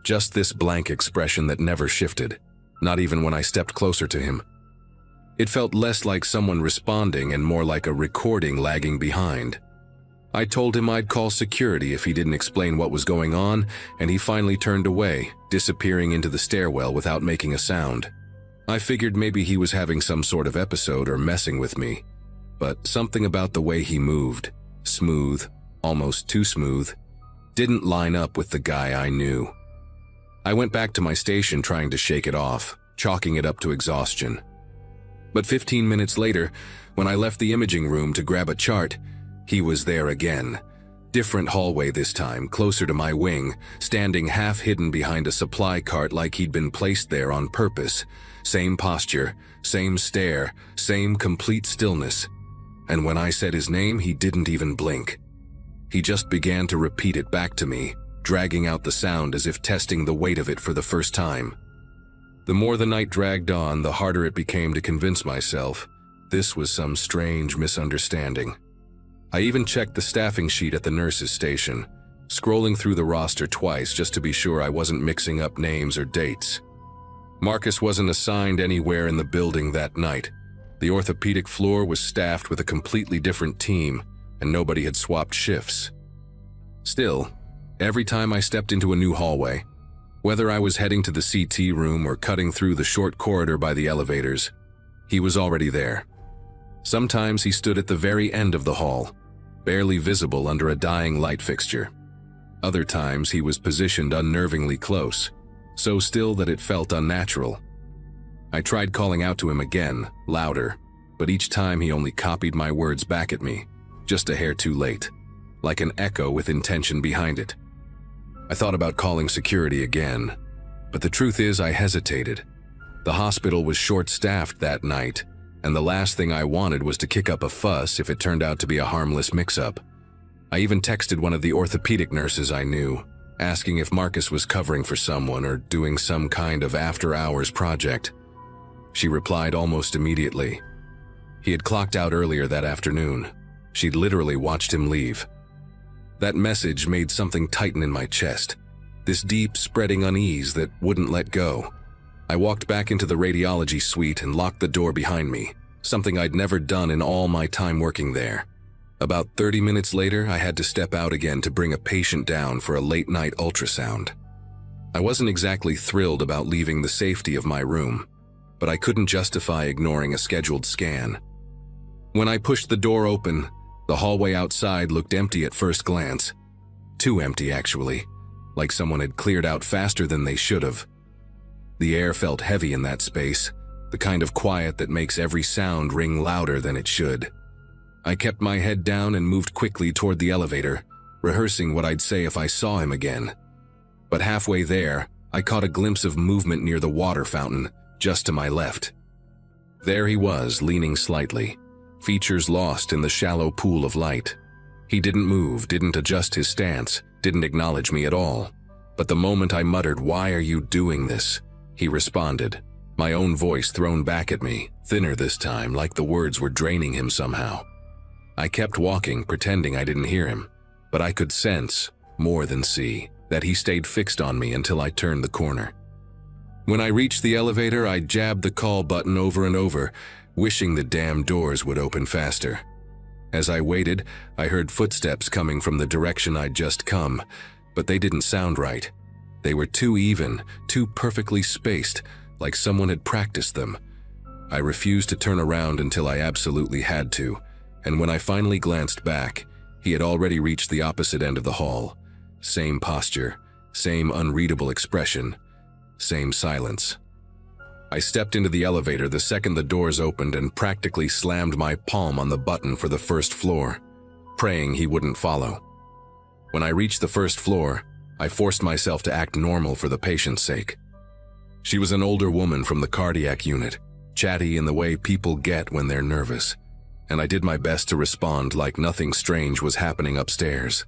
just this blank expression that never shifted, not even when I stepped closer to him. It felt less like someone responding and more like a recording lagging behind. I told him I'd call security if he didn't explain what was going on, and he finally turned away, disappearing into the stairwell without making a sound. I figured maybe he was having some sort of episode or messing with me, but something about the way he moved, smooth, almost too smooth, didn't line up with the guy I knew. I went back to my station trying to shake it off, chalking it up to exhaustion. But 15 minutes later, when I left the imaging room to grab a chart, he was there again. Different hallway this time, closer to my wing, standing half hidden behind a supply cart like he'd been placed there on purpose. Same posture, same stare, same complete stillness. And when I said his name, he didn't even blink. He just began to repeat it back to me, dragging out the sound as if testing the weight of it for the first time. The more the night dragged on, the harder it became to convince myself this was some strange misunderstanding. I even checked the staffing sheet at the nurse's station, scrolling through the roster twice just to be sure I wasn't mixing up names or dates. Marcus wasn't assigned anywhere in the building that night. The orthopedic floor was staffed with a completely different team, and nobody had swapped shifts. Still, every time I stepped into a new hallway, whether I was heading to the CT room or cutting through the short corridor by the elevators, he was already there. Sometimes he stood at the very end of the hall, barely visible under a dying light fixture. Other times he was positioned unnervingly close, so still that it felt unnatural. I tried calling out to him again, louder, but each time he only copied my words back at me, just a hair too late, like an echo with intention behind it. I thought about calling security again, but the truth is I hesitated. The hospital was short-staffed that night, and the last thing I wanted was to kick up a fuss if it turned out to be a harmless mix-up. I even texted one of the orthopedic nurses I knew, asking if Marcus was covering for someone or doing some kind of after-hours project. She replied almost immediately. He had clocked out earlier that afternoon. She'd literally watched him leave. That message made something tighten in my chest, this deep, spreading unease that wouldn't let go. I walked back into the radiology suite and locked the door behind me, something I'd never done in all my time working there. About 30 minutes later, I had to step out again to bring a patient down for a late-night ultrasound. I wasn't exactly thrilled about leaving the safety of my room, but I couldn't justify ignoring a scheduled scan. When I pushed the door open, the hallway outside looked empty at first glance. Too empty, actually, like someone had cleared out faster than they should have. The air felt heavy in that space, the kind of quiet that makes every sound ring louder than it should. I kept my head down and moved quickly toward the elevator, rehearsing what I'd say if I saw him again. But halfway there, I caught a glimpse of movement near the water fountain, just to my left. There he was, leaning slightly, features lost in the shallow pool of light. He didn't move, didn't adjust his stance, didn't acknowledge me at all. But the moment I muttered, "Why are you doing this?" he responded, my own voice thrown back at me, thinner this time, like the words were draining him somehow. I kept walking, pretending I didn't hear him, but I could sense, more than see, that he stayed fixed on me until I turned the corner. When I reached the elevator, I jabbed the call button over and over, wishing the damn doors would open faster. As I waited, I heard footsteps coming from the direction I'd just come, but they didn't sound right. They were too even, too perfectly spaced, like someone had practiced them. I refused to turn around until I absolutely had to, and when I finally glanced back, he had already reached the opposite end of the hall. Same posture, same unreadable expression, same silence. I stepped into the elevator the second the doors opened and practically slammed my palm on the button for the first floor, praying he wouldn't follow. When I reached the first floor, I forced myself to act normal for the patient's sake. She was an older woman from the cardiac unit, chatty in the way people get when they're nervous, and I did my best to respond like nothing strange was happening upstairs.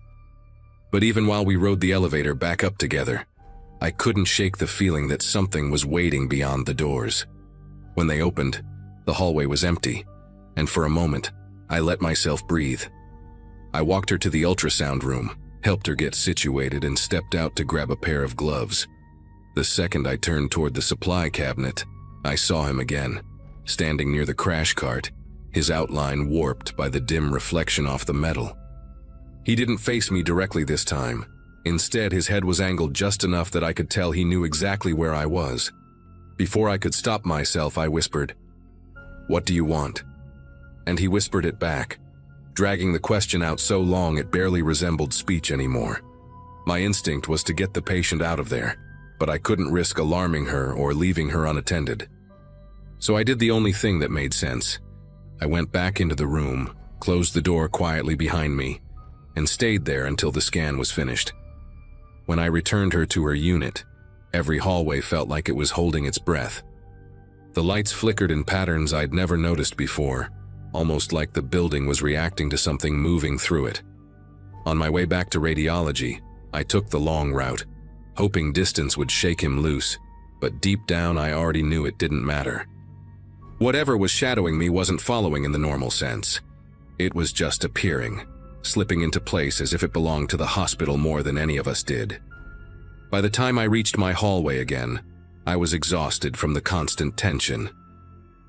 But even while we rode the elevator back up together, I couldn't shake the feeling that something was waiting beyond the doors. When they opened, the hallway was empty, and for a moment, I let myself breathe. I walked her to the ultrasound room, helped her get situated, and stepped out to grab a pair of gloves. The second I turned toward the supply cabinet, I saw him again, standing near the crash cart, his outline warped by the dim reflection off the metal. He didn't face me directly this time. Instead, his head was angled just enough that I could tell he knew exactly where I was. Before I could stop myself, I whispered, "What do you want?" And he whispered it back, dragging the question out so long it barely resembled speech anymore. My instinct was to get the patient out of there, but I couldn't risk alarming her or leaving her unattended. So I did the only thing that made sense. I went back into the room, closed the door quietly behind me, and stayed there until the scan was finished. When I returned her to her unit, every hallway felt like it was holding its breath. The lights flickered in patterns I'd never noticed before, almost like the building was reacting to something moving through it. On my way back to radiology, I took the long route, hoping distance would shake him loose, but deep down I already knew it didn't matter. Whatever was shadowing me wasn't following in the normal sense. It was just appearing, slipping into place as if it belonged to the hospital more than any of us did. By the time I reached my hallway again, I was exhausted from the constant tension.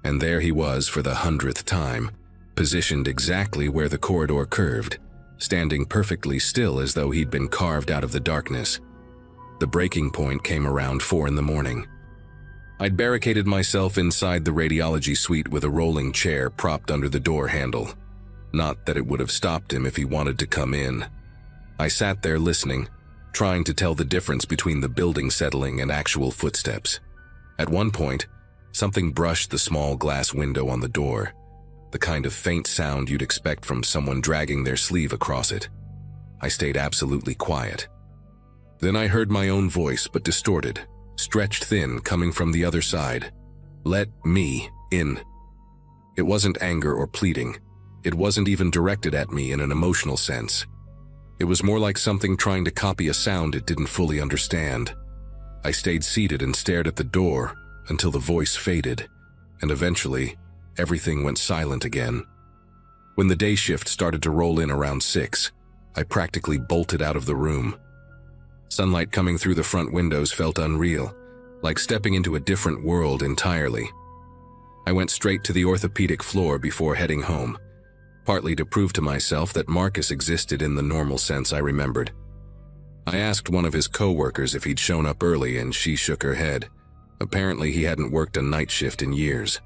And there he was for the 100th time, positioned exactly where the corridor curved, standing perfectly still as though he'd been carved out of the darkness. The breaking point came around 4 in the morning. I'd barricaded myself inside the radiology suite with a rolling chair propped under the door handle. Not that it would have stopped him if he wanted to come in. I sat there listening, trying to tell the difference between the building settling and actual footsteps. At one point, something brushed the small glass window on the door, the kind of faint sound you'd expect from someone dragging their sleeve across it. I stayed absolutely quiet. Then I heard my own voice, but distorted, stretched thin, coming from the other side. "Let me in." It wasn't anger or pleading. It wasn't even directed at me in an emotional sense. It was more like something trying to copy a sound it didn't fully understand. I stayed seated and stared at the door until the voice faded, and eventually, everything went silent again. When the day shift started to roll in around 6, I practically bolted out of the room. Sunlight coming through the front windows felt unreal, like stepping into a different world entirely. I went straight to the orthopedic floor before heading home, partly to prove to myself that Marcus existed in the normal sense I remembered. I asked one of his coworkers if he'd shown up early, and she shook her head. Apparently he hadn't worked a night shift in years.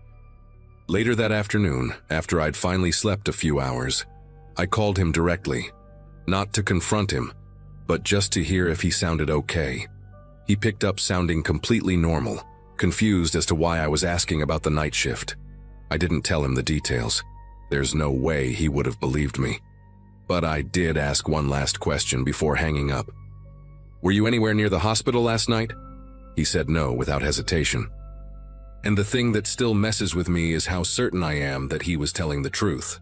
Later that afternoon, after I'd finally slept a few hours, I called him directly, not to confront him, but just to hear if he sounded okay. He picked up sounding completely normal, confused as to why I was asking about the night shift. I didn't tell him the details. There's no way he would have believed me. But I did ask one last question before hanging up. "Were you anywhere near the hospital last night?" He said no without hesitation. And the thing that still messes with me is how certain I am that he was telling the truth.